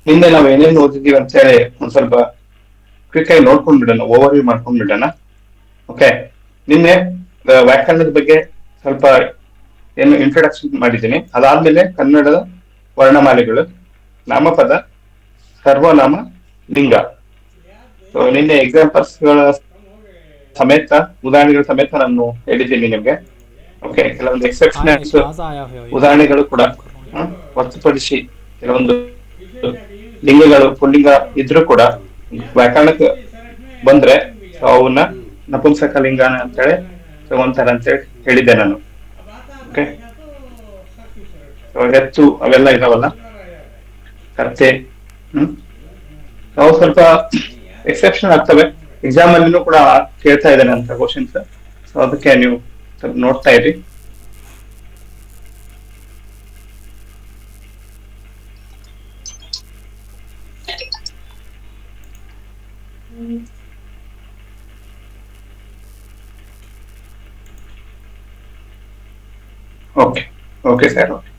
ಹಿಂದೆ ನಾವ್ ಏನೇನು ಓದಿದೀವಿ ಅಂತ ಹೇಳಿ ಒಂದ್ ಸ್ವಲ್ಪ ಕ್ವಿಕ್ ಆಗಿ ನೋಡ್ಕೊಂಡ್ ಬಿಡೋಣ, ಓವರ್ ವ್ಯೂ ಮಾಡ್ಕೊಂಡ್ ಬಿಡೋಣ. ಓಕೆ, ನಿನ್ನೆ ವ್ಯಾಕರಣದ ಬಗ್ಗೆ ಸ್ವಲ್ಪ ಏನು ಇಂಟ್ರೊಡಕ್ಷನ್ ಮಾಡಿದ್ದೀನಿ. ಅದಾದ್ಮೇಲೆ ಕನ್ನಡದ ವರ್ಣಮಾಲೆಗಳು, ನಾಮಪದ, ಸರ್ವನಾಮ, ಲಿಂಗ. ಸೊ ನಿನ್ನೆ ಎಕ್ಸಾಂಪಲ್ಸ್ ಗಳ ಸಮೇತ, ಉದಾಹರಣೆಗಳ ಸಮೇತ ನಾನು ಹೇಳಿದ್ದೀನಿ ನಿಮ್ಗೆ. ಓಕೆ, ಕೆಲವೊಂದು हाँ एक ಎಕ್ಸೆಪ್ಷನಲ್ಸ್ क्लास आया है यहाँ पे ಉದಾಹರಣೆಗಳು ಕೂಡ काम कर रहा हूँ यहाँ पे। ಹೊರತುಪಡಿಸಿ ಕೆಲವೊಂದು ಲಿಂಗಗಳು ಪುಲ್ಲಿಂಗ ಇದ್ರೂ ಕೂಡ ವ್ಯಾಕರಣಕ್ಕೆ ಬಂದ್ರೆ ಸೊ ಅವನ್ನ ನಪುಂಸಕ ಲಿಂಗ ಅಂತೇಳಿ ತಗೊಂತಾರ ಅಂತೇಳಿ ಹೇಳಿದ್ದೆ ನಾನು. ಓಕೆ, ಹೆಚ್ಚು ಅವೆಲ್ಲ ಇದಾವಲ್ಲ ಕರ್ತೆ, ಅವು ಸ್ವಲ್ಪ ಎಕ್ಸೆಪ್ಷನ್ ಆಗ್ತವೆ. ಎಕ್ಸಾಮ್ ಅಲ್ಲಿನೂ ಕೂಡ ಕೇಳ್ತಾ ಇದ್ದೇನೆ ಅಂತ ಕ್ವಶನ್ಸ್. ಸೊ ಅದಕ್ಕೆ ನೀವು ಸ್ವಲ್ಪ ನೋಡ್ತಾ ಇರಿ. Okay okay sir, okay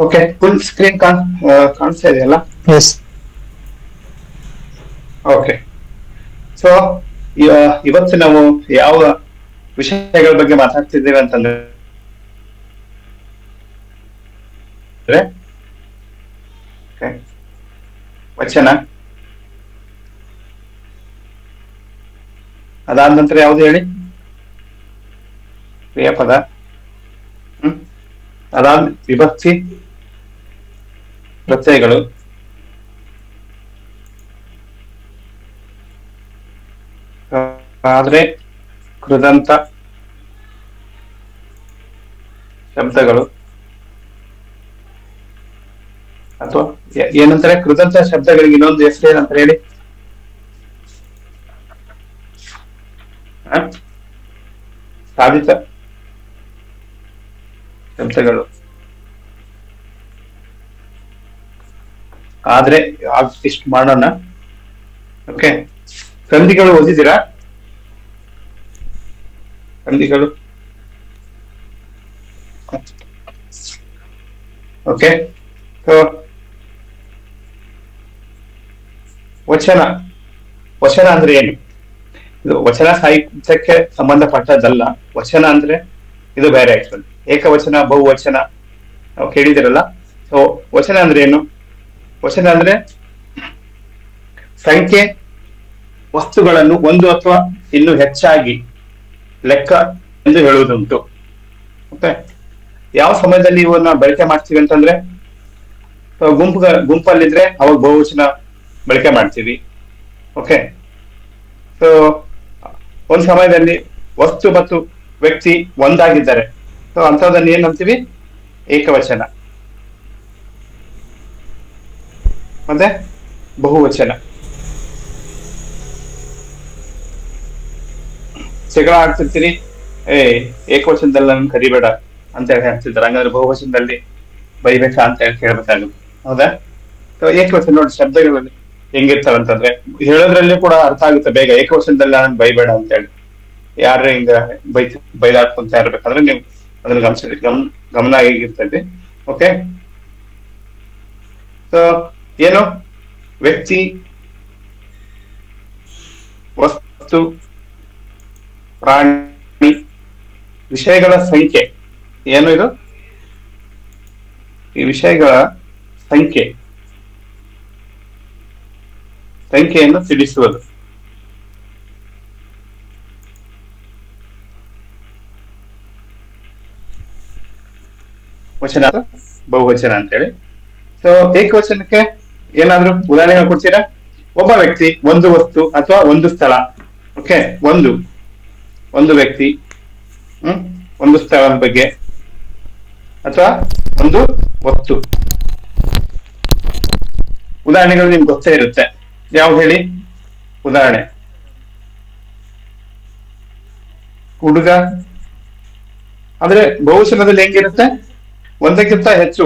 okay. Full screen ಕಾಣಿಸ್ತಾ ಇದೆಯಲ್ಲ? ಎಸ್. ಓಕೆ. ಸೊ ಇವತ್ತು ನಾವು ಯಾವ ವಿಷಯಗಳ ಬಗ್ಗೆ ಮಾತಾಡ್ತಿದ್ದೇವೆ ಅಂತಂದ್ರೆ ವಚನ, ಅದಾದ ನಂತರ ಯಾವ್ದು ಹೇಳಿ? ಕ್ರಿಯಾಪದ, ಅದಾದ ವಿಭಕ್ತಿ, ಪ್ರತ್ಯಯಗಳು, ಆದ್ರೆ ಕೃದಂತ, ಶಬ್ದಗಳು, ಅಥವಾ ಏನಂತಾರೆ ಕೃದಂತ ಶಬ್ದಗಳಿಗೆ ಇನ್ನೊಂದು ಹೆಸರು ಏನಂತ ಹೇಳಿ? ಸಾಧಿತ ಶಬ್ದಗಳು. ಆದ್ರೆ ಇಷ್ಟು ಮಾಡೋಣ. ಓಕೆ, ಸಂಧಿಗಳು ಓದಿದ್ದೀರಾ? ಸಂಧಿಗಳು. ಓಕೆ, ವಚನ. ವಚನ ಅಂದ್ರೆ ಏನು? ಇದು ವಚನ ಸಾಹಿತ್ಯಕ್ಕೆ ಸಂಬಂಧಪಟ್ಟದ್ದಲ್ಲ. ವಚನ ಅಂದ್ರೆ ಇದು ಬೇರೆ. ಆಕ್ಚುಲಿ ಏಕವಚನ, ಬಹುವಚನ ನಾವು ಕೇಳಿದಿರಲ್ಲ. ಸೊ ವಚನ ಅಂದ್ರೆ ಏನು? ವಚನ ಅಂದ್ರೆ ಸಂಖ್ಯೆ ವಸ್ತುಗಳನ್ನು ಒಂದು ಅಥವಾ ಇನ್ನು ಹೆಚ್ಚಾಗಿ ಲೆಕ್ಕ ಎಂದು ಹೇಳುವುದುಂಟು. ಓಕೆ, ಯಾವ ಸಮಯದಲ್ಲಿ ಇವನ್ನ ಬಳಕೆ ಮಾಡ್ತೀವಿ ಅಂತಂದ್ರೆ ಗುಂಪಲ್ಲಿದ್ರೆ ಅವಾಗ ಬಹುವಚನ ಬಳಕೆ ಮಾಡ್ತೀವಿ. ಓಕೆ, ಸೊ ಒಂದು ಸಮಯದಲ್ಲಿ ವಸ್ತು ಮತ್ತು ವ್ಯಕ್ತಿ ಒಂದಾಗಿದ್ದಾರೆ, ಸೊ ಅಂತಹದನ್ನ ಏನ್ ಅಂತೀವಿ? ಏಕವಚನ. ಮತ್ತೆ ಬಹುವಚನ. ಜಗಳ ಆಡ್ತಿರ್ತೀರಿ, ಏಕವಚನದಲ್ಲಿ ನನ್ ಕರಿಬೇಡ ಅಂತ ಹೇಳಿ ಹೇಳ್ತಿದ್ದಾರೆ, ಹಂಗಾದ್ರೆ ಬಹುವಚನದಲ್ಲಿ ಬೈಬೇಕಾ ಅಂತ ಹೇಳಿ ಕೇಳ್ಬೇಕಾಗುತ್ತೆ. ಹೌದಾ? ಸೊ ಏಕವಚನ ನೋಡಿ ಶಬ್ದಗಳಲ್ಲಿ ಹೆಂಗಿರ್ತಾವ ಅಂತಂದ್ರೆ ಹೇಳೋದ್ರಲ್ಲಿ ಕೂಡ ಅರ್ಥ ಆಗುತ್ತೆ ಬೇಗ. ಏಕವಚನದಲ್ಲಿ ನಾನು ಬೈಬೇಡ ಅಂತ ಹೇಳಿ ಯಾರ ಹಿಂಗ ಬೈದಾಡ್ಕೊಂತ ಇರ್ಬೇಕಂದ್ರೆ ನೀವು ಅದನ್ನ ಗಮನ ಆಗಿರ್ತದೆ. ಓಕೆ, ಸೊ ಏನು? ವ್ಯಕ್ತಿ, ವಸ್ತು, ಪ್ರಾಣಿ, ವಿಷಯಗಳ ಸಂಖ್ಯೆ. ಏನು ಇದು? ಈ ವಿಷಯಗಳ ಸಂಖ್ಯೆಯನ್ನು ತಿಳಿಸುವುದು. ವಚನ, ಬಹುವಚನ ಅಂತೇಳಿ. ಸೊ ಏಕವಚನಕ್ಕೆ ಏನಾದ್ರೂ ಉದಾಹರಣೆ ಕೊಡ್ತೀರಾ? ಒಬ್ಬ ವ್ಯಕ್ತಿ, ಒಂದು ವಸ್ತು ಅಥವಾ ಒಂದು ಸ್ಥಳ. ಓಕೆ, ಒಂದು ವ್ಯಕ್ತಿ, ಒಂದು ಸ್ಥಳದ ಬಗ್ಗೆ ಅಥವಾ ಒಂದು ವಸ್ತು. ಉದಾಹರಣೆಗಳು ನಿಮ್ಗೆ ಗೊತ್ತೇ ಇರುತ್ತೆ. ಯಾವ್ದು ಹೇಳಿ ಉದಾಹರಣೆ? ಹುಡುಗ. ಆದ್ರೆ ಬಹುವಚನದಲ್ಲಿ ಹೆಂಗಿರುತ್ತೆ? ಒಂದಕ್ಕಿಂತ ಹೆಚ್ಚು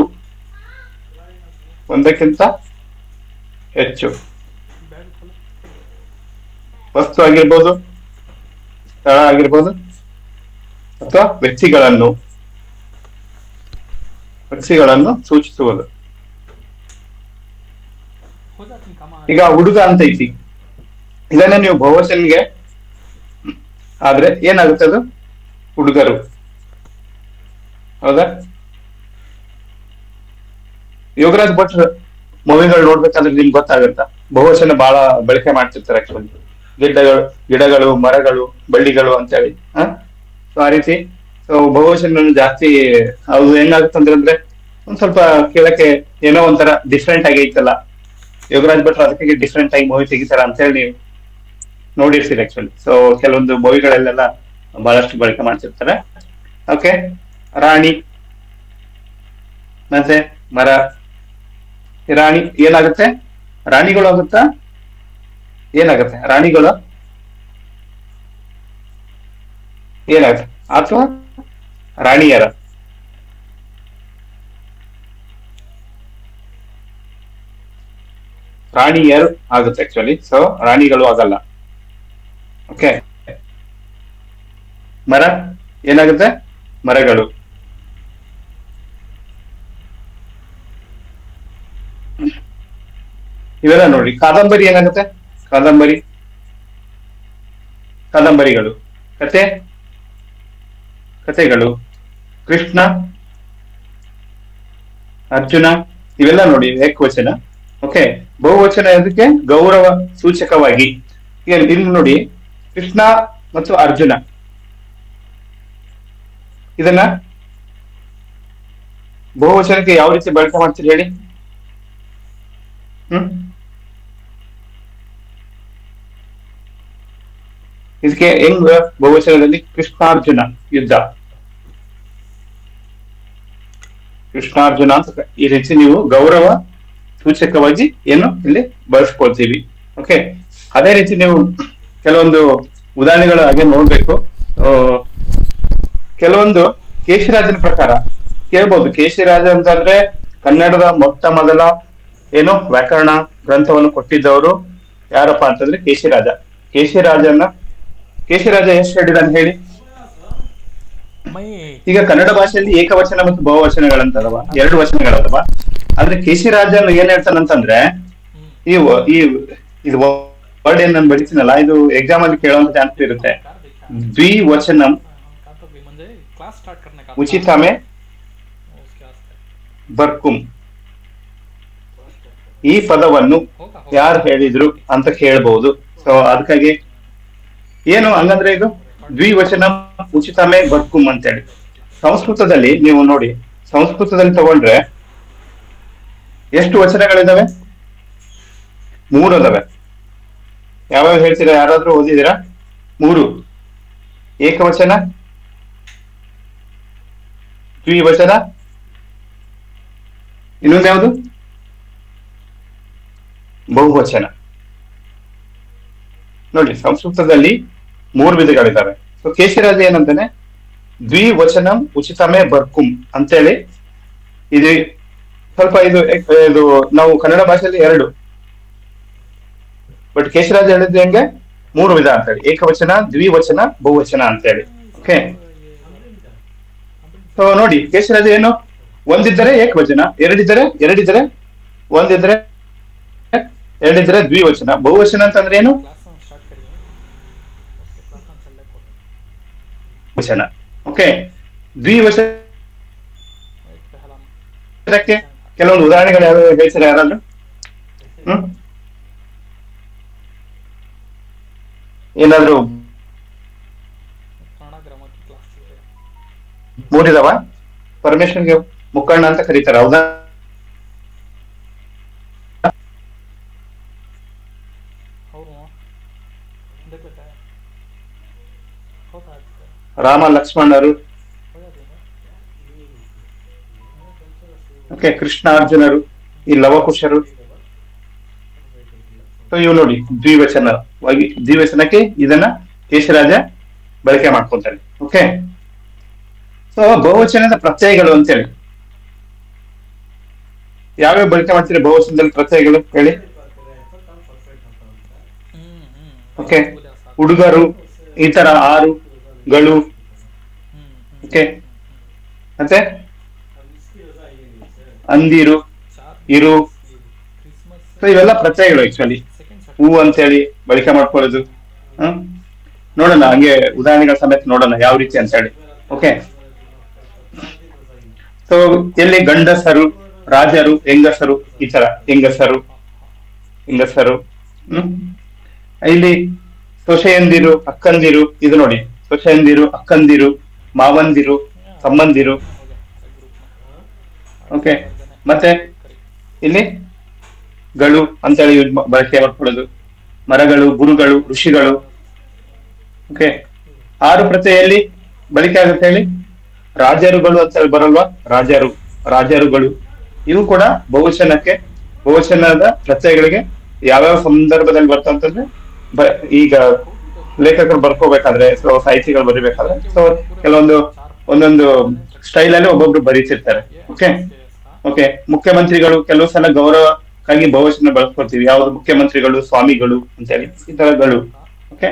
ವಸ್ತು ಆಗಿರ್ಬೋದು, ಸ್ಥಳ ಆಗಿರ್ಬೋದು, ಅಥವಾ ವ್ಯಕ್ತಿಗಳನ್ನು ಪಕ್ಷಿಗಳನ್ನು ಸೂಚಿಸುವುದು. हो जाती कमा ಈಗ ಹುಡುಗ ಅಂತ ಐತಿ, ಇದನ್ನ ನೀವು ಬಹುವಚನ್ಗೆ ಆದ್ರೆ ಏನಾಗುತ್ತೆ ಅದು ಹುಡುಗರು. ಹೌದಾ? ಯೋಗರಾಜ್ ಭಟ್ರ ಮೂವಿಗಳು ನೋಡ್ಬೇಕಾದ್ರೆ ನಿಮ್ಗೆ ಗೊತ್ತಾಗುತ್ತಾ, ಬಹುವಚನ ಬಹಳ ಬಳಕೆ ಮಾಡ್ತಿರ್ತಾರೆ ಆಕ್ಚುಲಿ. ಗಿಡಗಳು, ಮರಗಳು, ಬಳ್ಳಿಗಳು ಅಂತೇಳಿ. ಸೊ ಆ ರೀತಿ ಸೊ ಬಹುವಚನ ಜಾಸ್ತಿ ಅದು ಹೆಂಗಾಗುತ್ತಂದ್ರೆ ಒಂದ್ ಸ್ವಲ್ಪ ಕೇಳಕ್ಕೆ ಏನೋ ಒಂಥರ ಡಿಫ್ರೆಂಟ್ ಆಗಿ ಐತಲ್ಲ, ಯೋಗರಾಜ್ ಭಟ್ರು ಅದಕ್ಕೆ ಡಿಫ್ರೆಂಟ್ ಆಗಿ ಮೂವಿ ತೆಗಿತಾರ ಅಂತ ಹೇಳಿ ನೀವು ನೋಡಿರ್ತೀರಿ ಆಕ್ಚುಲಿ. ಸೊ ಕೆಲವೊಂದು ಮೂವಿಗಳಲ್ಲೆಲ್ಲ ಬಹಳಷ್ಟು ಬಳಕೆ ಮಾಡ್ತಿರ್ತಾರೆ. ಓಕೆ, ರಾಣಿ ಮತ್ತೆ ಮರ. ರಾಣಿ ಏನಾಗುತ್ತೆ? ರಾಣಿಗಳು ಆಗುತ್ತಾ? ಏನಾಗುತ್ತೆ ರಾಣಿಗಳು? ಏನಾಗುತ್ತೆ? ಅಥವಾ ರಾಣಿಯರ? ರಾಣಿಯರು ಆಗುತ್ತೆ ಆಕ್ಚುಲಿ. ಸೊ ರಾಣಿಗಳು ಆಗಲ್ಲ. ಓಕೆ, ಮರ ಏನಾಗುತ್ತೆ? ಮರಗಳು. ಇವೆಲ್ಲ ನೋಡಿ. ಕಾದಂಬರಿ ಏನಾಗುತ್ತೆ? ಕಾದಂಬರಿಗಳು. ಕಥೆಗಳು. ಕೃಷ್ಣ, ಅರ್ಜುನ, ಇವೆಲ್ಲ ನೋಡಿ ಏಕವಚನ. ಓಕೆ, ಬಹುವಚನ ಅದಕ್ಕೆ ಗೌರವ ಸೂಚಕವಾಗಿ. ಈಗ ಇಲ್ಲಿ ನೋಡಿ, ಕೃಷ್ಣ ಮತ್ತು ಅರ್ಜುನ, ಇದನ್ನ ಬಹುವಚನಕ್ಕೆ ಯಾವ ರೀತಿ ಬಳಕೆ ಮಾಡ್ತೀರಿ ಹೇಳಿ? ಇದಕ್ಕೆ ಹೆಂಗ್ ಬಹುವಚನದಲ್ಲಿ ಕೃಷ್ಣಾರ್ಜುನ ಯುದ್ಧ, ಕೃಷ್ಣಾರ್ಜುನ ಅಂತ ಈ ರೀತಿ ನೀವು ಗೌರವ ಸೂಚಕವಾಗಿ ಏನು ಇಲ್ಲಿ ಬಳಸ್ಕೊಳ್ತೀವಿ. ಓಕೆ, ಅದೇ ರೀತಿ ನೀವು ಕೆಲವೊಂದು ಉದಾಹರಣೆಗಳು ಹಾಗೆ ನೋಡ್ಬೇಕು. ಕೆಲವೊಂದು ಕೇಶಿರಾಜನ ಪ್ರಕಾರ ಕೇಳ್ಬೋದು. ಕೇಶಿರಾಜ ಅಂತಂದ್ರೆ ಕನ್ನಡದ ಮೊಟ್ಟ ಮೊದಲ ಏನು ವ್ಯಾಕರಣ ಗ್ರಂಥವನ್ನು ಕೊಟ್ಟಿದ್ದವರು ಯಾರಪ್ಪ ಅಂತಂದ್ರೆ ಕೇಶಿರಾಜ. ಕೇಶಿರಾಜ ಎಷ್ಟು ಹೇಳಿದಾನೆ ಹೇಳಿ? ಈಗ ಕನ್ನಡ ಭಾಷೆಯಲ್ಲಿ ಏಕವಚನ ಮತ್ತು ಬಹುವಚನಗಳಂತದವ, ಎರಡು ವಚನಗಳದವ. ಆದ್ರೆ ಕೇಶಿರಾಜನ್ ಏನ್ ಹೇಳ್ತಾನಂತಂದ್ರೆ, ಇದು ವರ್ಡ್ ಏನ್ ನಾನು ಬರೀತೀನಲ್ಲ, ಇದು ಎಕ್ಸಾಮ್ ಅಲ್ಲಿ ಕೇಳುವಂತ ಚಾನ್ಸ್ ಇರುತ್ತೆ. ದ್ವಿವಚನಂ ಉಚಿತಮೆ ಬರ್ಕುಂ, ಈ ಪದವನ್ನು ಯಾರು ಹೇಳಿದ್ರು ಅಂತ ಕೇಳ್ಬಹುದು. ಸೊ ಅದಕ್ಕಾಗಿ ಏನು ಹಂಗಂದ್ರೆ ಇದು ದ್ವಿವಚನ ಉಚಿತಮೆ ಬರ್ಕುಂ ಅಂತೇಳಿ. ಸಂಸ್ಕೃತದಲ್ಲಿ ನೀವು ನೋಡಿ, ಸಂಸ್ಕೃತದಲ್ಲಿ ತಗೊಂಡ್ರೆ ಎಷ್ಟು ವಚನಗಳಿದಾವೆ? 3 ಅದಾವೆ. ಯಾವ್ಯಾವ ಹೇಳ್ತೀರಾ? ಯಾರಾದ್ರೂ ಓದಿದ್ದೀರಾ? 3: ಏಕವಚನ, ದ್ವಿವಚನ, ಇನ್ನೊಂದು ಯಾವುದು? ಬಹುವಚನ. ನೋಡಿ, ಸಂಸ್ಕೃತದಲ್ಲಿ 3 ವಿಧಗಳಿದ್ದಾವೆ. ಸೊ ಕೇಶಿರಾಜ ಏನಂತಾನೆ, ದ್ವಿವಚನಂ ಉಚಿತಮೇ ಬರ್ಕುಂ ಅಂತೇಳಿ. ಇದು ಸ್ವಲ್ಪ ಇದು ನಾವು ಕನ್ನಡ ಭಾಷೆಯಲ್ಲಿ 2, ಬಟ್ ಕೇಶಿರಾಜ ಹೇಳಿದ್ದು ಹೆಂಗೆ 3 ವಿಧ ಅಂತ ಹೇಳಿ: ಏಕವಚನ, ದ್ವಿವಚನ, ಬಹುವಚನ ಅಂತೇಳಿ. ಓಕೆ, ಸೊ ನೋಡಿ, ಕೇಶಿರಾಜ ಏನು, ಒಂದಿದ್ದರೆ ಏಕವಚನ, ಎರಡಿದ್ದರೆ ಒಂದಿದ್ರೆ ಎರಡಿದ್ರೆ ದ್ವಿವಚನ. ಬಹುವಚನ ಅಂತಂದ್ರೆ ಏನು? ವಚನ. ಓಕೆ, ದ್ವಿವಚನಕ್ಕೆ ಕೆಲವೊಂದು ಉದಾಹರಣೆಗಳು ಯಾವ್ಯಾವ ಹೇಳ್ತಾರೆ ಯಾರಾದ್ರೂ? ಏನಾದ್ರು 3 ಇದಾವ? ಪರಮೇಶ್ವರ್ಗೆ ಮುಕ್ಕಣ್ಣ ಅಂತ ಕರೀತಾರ, ಹೌದಾ? ರಾಮ ಲಕ್ಷ್ಮಣರು. ಓಕೆ, ಕೃಷ್ಣ ಅರ್ಜುನರು, ಈ ಲವಕುಶರು. ಸೊ ಇವು ನೋಡಿ ದ್ವಿವಚನಕ್ಕೆ ಇದನ್ನ ಕೇಶರಾಜ ಬಳಕೆ ಮಾಡ್ಕೊಂತಾನೆ. ಓಕೆ, ಸೊ ಬಹುವಚನದ ಪ್ರತ್ಯಯಗಳು ಅಂತೇಳಿ ಯಾವ್ಯಾವ ಬಳಕೆ ಮಾಡ್ತೀರಿ ಬಹುವಚನದಲ್ಲಿ ಪ್ರತ್ಯಯಗಳು ಹೇಳಿ? ಓಕೆ, ಹುಡುಗರು, ಈ ತರ 6 ಗಳು. ಓಕೆ, ಮತ್ತೆ ಅಂದಿರು, ಇರು. ಸೊ ಇವೆಲ್ಲ ಪ್ರತ್ಯಯಗಳು ಆಕ್ಚುಲಿ. ಹೂ ಅಂತೇಳಿ ಬಳಕೆ ಮಾಡ್ಕೊಳ್ಳೋದು. ಹ್ಮ್ ನೋಡೋಣ ಹಂಗೆ ಉದಾಹರಣೆಗಳ ಸಮೇತ ನೋಡೋಣ ಯಾವ ರೀತಿ ಅಂತ ಹೇಳಿ. ಓಕೆ. ಸೊ ಎಲ್ಲಿ ಗಂಡಸರು, ರಾಜರು, ಹೆಂಗಸರು, ಈ ತರ ಹೆಂಗಸರು, ಹೆಂಗಸರು. ಹ್ಮ್ ಇಲ್ಲಿ ಸೊಸೆಯಂದಿರು, ಅಕ್ಕಂದಿರು, ಇದು ನೋಡಿ ಸೊಸೆಯಂದಿರು, ಅಕ್ಕಂದಿರು, ಮಾವಂದಿರು, ತಮ್ಮಂದಿರು. ಓಕೆ. ಮತ್ತೆ ಇಲ್ಲಿ ಗಳು ಅಂತೇಳಿ ಬಳಕೆ ಮಾಡ್ಕೊಳ್ಳೋದು. ಮರಗಳು, ಗುರುಗಳು, ಋಷಿಗಳು. ಓಕೆ. 6 ಪ್ರತ್ಯಯಲ್ಲಿ ಬಳಕೆ ಆಗುತ್ತೆ ಹೇಳಿ. ರಾಜರುಗಳು ಅಂತ ಹೇಳಿ ಬರಲ್ವಾ? ರಾಜರು, ರಾಜರುಗಳು. ಇವು ಕೂಡ ಬಹುವಚನದ ಪ್ರತ್ಯಯಗಳಿಗೆ ಯಾವ್ಯಾವ ಸಂದರ್ಭದಲ್ಲಿ ಬರ್ತಂತಂದ್ರೆ ಈಗ ಲೇಖಕರು ಬರ್ಕೋಬೇಕಾದ್ರೆ, ಸೊ ಸಾಹಿತಿಗಳು ಬರಿಬೇಕಾದ್ರೆ, ಸೊ ಕೆಲವೊಂದು ಒಂದೊಂದು ಸ್ಟೈಲ್ ಅಲ್ಲಿ ಒಬ್ಬೊಬ್ರು ಬರೀತಿರ್ತಾರೆ. ಓಕೆ. ಓಕೆ. ಮುಖ್ಯಮಂತ್ರಿಗಳು ಕೆಲವು ಸಲ ಗೌರವಕ್ಕಾಗಿ ಬಹುವಚನ ಬಳಸ್ಕೊಳ್ತೀವಿ. ಯಾವ್ದು? ಮುಖ್ಯಮಂತ್ರಿಗಳು, ಸ್ವಾಮಿಗಳು ಅಂತೇಳಿ ಈ ತರಗಳು. ಓಕೆ.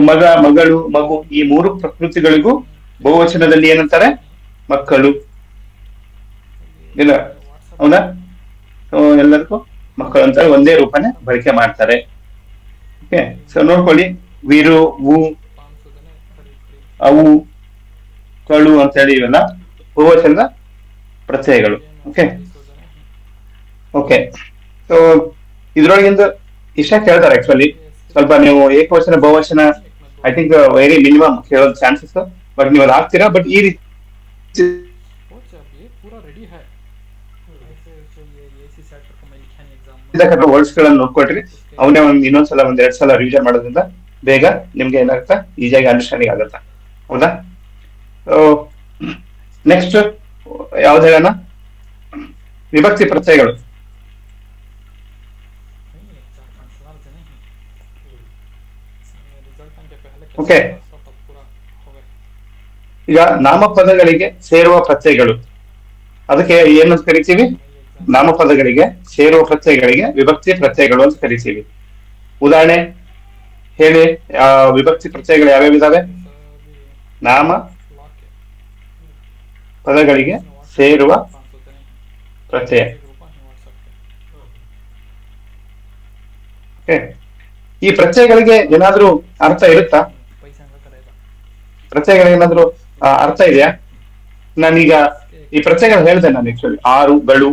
ಮಗ, ಮಗಳು, ಮಗು, ಈ 3 ಪ್ರಕೃತಿಗಳಿಗೂ ಬಹುವಚನದಲ್ಲಿ ಏನಂತಾರೆ? ಮಕ್ಕಳು. ಇಲ್ಲ ಹೌದಾ? ಸೊ ಎಲ್ಲರಿಗೂ ಮಕ್ಕಳು ಅಂತ ಒಂದೇ ರೂಪನೇ ಬಳಕೆ ಮಾಡ್ತಾರೆ. ಓಕೆ. ಸೊ ನೋಡ್ಕೊಳ್ಳಿ, ವೀರು, ವು, ಅವು, ಕಳು ಅಂತೇಳಿ ಇವೆಲ್ಲ ಬಹುವಚನದ ಪ್ರತ್ಯಯಗಳು. ಓಕೆ. ಓಕೆ. ಸೊ ಇದ್ರೊಳಗಿಂದ ಇಷ್ಟ ಕೇಳ್ತಾರೆ ಆಕ್ಚುಲಿ. ಸ್ವಲ್ಪ ನೀವು ಏಕವಚನ ಬಹುವಚನ ಐ ಥಿಂಕ್ ವೆರಿ ಮಿನಿಮಮ್ ಕೇಳೋದು ಚಾನ್ಸಸ್. ಬಟ್ ನೀವು ಅದು ಹಾಕ್ತೀರಾ. ಬಟ್ ಈ ರೀತಿ ವರ್ಡ್ಸ್ ಗಳನ್ನ ನೋಡ್ಕೊಟ್ರಿ, ಅವನೇ ಇನ್ನೊಂದ್ಸಲ 1-2 ಸಲ ರಿವಿಷನ್ ಮಾಡೋದ್ರಿಂದ ಬೇಗ ನಿಮ್ಗೆ ಏನಾಗುತ್ತಾ, ಈಸಿಯಾಗಿ ಅಂಡರ್ಸ್ಟ್ಯಾಂಡಿಂಗ್ ಆಗುತ್ತಾ. ಹೌದಾ? ನೆಕ್ಸ್ಟ್ ಯಾವ್ದು ಹೇಳೋಣ? ವಿಭಕ್ತಿ ಪ್ರತ್ಯಯಗಳು. ಓಕೆ. ಈಗ ನಾಮಪದಗಳಿಗೆ ಸೇರುವ ಪ್ರತ್ಯಯಗಳು, ಅದಕ್ಕೆ ಏನು ಕರಿತೀವಿ? ನಾಮಪದಗಳಿಗೆ ಸೇರುವ ಪ್ರತ್ಯಯಗಳಿಗೆ ವಿಭಕ್ತಿ ಪ್ರತ್ಯಯಗಳು ಅಂತ ಕರಿತೀವಿ. ಉದಾಹರಣೆ ಹೇಳಿ, ವಿಭಕ್ತಿ ಪ್ರತ್ಯಯಗಳು ಯಾವ್ಯಾವ ಇದಾವೆ? ನಾಮ ಪದಗಳಿಗೆ ಸೇರುವ ಪ್ರತ್ಯಯ. ಈ ಪ್ರತ್ಯಯಗಳಿಗೆ ಏನಾದ್ರೂ ಅರ್ಥ ಇರುತ್ತಾ? ಪ್ರತ್ಯಯಗಳಿಗೆ ಏನಾದ್ರೂ ಅರ್ಥ ಇದೆಯಾ? ನಾನೀಗ ಈ ಪ್ರತ್ಯಯಗಳು ಹೇಳ್ದೆ ನಾನು ಆಕ್ಚುಲಿ 6 ಗಳು,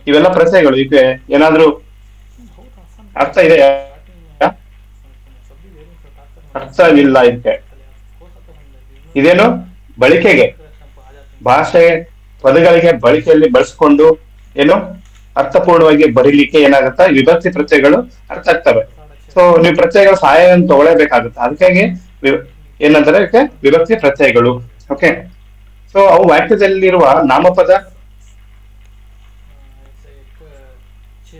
ಇವೆಲ್ಲ ಪ್ರತ್ಯಯಗಳು. ಇದಕ್ಕೆ ಏನಾದ್ರೂ ಅರ್ಥ ಇದೆಯಾ? ಅರ್ಥವಿಲ್ಲ ಇದಕ್ಕೆ. ಇದೇನು ಬಳಕೆಗೆ, ಭಾಷೆ ಪದಗಳಿಗೆ ಬಳಕೆಯಲ್ಲಿ ಬಳಸ್ಕೊಂಡು ಏನು ಅರ್ಥಪೂರ್ಣವಾಗಿ ಬರೀಲಿಕ್ಕೆ ಏನಾಗುತ್ತಾ, ವಿಭಕ್ತಿ ಪ್ರತ್ಯಯಗಳು ಅರ್ಥ ಆಗ್ತವೆ. ಸೊ ನೀವು ಪ್ರತ್ಯಯಗಳ ಸಹಾಯವನ್ನು ತಗೊಳ್ಳೇಬೇಕಾಗುತ್ತೆ. ಅದಕ್ಕಾಗಿ ಏನಂತಾರೆ ಇದಕ್ಕೆ ವಿಭಕ್ತಿ ಪ್ರತ್ಯಯಗಳು. ಓಕೆ. ಸೊ ಅವು ವಾಕ್ಯದಲ್ಲಿರುವ ನಾಮಪದ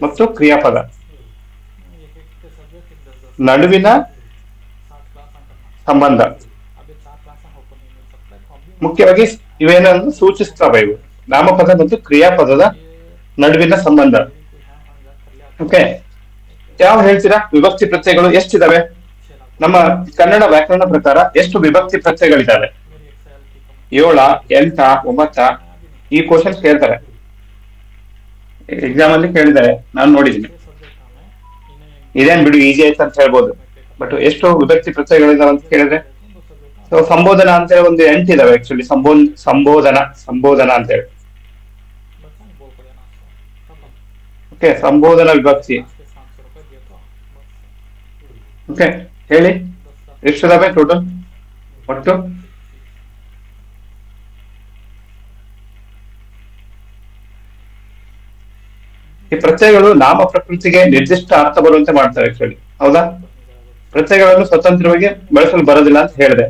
ಮತ್ತು ಕ್ರಿಯಾಪದ ನಡುವಿನ ಸಂಬಂಧ ಮುಖ್ಯವಾಗಿ ಇವೇನನ್ನು ಸೂಚಿಸ್ತವೆ. ಇವು ನಾಮಪದ ಮತ್ತು ಕ್ರಿಯಾಪದದ ನಡುವಿನ ಸಂಬಂಧ. ಓಕೆ. ಯಾವ ಹೇಳ್ತೀರಾ? ವಿಭಕ್ತಿ ಪ್ರತ್ಯಯಗಳು ಎಷ್ಟಿದಾವೆ? ನಮ್ಮ ಕನ್ನಡ ವ್ಯಾಕರಣ ಪ್ರಕಾರ ಎಷ್ಟು ವಿಭಕ್ತಿ ಪ್ರತ್ಯಯಗಳಿದ್ದಾವೆ? 7, 8, 9? ಈ ಕ್ವಶನ್ಸ್ ಕೇಳ್ತಾರೆ ಎಕ್ಸಾಮ್ ಅಲ್ಲಿ, ಕೇಳಿದ್ದಾರೆ, ನಾನು ನೋಡಿದ್ದೀನಿ. ಇದೇನ್ ಬಿಡು ಈಸಿ ಆಯ್ತು ಅಂತ ಹೇಳ್ಬೋದು. ಬಟ್ ಎಷ್ಟು ವಿಭಕ್ತಿ ಪ್ರತ್ಯಯಗಳಿದಾವೆ ಅಂತ ಕೇಳಿದ್ರೆ, ಸೊ ಸಂಬೋಧನಾ ಅಂತ ಹೇಳಿ ಒಂದು 8 ಇದಾವೆ ಆಕ್ಚುಲಿ. ಸಂಬೋಧನಾ ಅಂತ ಹೇಳಿ. ಓಕೆ. ಸಂಬೋಧನಾ ವಿಭಕ್ತಿ. ಓಕೆ. ಹೇಳಿ ಎಷ್ಟಿದಾವೆ ಟೋಟಲ್ ಒಟ್ಟು? ಈ ಪ್ರತ್ಯಯಗಳು ನಾಮ ಪ್ರಕೃತಿಗೆ ನಿರ್ದಿಷ್ಟ ಅರ್ಥ ಬರುವಂತೆ ಮಾಡ್ತಾರೆ ಆಕ್ಚುಲಿ. ಹೌದಾ? ಪ್ರತ್ಯಯಗಳನ್ನು ಸ್ವತಂತ್ರವಾಗಿ ಬಳಸಲು ಬರೋದಿಲ್ಲ ಅಂತ ಹೇಳಿದೆ.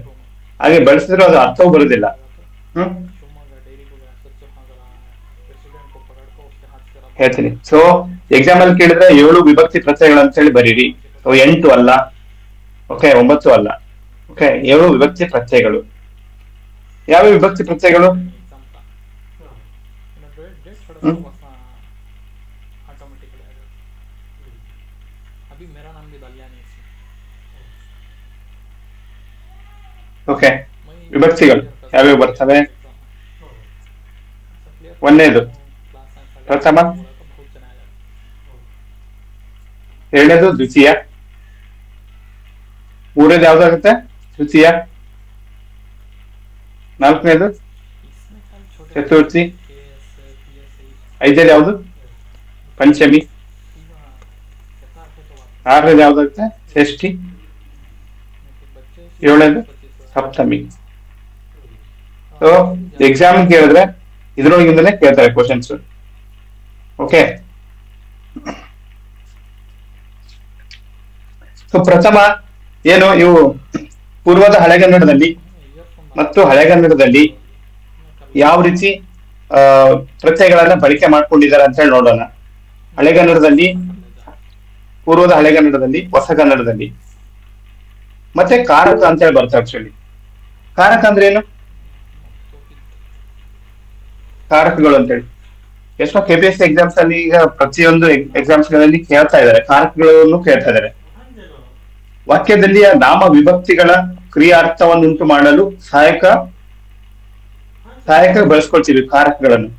ಹಾಗೆ ಬಳಸಿದ್ರು ಅದು ಅರ್ಥವೂ ಬರುದಿಲ್ಲ. ಹೇಳ್ತೀನಿ. ಸೊ ಎಕ್ಸಾಮ್ ಅಲ್ಲಿ ಕೇಳಿದ್ರೆ 7 ವಿಭಕ್ತಿ ಪ್ರತ್ಯಯಗಳು ಅಂತ ಹೇಳಿ ಬರೀರಿ. 8 ಅಲ್ಲ. ಓಕೆ. 9 ಅಲ್ಲ. ಓಕೆ. 7 ವಿಭಕ್ತಿ ಪ್ರತ್ಯಯಗಳು. ಯಾವ ವಿಭಕ್ತಿ ಪ್ರತ್ಯಯಗಳು? ಓಕೆ. ವಿಭಕ್ತಿಗಳು ಯಾವ್ಯಾವ ಬರ್ತವೆ? 1ನೇದು ಪ್ರಥಮ, ಎರಡನೇದು ದ್ವಿತೀಯ, ಮೂರನೇದು ಯಾವ್ದಾಗುತ್ತೆ ತೃತೀಯ, ನಾಲ್ಕನೇದು ಚತುರ್ಥಿ, ಐದನೇದು ಯಾವುದು ಪಂಚಮಿ, ಆರನೇದು ಯಾವ್ದಾಗುತ್ತೆ ಷಷ್ಠಿ, ಏಳನೇದು ಸಪ್ತಮಿ. ಸೊ ಎಕ್ಸಾಮ್ ಕೇಳಿದ್ರೆ ಇದ್ರೊಳಗಿಂದಲೇ ಕೇಳ್ತಾರೆ ಕ್ವಶನ್ಸ್. ಓಕೆ, ಸೊ ಪ್ರಥಮ ಏನು, ಇವು ಪೂರ್ವದ ಹಳೆಗನ್ನಡದಲ್ಲಿ ಮತ್ತು ಹಳೆಗನ್ನಡದಲ್ಲಿ ಯಾವ ರೀತಿ ಪ್ರತ್ಯಯಗಳನ್ನ ಬಳಕೆ ಮಾಡ್ಕೊಂಡಿದ್ದಾರೆ ಅಂತ ಹೇಳಿ ನೋಡೋಣ. ಹಳೆಗನ್ನಡದಲ್ಲಿ, ಪೂರ್ವದ ಹಳೆಗನ್ನಡದಲ್ಲಿ, ಹೊಸಗನ್ನಡದಲ್ಲಿ ಮತ್ತೆ ಕಾರಕ ಅಂತ ಹೇಳಿ ಬರುತ್ತೆ. ಆಕ್ಚುಲಿ ಕಾರಕ ಅಂದ್ರೆ ಏನು, ಕಾರಕಗಳು ಅಂತೇಳಿ ಎಷ್ಟೋ KPSC ಎಕ್ಸಾಮ್ಸ್ ಅಲ್ಲಿ ಈಗ ಪ್ರತಿಯೊಂದು ಎಕ್ಸಾಮ್ಸ್ ಗಳಲ್ಲಿ ಕೇಳ್ತಾ ಇದ್ದಾರೆ, ಕಾರಕಗಳನ್ನು ಕೇಳ್ತಾ ಇದ್ದಾರೆ. ವಾಕ್ಯದಲ್ಲಿ ನಾಮ ವಿಭಕ್ತಿಗಳ ಕ್ರಿಯಾರ್ಥವನ್ನುಂಟು ಮಾಡಲು ಸಹಾಯಕ ಬಳಸ್ಕೊಳ್ತೀವಿ ಕಾರಕಗಳನ್ನು.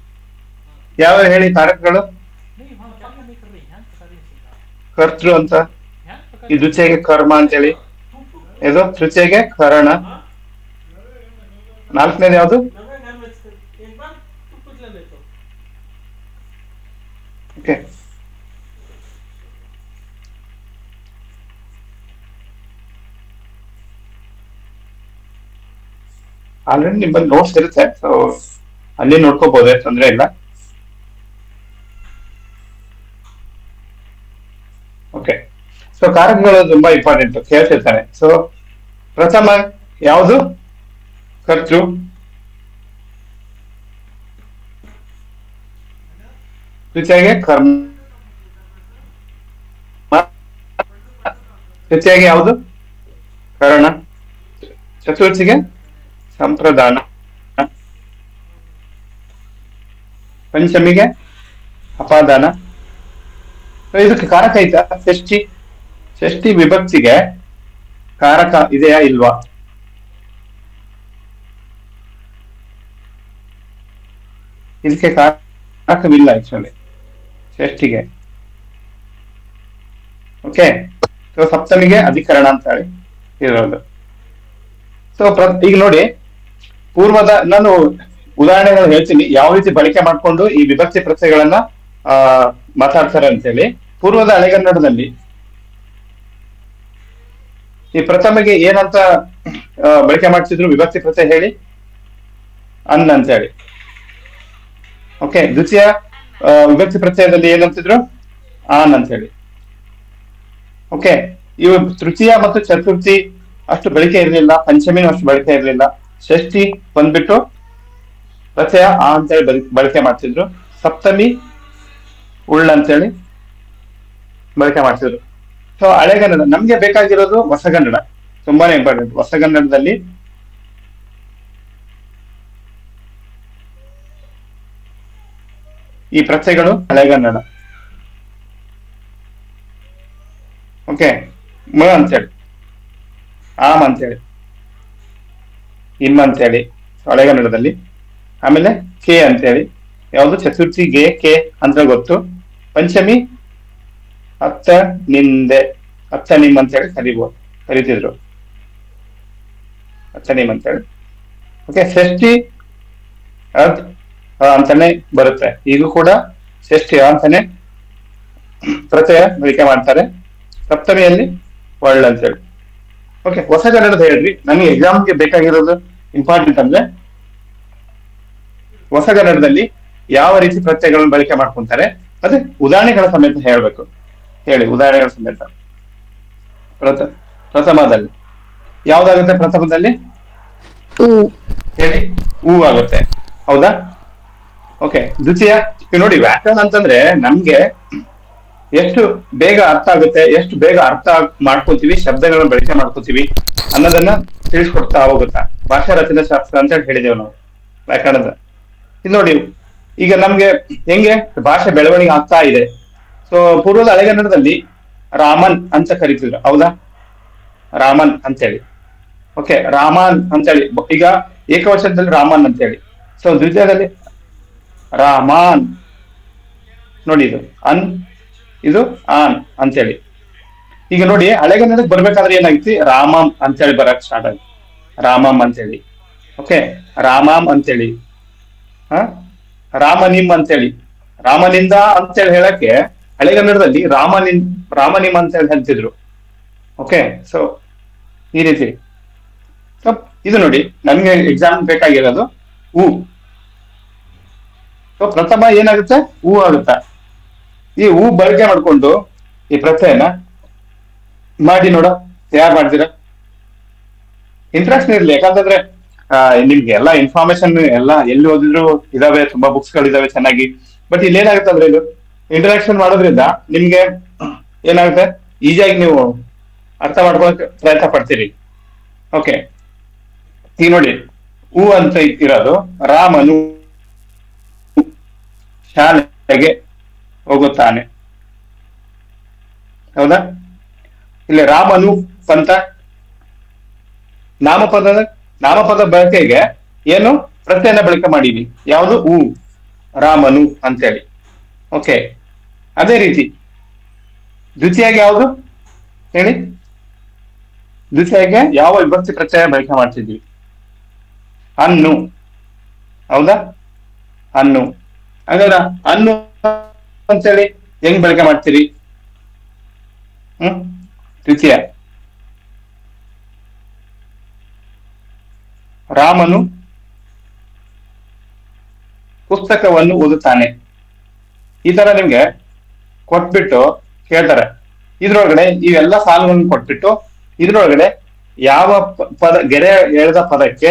ಯಾವ ಹೇಳಿ ಕಾರಕಗಳು? ಕರ್ತೃ ಅಂತ, ಈ ದ್ವಿತೀಯಗೆ ಕರ್ಮ ಅಂತೇಳಿ, ಇದು ತೃತೀಯಗೆ ಕರಣ, ನಾಲ್ಕನೇದು ಯಾವುದು ಓಕೆ. ಆಲ್ರೆಡಿ ನಿಮ್ಮಲ್ಲಿ ನೋಟ್ಸ್ ಇರುತ್ತೆ, ಸೊ ಅಲ್ಲಿ ನೋಡ್ಕೋಬಹುದು, ತೊಂದರೆ ಇಲ್ಲ. ಓಕೆ, ಸೊ ಕಾರಕಗಳು ತುಂಬಾ ಇಂಪಾರ್ಟೆಂಟ್, ಕೇಳ್ತಿರ್ತಾರೆ. ಸೊ ಪ್ರಥಮ ಯಾವುದು ಕರ್ತೃ, ದ್ವಿತೀಯಗೆ ಕರ್ಮ, ತೃತೀಯಗೆ ಯಾವುದು ಕರಣ, ಚತುರ್ಥಿಗೆ ಸಂಪ್ರದಾನ, ಪಂಚಮಿಗೆ ಅಪಾದಾನ. ಇದಕ್ಕೆ ಕಾರಕ ಐತಾ? ಷಷ್ಠಿ ವಿಭಕ್ತಿಗೆ ಕಾರಕ ಇದೆಯಾ ಇಲ್ವಾ? ಇದಕ್ಕೆ ಕಾರಕವಿಲ್ಲ ಆಕ್ಚುಲಿ ಷಷ್ಠಿಗೆ. ಓಕೆ, ಸೊ ಸಪ್ತಮಿಗೆ ಅಧಿಕರಣ ಅಂತ ಹೇಳಿ ಇರೋದು. ಸೊ ಈಗ ನೋಡಿ, ಪೂರ್ವದ, ನಾನು ಉದಾಹರಣೆಗಳು ಹೇಳ್ತೀನಿ ಯಾವ ರೀತಿ ಬಳಕೆ ಮಾಡ್ಕೊಂಡು ಈ ವಿಭಕ್ತಿ ಪ್ರತ್ಯಯಗಳನ್ನ ಮಾತಾಡ್ತಾರೆ ಅಂತೇಳಿ. ಪೂರ್ವದ ಹಳೆಗನ್ನಡದಲ್ಲಿ ಈ ಪ್ರಥಮಗೆ ಏನಂತ ಬಳಕೆ ಮಾಡ್ತಿದ್ರು ವಿಭಕ್ತಿ ಪ್ರತ್ಯಯ ಹೇಳಿ? ಅನ್ ಅಂತ ಹೇಳಿ. ಓಕೆ, ದ್ವಿತೀಯ ವಿಭಕ್ತಿ ಪ್ರತ್ಯಯದಲ್ಲಿ ಏನಂತಿದ್ರು? ಆನ್ ಅಂತ ಹೇಳಿ. ಓಕೆ, ಇವು ತೃತೀಯ ಮತ್ತು ಚತುರ್ಥಿ ಅಷ್ಟು ಬಳಕೆ ಇರಲಿಲ್ಲ, ಪಂಚಮಿನೂ ಅಷ್ಟು ಬಳಕೆ ಇರಲಿಲ್ಲ. ಷಷ್ಠಿ ಬಂದ್ಬಿಟ್ಟು ಪ್ರತ್ಯಯ ಆ ಅಂತೇಳಿ ಬಳಕೆ ಮಾಡ್ತಿದ್ರು, ಸಪ್ತಮಿ ಉಳ್ಳ ಅಂತೇಳಿ ಬಳಕೆ ಮಾಡ್ತಿದ್ರು. ಸೊ ಹಳೆಗನ್ನಡ ನಮ್ಗೆ ಬೇಕಾಗಿರೋದು ಹೊಸಗನ್ನಡ, ತುಂಬಾನೇ ಇಂಪಾರ್ಟೆಂಟ್. ಹೊಸಗನ್ನಡದಲ್ಲಿ ಈ ಪ್ರತ್ಯಯಗಳು ಹಳೆಗನ್ನಡ. ಓಕೆ, ಮ ಅಂತೇಳಿ, ಆಮ್ ಅಂತೇಳಿ, ಇಮ್ ಅಂತೇಳಿ ಹಳೆಗನ್ನಡದಲ್ಲಿ. ಆಮೇಲೆ ಕೆ ಅಂತೇಳಿ, ಯಾವುದು ಚತುರ್ಥಿ ಗೆ ಕೆ ಅಂತ ಗೊತ್ತು. ಪಂಚಮಿ ಅತ್ತ ನಿಂದೆ, ಅತ್ತ ನಿಮ್ ಅಂತೇಳಿ ಕರಿತಿದ್ರು, ಅತ್ತ ನಿಮ್ ಅಂತೇಳಿ. ಓಕೆ, ಷಷ್ಠಿ ಅಂತಾನೆ ಬರುತ್ತೆ, ಈಗ ಕೂಡ ಷಷ್ಠಿ ಅಂತಾನೆ ಪ್ರತ್ಯಯ ಬಳಕೆ ಮಾಡ್ತಾರೆ. ಸಪ್ತಮಿಯಲ್ಲಿ ಒಳ್ಳ ಅಂತೇಳಿ. ಓಕೆ, ಹೊಸಗನ್ನಡದ ಹೇಳ್ರಿ, ನನಗೆ ಎಕ್ಸಾಮ್ಗೆ ಬೇಕಾಗಿರೋದು ಇಂಪಾರ್ಟೆಂಟ್ ಅಂದ್ರೆ ಹೊಸಗನ್ನಡದಲ್ಲಿ ಯಾವ ರೀತಿ ಪ್ರತ್ಯಯಗಳನ್ನು ಬಳಕೆ ಮಾಡ್ಕೊಂತಾರೆ, ಅದೇ ಉದಾಹರಣೆಗಳ ಸಮೇತ ಹೇಳ್ಬೇಕು. ಹೇಳಿ, ಉದಾಹರಣೆಗಳ ಸಮೇತ. ಪ್ರಥಮದಲ್ಲಿ ಯಾವ್ದಾಗುತ್ತೆ? ಪ್ರಥಮದಲ್ಲಿ ಹೇಳಿ, ಹೂ ಆಗುತ್ತೆ, ಹೌದಾ? ಓಕೆ, ದ್ವಿತೀಯ ನೋಡಿ, ವ್ಯಾಕರಣ ಅಂತಂದ್ರೆ ನಮ್ಗೆ ಎಷ್ಟು ಬೇಗ ಅರ್ಥ ಆಗುತ್ತೆ, ಎಷ್ಟು ಬೇಗ ಅರ್ಥ ಮಾಡ್ಕೋತೀವಿ, ಶಬ್ದಗಳನ್ನ ಬಳಕೆ ಮಾಡ್ಕೋತೀವಿ ಅನ್ನೋದನ್ನ ತಿಳಿಸ್ಕೊಡ್ತಾ ಹೋಗುತ್ತಾ. ಭಾಷಾ ರಚನಾ ಶಾಸ್ತ್ರ ಅಂತ ಹೇಳಿದೇವು ನಾವು ವ್ಯಾಕರಣದ. ಇದು ನೋಡಿ, ಈಗ ನಮ್ಗೆ ಹೆಂಗೆ ಭಾಷೆ ಬೆಳವಣಿಗೆ ಆಗ್ತಾ ಇದೆ. ಸೊ ಪೂರ್ವದ ಹಳೆಗನ್ನಡದಲ್ಲಿ ರಾಮನ್ ಅಂತ ಕರಿತಿದ್ರು, ಹೌದಾ? ರಾಮನ್ ಅಂತೇಳಿ. ಓಕೆ, ರಾಮನ್ ಅಂತೇಳಿ, ಈಗ ಏಕವಚನದಲ್ಲಿ ರಾಮನ್ ಅಂತೇಳಿ. ಸೊ ದ್ವಿತೀಯದಲ್ಲಿ ರಾಮಾನ್, ನೋಡಿ ಇದು ಅನ್, ಇದು ಆನ್ ಅಂತೇಳಿ. ಈಗ ನೋಡಿ ಹಳೆಗನ್ನಡಕ್ಕೆ ಬರ್ಬೇಕಾದ್ರೆ ಏನಾಗಿತ್ತು, ರಾಮಂ ಅಂತೇಳಿ ಬರಕ್ ಸ್ಟಾರ್ಟ್ ಆಯ್ತು, ರಾಮಂ ಅಂತೇಳಿ. ಓಕೆ, ರಾಮಂ ಅಂತೇಳಿ, ಹ ರಾಮನಿಮ್ ಅಂತೇಳಿ, ರಾಮನಿಂದ ಅಂತೇಳಿ ಹೇಳಕ್ಕೆ ಹಳೆಗನ್ನಡದಲ್ಲಿ ರಾಮನಿಮ್ ಅಂತೇಳಿ ಹೇಳ್ತಿದ್ರು. ಓಕೆ, ಸೊ ಈ ರೀತಿ. ಸೊ ಇದು ನೋಡಿ ನನ್ಗೆ ಎಕ್ಸಾಮ್ ಬೇಕಾಗಿರೋದು ಹೂ. ಸೊ ಪ್ರಥಮ ಏನಾಗುತ್ತೆ, ಹೂ ಆಗುತ್ತೆ. ಈ ಹೂ ಬಳಕೆ ಮಾಡ್ಕೊಂಡು ಈ ಪ್ರತ್ಯಯನ ಮಾಡಿ ನೋಡ, ಯಾರು ಮಾಡ್ತೀರಾ? ಇಂಟ್ರೆಸ್ಟ್ ಇರ್ಲಿ, ಯಾಕಂತಂದ್ರೆ ನಿಮ್ಗೆ ಎಲ್ಲ ಇನ್ಫಾರ್ಮೇಶನ್ ಎಲ್ಲ ಎಲ್ಲಿ ಓದಿದ್ರು ಇದಾವೆ, ತುಂಬಾ ಬುಕ್ಸ್ ಗಳಿದಾವೆ ಚೆನ್ನಾಗಿ. ಬಟ್ ಇಲ್ಲಿ ಏನಾಗುತ್ತೆ ಅಂದ್ರೆ ಇದು ಇಂಟ್ರಾಕ್ಷನ್ ಮಾಡೋದ್ರಿಂದ ನಿಮ್ಗೆ ಏನಾಗುತ್ತೆ, ಈಸಿಯಾಗಿ ನೀವು ಅರ್ಥ ಮಾಡ್ಕೊಳಕ್ ಪ್ರಯತ್ನ ಪಡ್ತೀರಿ. ಓಕೆ, ಈಗ ನೋಡಿ ಹೂ ಅಂತ ಇರೋದು, ರಾಮನು ಶಾಲೆಗೆ ಹೋಗುತ್ತಾನೆ. ಹೌದಾ? ಇಲ್ಲಿ ರಾಮನು ಅಂತ ನಾಮಪದ ಬಳಕೆಗೆ ಏನು ಪ್ರತ್ಯಯನ ಬಳಕೆ ಮಾಡೀನಿ, ಯಾವುದು ಹೂ, ರಾಮನು ಅಂತೇಳಿ. ಓಕೆ, ಅದೇ ರೀತಿ ದ್ವಿತೀಯಾಗಿ ಯಾವುದು ಹೇಳಿ? ದ್ವಿತೀಯಾಗಿ ಯಾವ ವಿಭಕ್ತಿ ಪ್ರತ್ಯಯ ಬಳಕೆ ಮಾಡ್ತಿದ್ವಿ? ಅನ್ನು. ಹೌದಾ? ಅನ್ನು. ಹಾಗಾದ್ರೆ ಅನ್ನು ಅಂತೇಳಿ ಹೆಂಗ್ ಬಳಕೆ ಮಾಡ್ತೀರಿ? ದ್ವಿತೀಯ, ರಾಮನು ಪುಸ್ತಕವನ್ನು ಓದುತ್ತಾನೆ. ಈ ತರ ನಿಮ್ಗೆ ಕೊಟ್ಬಿಟ್ಟು ಕೇಳ್ತಾರೆ, ಇದ್ರೊಳಗಡೆ ಇವೆಲ್ಲ ಸಾಲುಗಳನ್ನು ಕೊಟ್ಬಿಟ್ಟು ಇದ್ರೊಳಗಡೆ ಯಾವ ಪದ, ಗೆರೆ ಎಳೆದ ಪದಕ್ಕೆ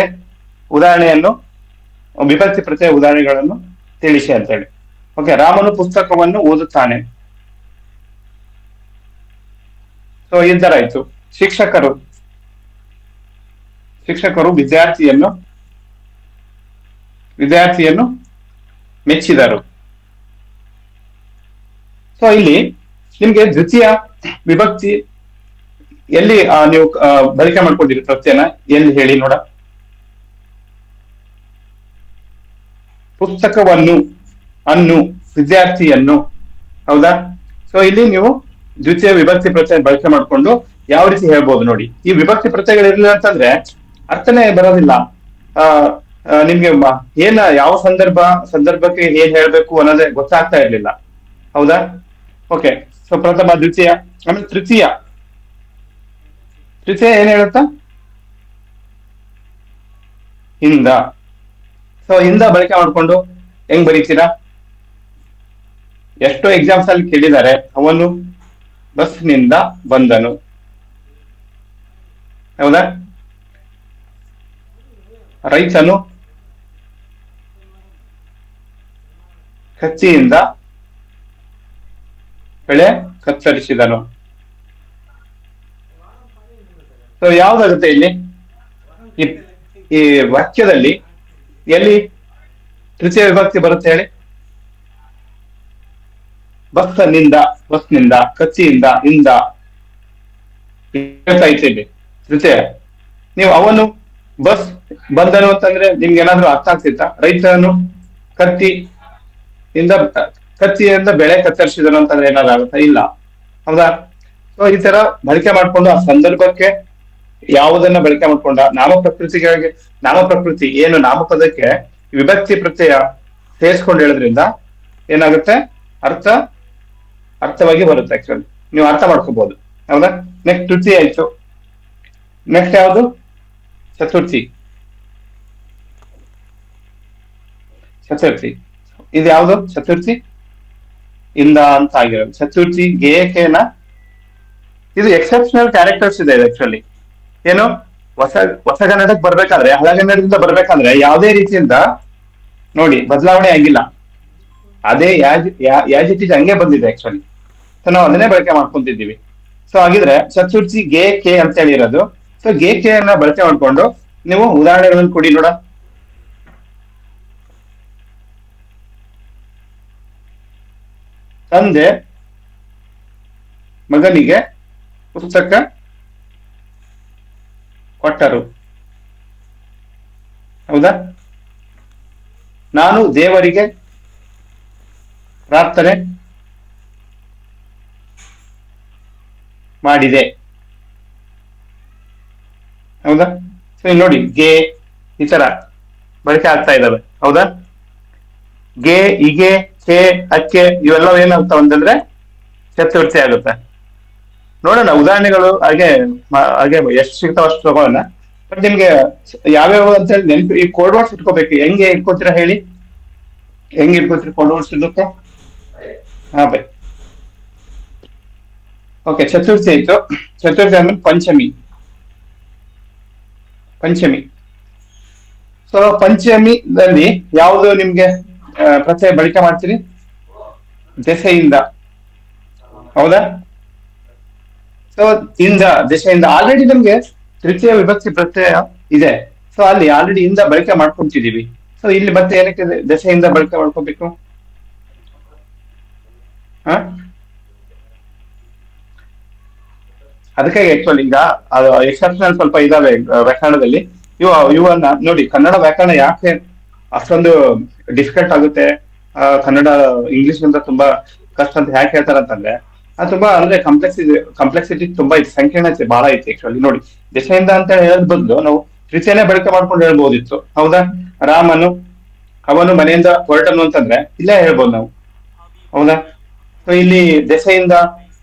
ಉದಾಹರಣೆಯನ್ನು, ವಿಭಕ್ತಿ ಪ್ರತ್ಯಯ ಉದಾಹರಣೆಗಳನ್ನು ತಿಳಿಸಿ ಅಂತ ಹೇಳಿ. ಓಕೆ, ರಾಮನು ಪುಸ್ತಕವನ್ನು ಓದುತ್ತಾನೆ. ಸೊ ಈ ತರ ಆಯ್ತು. ಶಿಕ್ಷಕರು ವಿದ್ಯಾರ್ಥಿಯನ್ನು ಮೆಚ್ಚಿದರು. ಸೊ ಇಲ್ಲಿ ನಿಮ್ಗೆ ದ್ವಿತೀಯ ವಿಭಕ್ತಿ ಎಲ್ಲಿ ನೀವು ಬಳಕೆ ಮಾಡ್ಕೊಂಡಿರಿ ಪ್ರತ್ಯಯನ, ಎಲ್ಲಿ ಹೇಳಿ ನೋಡ? ಪುಸ್ತಕವನ್ನು, ಅನ್ನು, ವಿದ್ಯಾರ್ಥಿಯನ್ನು. ಹೌದಾ? ಸೊ ಇಲ್ಲಿ ನೀವು ದ್ವಿತೀಯ ವಿಭಕ್ತಿ ಪ್ರತ್ಯಯ ಬಳಕೆ ಮಾಡ್ಕೊಂಡು ಯಾವ ರೀತಿ ಹೇಳ್ಬೋದು ನೋಡಿ. ಈ ವಿಭಕ್ತಿ ಪ್ರತ್ಯಯಗಳು ಇರಲಿಲ್ಲ ಅಂತಂದ್ರೆ ಅರ್ಥನೇ ಬರೋದಿಲ್ಲ. ನಿಮ್ಗೆ ಯಾವ ಸಂದರ್ಭಕ್ಕೆ ಏನ್ ಹೇಳ್ಬೇಕು ಅನ್ನೋದೇ ಗೊತ್ತಾಗ್ತಾ ಇರ್ಲಿಲ್ಲ. ಹೌದಾ? ಓಕೆ, ಸೊ ಪ್ರಥಮ, ದ್ವಿತೀಯ, ಆಮೇಲೆ ತೃತೀಯ ಏನ್ ಹೇಳುತ್ತಾ? ಹಿಂದ. ಸೊ ಹಿಂದ ಬಳಕೆ ಮಾಡ್ಕೊಂಡು ಹೆಂಗ್ ಬರೀತೀರಾ? ಎಷ್ಟೋ ಎಕ್ಸಾಮ್ಸ್ ಅಲ್ಲಿ ಕೇಳಿದ್ದಾರೆ, ಅವನು ಬಸ್ನಿಂದ ಬಂದನು. ಹೌದಾ? ರೈತನು ಕತ್ತಿಯಿಂದ ಬೆಳೆ ಕತ್ತರಿಸಿದನು. ಸೊ ಯಾವ್ದಾಗುತ್ತೆ ಇಲ್ಲಿ ಈ ವಾಕ್ಯದಲ್ಲಿ, ಎಲ್ಲಿ ತೃತೀಯ ವಿಭಕ್ತಿ ಬರುತ್ತೆ ಹೇಳಿ? ಬಸ್ನಿಂದ, ಕತ್ತಿಯಿಂದ, ಇಂದ ಇಲ್ಲಿ ತೃತೀಯ. ನೀವು ಅವನು ಬಸ್ ಬಂದನು ಅಂತಂದ್ರೆ ನಿಮ್ಗೆ ಏನಾದ್ರು ಅರ್ಥ ಆಗ್ತಿತ್ತ? ರೈತನು ಕತ್ತಿಯಿಂದ ಬೆಳೆ ಕತ್ತರಿಸಿದನು ಅಂತಂದ್ರೆ ಏನಾದ್ರು ಆಗುತ್ತಾ? ಇಲ್ಲ. ಹೌದಾ? ಸೊ ಈ ತರ ಬಳಕೆ ಮಾಡ್ಕೊಂಡು ಆ ಸಂದರ್ಭಕ್ಕೆ ಯಾವುದನ್ನ ಬಳಕೆ ಮಾಡ್ಕೊಂಡ, ನಾಮಪ್ರಕೃತಿ ಏನು ನಾಮಪದಕ್ಕೆ ವಿಭಕ್ತಿ ಪ್ರತ್ಯಯ ಸೇರಿಸ್ಕೊಂಡು ಹೇಳೋದ್ರಿಂದ ಏನಾಗುತ್ತೆ, ಅರ್ಥವಾಗಿ ಬರುತ್ತೆ. ಆಕ್ಚುಲಿ ನೀವು ಅರ್ಥ ಮಾಡ್ಕೋಬಹುದು. ಹೌದಾ? ನೆಕ್ಸ್ಟ್ ತೃತೀಯ ಆಯ್ತು. ನೆಕ್ಸ್ಟ್ ಯಾವುದು? ಚತುರ್ಥಿ. ಇದು ಯಾವುದು? ಚತುರ್ಥಿ ಇಂದ ಅಂತ ಆಗಿರೋದು. ಚತುರ್ಥಿ ಗೇಯಕೇನ, ಇದು ಎಕ್ಸೆಪ್ಷನಲ್ ಕ್ಯಾರೆಕ್ಟರ್ಸ್ ಇದೆ ಆಕ್ಚುಲಿ. ಏನು ಹೊಸಗನ್ನಡಕ್ಕೆ ಬರ್ಬೇಕಾದ್ರೆ, ಹಳಗನ್ನಡದಿಂದ ಬರ್ಬೇಕಾದ್ರೆ ಯಾವುದೇ ರೀತಿಯಿಂದ ನೋಡಿ ಬದಲಾವಣೆ ಆಗಿಲ್ಲ. ಅದೇ ಯಾಜ್ ಇಟ್ ಇಸ್ ಹಂಗೆ ಬಂದಿದೆ ಆಕ್ಚುಲಿ. ಸೊ ನಾವು ಅದನ್ನೇ ಬಳಕೆ ಮಾಡ್ಕೊಂತಿದ್ದೀವಿ. ಸೊ ಹಾಗಿದ್ರೆ ಚತುರ್ಥಿ ಗೆ ಕೆ ಅಂತ ಹೇಳಿರೋದು. ಸೊ ಗೆ ಕೆ ಅನ್ನ ಬಳಕೆ ಮಾಡ್ಕೊಂಡು ನೀವು ಉದಾಹರಣೆಗಳನ್ನು ಕೊಡಿ ನೋಡ. ತಂದೆ ಮಗನಿಗೆ ಪುಸ್ತಕ ಕೊಟ್ಟರು. ಹೌದಾ? ನಾನು ದೇವರಿಗೆ ಪ್ರಾರ್ಥನೆ ಮಾಡಿದೆ. ಹೌದಾ? ಸೊ ಇಲ್ಲಿ ನೋಡಿ ಗೆ ಈ ತರ ಬಳಕೆ ಆಗ್ತಾ ಇದಾವೆ. ಹೌದಾ? ಗೆ, ಇಗೆ, ಕೆ, ಅಕ್ಕೆ ಇವೆಲ್ಲ ಏನಾಗ್ತಾವ ಅಂತಂದ್ರೆ ಚತುರ್ಥಿ ಆಗುತ್ತೆ. ನೋಡೋಣ ಉದಾಹರಣೆಗಳು ಹಾಗೆ ಎಷ್ಟು ಸಿಗ್ತಾವ ಅಷ್ಟು ತಗೋಣ. ಬಟ್ ನಿಮ್ಗೆ ಯಾವ್ಯಾವ ಅಂತ ಹೇಳಿ ನೆನ್ಪು, ಈ ಕೋಡ್ ವರ್ಡ್ಸ್ ಇಟ್ಕೋಬೇಕು. ಹೆಂಗೆ ಇಟ್ಕೋತೀರಾ ಹೇಳಿ? ಹೆಂಗ್ ಇಟ್ಕೋತೀರಿ ಕೋಡ್ ವರ್ಡ್ಸ್ ಇದಕ್ಕೆ? ಹಾ ಬೈ. ಓಕೆ, ಚತುರ್ಥಿ ಆಯ್ತು. ಚತುರ್ಥಿ ಆದ್ಮೇಲೆ ಪಂಚಮಿ. ಪಂಚಮಿ. ಸೊ ಪಂಚಮಿದಲ್ಲಿ ಯಾವುದು ನಿಮ್ಗೆ ಪ್ರತ್ಯಯ ಬಳಕೆ ಮಾಡ್ತೀರಿ? ದೆಸೆಯಿಂದ. ಹೌದಾ? ಸೊ ಇಂದ, ದೆಸೆಯಿಂದ ಆಲ್ರೆಡಿ ನಮ್ಗೆ ತೃತೀಯ ವಿಭಕ್ತಿ ಪ್ರತ್ಯಯ ಇದೆ. ಸೊ ಅಲ್ಲಿ ಆಲ್ರೆಡಿ ಇಂದ ಬಳಕೆ ಮಾಡ್ಕೊಂತಿದೀವಿ. ಸೊ ಇಲ್ಲಿ ಮತ್ತೆ ಏನಕ್ಕೆ ದೆಸೆಯಿಂದ ಬಳಕೆ ಮಾಡ್ಕೋಬೇಕು? ಹ ಅದಕ್ಕಾಗಿ ಆಕ್ಚುಲಿ ಈಗ ಎಕ್ಸೆಪ್ಷನಲ್ ಸ್ವಲ್ಪ ಇದಾವೆ ವ್ಯಾಕರಣದಲ್ಲಿ. ಇವನ್ನ ನೋಡಿ, ಕನ್ನಡ ವ್ಯಾಕರಣ ಯಾಕೆ ಅಷ್ಟೊಂದು ಡಿಫಿಕಲ್ಟ್ ಆಗುತ್ತೆ, ಕನ್ನಡ ಇಂಗ್ಲಿಷ್ ಗಿಂತ ತುಂಬಾ ಕಷ್ಟ ಅಂತ ಯಾಕೆ ಹೇಳ್ತಾರೆ ಅಂತಂದ್ರೆ, ಅದು ತುಂಬಾ ಅಂದ್ರೆ ಕಾಂಪ್ಲೆಕ್ಸಿಟಿ ತುಂಬಾ ಐತಿ, ಸಂಕೀರ್ಣತೆ ಬಹಳ ಐತಿ. ಆಕ್ಚುಲಿ ನೋಡಿ, ದೆಸೆಯಿಂದ ಅಂತ ಹೇಳೋದ್ ಬದಲು ನಾವು ತೃತೀಯನೇ ಬಳಕೆ ಮಾಡ್ಕೊಂಡು ಹೇಳ್ಬೋದಿತ್ತು. ಹೌದಾ? ರಾಮನು ಅವನು ಮನೆಯಿಂದ ಹೊರಟನು ಅಂತಂದ್ರೆ ಇಲ್ಲೇ ಹೇಳ್ಬೋದು ನಾವು. ಹೌದಾ? ಸೊ ಇಲ್ಲಿ ದೆಸೆಯಿಂದ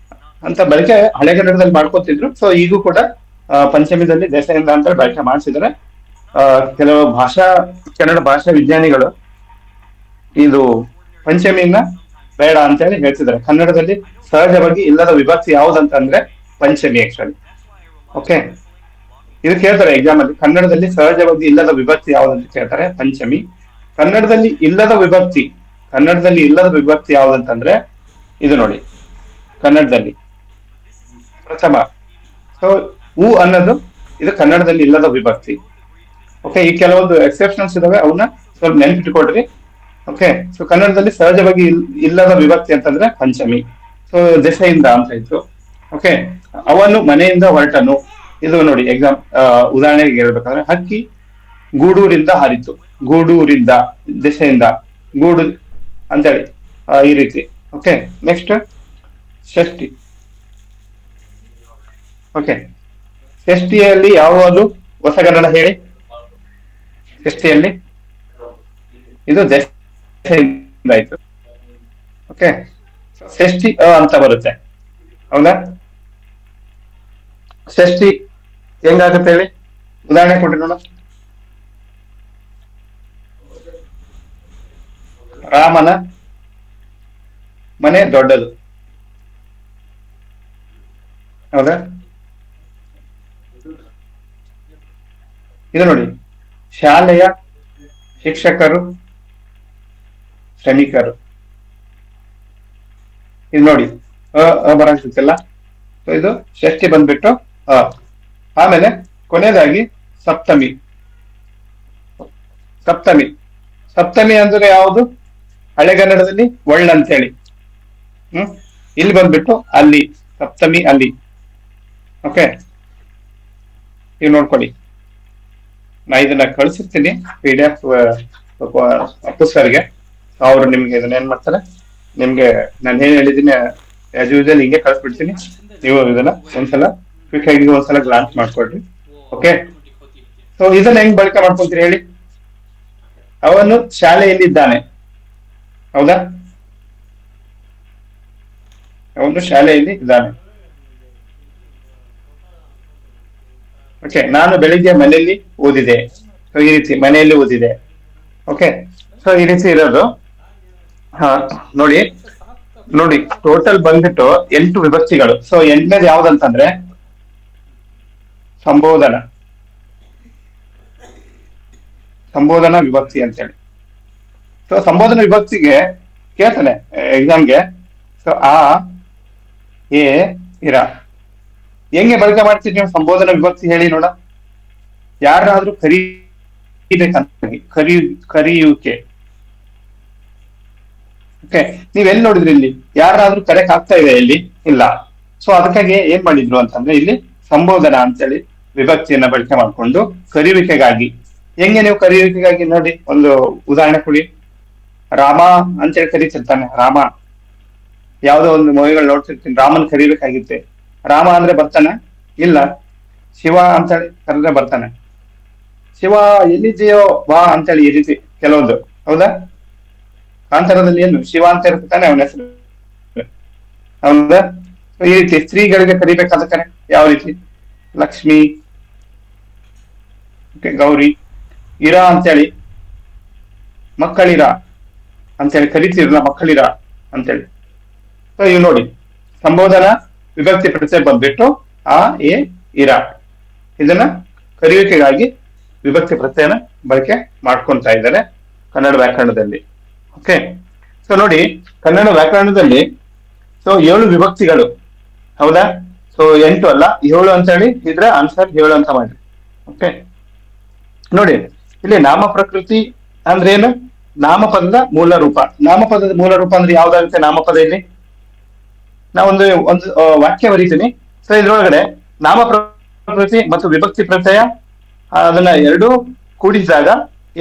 ಅಂತ ಬಳಕೆ ಹಳೆಗನ್ನಡದಲ್ಲಿ ಮಾಡ್ಕೋತಿದ್ರು. ಸೊ ಈಗೂ ಕೂಡ ಪಂಚಮಿದಲ್ಲಿ ದೆಸೆಯಿಂದ ಅಂತ ಬಳಕೆ ಮಾಡಿಸಿದ್ರೆ, ಕೆಲವು ಕನ್ನಡ ಭಾಷಾ ವಿಜ್ಞಾನಿಗಳು ಇದು ಪಂಚಮಿನ ಬೇಡ ಅಂತ ಹೇಳಿ ಹೇಳ್ತಿದ್ದಾರೆ. ಕನ್ನಡದಲ್ಲಿ ಸಹಜವಾಗಿ ಇಲ್ಲದ ವಿಭಕ್ತಿ ಯಾವ್ದಂತಂದ್ರೆ ಪಂಚಮಿ ಆಕ್ಚುಲಿ. ಓಕೆ, ಇದು ಕೇಳ್ತಾರೆ ಎಕ್ಸಾಮ್ ಅಲ್ಲಿ. ಕನ್ನಡದಲ್ಲಿ ಸಹಜವಾಗಿ ಇಲ್ಲದ ವಿಭಕ್ತಿ ಯಾವ್ದಂತ ಕೇಳ್ತಾರೆ, ಪಂಚಮಿ. ಕನ್ನಡದಲ್ಲಿ ಇಲ್ಲದ ವಿಭಕ್ತಿ ಯಾವ್ದಂತಂದ್ರೆ ಇದು ನೋಡಿ, ಕನ್ನಡದಲ್ಲಿ ಪ್ರಥಮ. ಸೊ ಹೂ ಅನ್ನೋದು ಇದು ಕನ್ನಡದಲ್ಲಿ ಇಲ್ಲದ ವಿಭಕ್ತಿ. ಓಕೆ, ಈ ಕೆಲವೊಂದು ಎಕ್ಸೆಪ್ಷನ್ಸ್ ಇದಾವೆ, ಅವನ್ನ ಸ್ವಲ್ಪ ನೆನ್ಪಿಟ್ಕೊಡ್ರಿ. ಓಕೆ, ಸೊ ಕನ್ನಡದಲ್ಲಿ ಸಹಜವಾಗಿ ಇಲ್ಲದ ವಿಭಕ್ತಿ ಅಂತಂದ್ರೆ ಪಂಚಮಿ. ಸೊ ದೆಸೆಯಿಂದ ಅಂತ ಇತ್ತು. ಓಕೆ, ಅವನು ಮನೆಯಿಂದ ಹೊರಟನು. ಇದು ನೋಡಿ ಎಕ್ಸಾಮ್ ಉದಾಹರಣೆಗೆ ಹೇಳ್ಬೇಕಾದ್ರೆ, ಹಕ್ಕಿ ಗೂಡೂರಿಂದ ಹಾರಿತು. ಗೂಡೂರಿಂದ, ದೆಸೆಯಿಂದ, ಗೂಡು ಅಂತೇಳಿ ಈ ರೀತಿ. ಓಕೆ, ನೆಕ್ಸ್ಟ್ ಷಷ್ಠಿ. ಓಕೆ, ಷಷ್ಠಿಯಲ್ಲಿ ಯಾವುದು ಹೊಸಗನ್ನಡ ಹೇಳಿ? ಷಷ್ಠಿಯಲ್ಲಿ ಇದು ದೆಸೆಯಿಂದ ಆಯ್ತು. ಓಕೆ, ಷಷ್ಠಿ ಅಂತ ಬರುತ್ತೆ. ಹೌದಾ? ಷಷ್ಠಿ ಹೆಂಗಾಗುತ್ತೆ ಹೇಳಿ? ಉದಾಹರಣೆ ಕೊಟ್ರಿ ನೋಡ. ರಾಮನ ಮನೆ ದೊಡ್ಡದು. ಹೌದಾ? ಇದು ನೋಡಿ, ಶಾಲೆಯ ಶಿಕ್ಷಕರು ಶ್ರಮಿಕರು. ಇದು ನೋಡಿ ಬರಾಕ್ತಿಲ್ಲ. ಸೊ ಇದು ಷಷ್ಠಿ ಬಂದ್ಬಿಟ್ಟು ಆಮೇಲೆ ಕೊನೆಯದಾಗಿ ಸಪ್ತಮಿ. ಸಪ್ತಮಿ, ಸಪ್ತಮಿ ಅಂದ್ರೆ ಯಾವುದು? ಹಳೆಗನ್ನಡದಲ್ಲಿ ಒಳ್ಳ ಅಂತೇಳಿ. ಇಲ್ಲಿ ಬಂದ್ಬಿಟ್ಟು ಅಲ್ಲಿ, ಸಪ್ತಮಿ ಅಲ್ಲಿ. ಓಕೆ, ಈಗ ನೋಡ್ಕೊಳ್ಳಿ, ನಾ ಇದನ್ನ ಕಳಿಸಿರ್ತೀನಿ PDF ಸರ್ಗೆ. ಅವ್ರು ನಿಮ್ಗೆ ಇದನ್ನ ಏನ್ ಮಾಡ್ತಾರೆ, ನಿಮ್ಗೆ ನಾನು ಏನ್ ಹೇಳಿದೀನಿ ಆಸ್ ಯೂಶುವಲ್ ಹಿಂಗೆ ಕಳ್ಸ್ಬಿಡ್ತೀನಿ. ನೀವು ಇದನ್ನ ಒಂದ್ಸಲ ಕ್ವಿಕ್ ಆಗಿ ಒಂದ್ಸಲ ಗ್ಲಾನ್ಸ್ ಮಾಡ್ಕೊಡ್ರಿ. ಓಕೆ, ಸೊ ಇದನ್ನ ಹೆಂಗ್ ಬಳಕೆ ಮಾಡ್ಕೊಂತೀರಿ ಹೇಳಿ? ಅವನು ಶಾಲೆಯಲ್ಲಿದ್ದಾನೆ. ಹೌದಾ? ಅವನು ಶಾಲೆಯಲ್ಲಿ ಇದ್ದಾನೆ. ಓಕೆ, ನಾನು ಬೆಳಿಗ್ಗೆ ಮನೆಯಲ್ಲಿ ಓದಿದೆ. ಸೊ ಈ ರೀತಿ ಮನೆಯಲ್ಲಿ ಓದಿದೆ. ಓಕೆ, ಸೊ ಈ ರೀತಿ ಇರೋದು. ನೋಡಿ ನೋಡಿ, ಟೋಟಲ್ ಬಂದ್ಬಿಟ್ಟು 8 ವಿಭಕ್ತಿಗಳು. ಸೊ 8ನೇದು ಯಾವ್ದಂತಂದ್ರೆ ಸಂಬೋಧನಾ ವಿಭಕ್ತಿ ಅಂತೇಳಿ. ಸೊ ಸಂಬೋಧನಾ ವಿಭಕ್ತಿಗೆ ಕೇಳ್ತಾನೆ ಎಕ್ಸಾಮ್ಗೆ. ಸೊ ಎ ಇರ ಹೆಂಗೆ ಬಳಕೆ ಮಾಡ್ತೀರಿ ನೀವು ಸಂಬೋಧನಾ ವಿಭಕ್ತಿ ಹೇಳಿ ನೋಡ? ಯಾರಾದ್ರೂ ಕರಿಬೇಕಂತ, ಕರಿಯುವಿಕೆ. ಓಕೆ, ನೀವೆಲ್ಲಿ ನೋಡಿದ್ರಿ ಇಲ್ಲಿ? ಯಾರಾದ್ರೂ ಕರೆಕ್ ಆಗ್ತಾ ಇದೆ ಇಲ್ಲಿ? ಇಲ್ಲ. ಸೊ ಅದಕ್ಕಾಗಿ ಏನ್ ಮಾಡಿದ್ರು ಅಂತಂದ್ರೆ ಇಲ್ಲಿ ಸಂಬೋಧನಾ ಅಂತೇಳಿ ವಿಭಕ್ತಿಯನ್ನ ಬಳಕೆ ಮಾಡ್ಕೊಂಡು ಕರಿಯುವಿಕೆಗಾಗಿ. ಹೆಂಗೆ ನೀವು ಕರಿಯುವಿಕೆಗಾಗಿ ನೋಡಿ ಒಂದು ಉದಾಹರಣೆ ಕೊಡಿ. ರಾಮ ಅಂತೇಳಿ ಕರಿತಿರ್ತಾನೆ. ರಾಮ, ಯಾವ್ದೋ ಒಂದು ಮೂವಿಗಳು ನೋಡ್ತಿರ್ತೀನಿ, ರಾಮನ್ ಕರಿಬೇಕಾಗಿತ್ತೆ. ರಾಮ ಅಂದ್ರೆ ಬರ್ತಾನೆ? ಇಲ್ಲ. ಶಿವ ಅಂತೇಳಿ ಕರೆದ್ರೆ ಬರ್ತಾನೆ? ಶಿವ ಎಲ್ಲಿದೆಯೋ ಬಾ ಅಂತೇಳಿ ಈ ರೀತಿ ಕೆಲವೊಂದು, ಹೌದಾ? ಕಾಂತಾರದಲ್ಲಿ ಏನು ಶಿವ ಅಂತ ಇರ್ತಾನೆ ಅವನ ಹೆಸರು, ಹೌದಾ? ಈ ರೀತಿ ಸ್ತ್ರೀಗಳಿಗೆ ಕರಿಬೇಕಾದ ಕರೆ ಯಾವ ರೀತಿ? ಲಕ್ಷ್ಮಿ, ಗೌರಿ. ಇರಾ ಅಂತೇಳಿ ಮಕ್ಕಳಿರ ಅಂತೇಳಿ ಕರಿತಿರಲ್ಲ, ಮಕ್ಕಳಿರ ಅಂತೇಳಿ. ಸೊ ಇವ್ ನೋಡಿ, ಸಂಬೋಧನಾ ವಿಭಕ್ತಿ ಪ್ರತ್ಯಯ ಬಂದ್ಬಿಟ್ಟು ಆ ಎ ಇರ, ಇದನ್ನ ಕರೆಯುವಿಕೆಗಾಗಿ ವಿಭಕ್ತಿ ಪ್ರತ್ಯಯನ ಬಳಕೆ ಮಾಡ್ಕೊಂತಾ ಇದ್ದಾರೆ ಕನ್ನಡ ವ್ಯಾಕರಣದಲ್ಲಿ. ಓಕೆ, ಸೊ ನೋಡಿ, ಕನ್ನಡ ವ್ಯಾಕರಣದಲ್ಲಿ ಸೊ 7 ವಿಭಕ್ತಿಗಳು, ಹೌದಾ? ಸೊ 8 ಅಲ್ಲ, 7 ಅಂತ ಹೇಳಿ ಇದ್ರೆ ಆನ್ಸರ್ 7 ಅಂತ ಮಾಡಿ. ಓಕೆ, ನೋಡಿ ಇಲ್ಲಿ ನಾಮ ಪ್ರಕೃತಿ ಅಂದ್ರೆ ಏನು? ನಾಮಪದದ ಮೂಲ ರೂಪ. ನಾಮಪದದ ಮೂಲ ರೂಪ ಅಂದ್ರೆ ಯಾವ್ದಾಗುತ್ತೆ? ನಾಮಪದ ಇಲ್ಲಿ ನಾವೊಂದು ಒಂದು ವಾಕ್ಯ ಬರೀತೀನಿ. ಸೊ ಇದ್ರೊಳಗಡೆ ನಾಮ ಪ್ರಕೃತಿ ಮತ್ತು ವಿಭಕ್ತಿ ಪ್ರತ್ಯಯ ಅದನ್ನ ಎರಡೂ ಕೂಡಿಸಿದಾಗ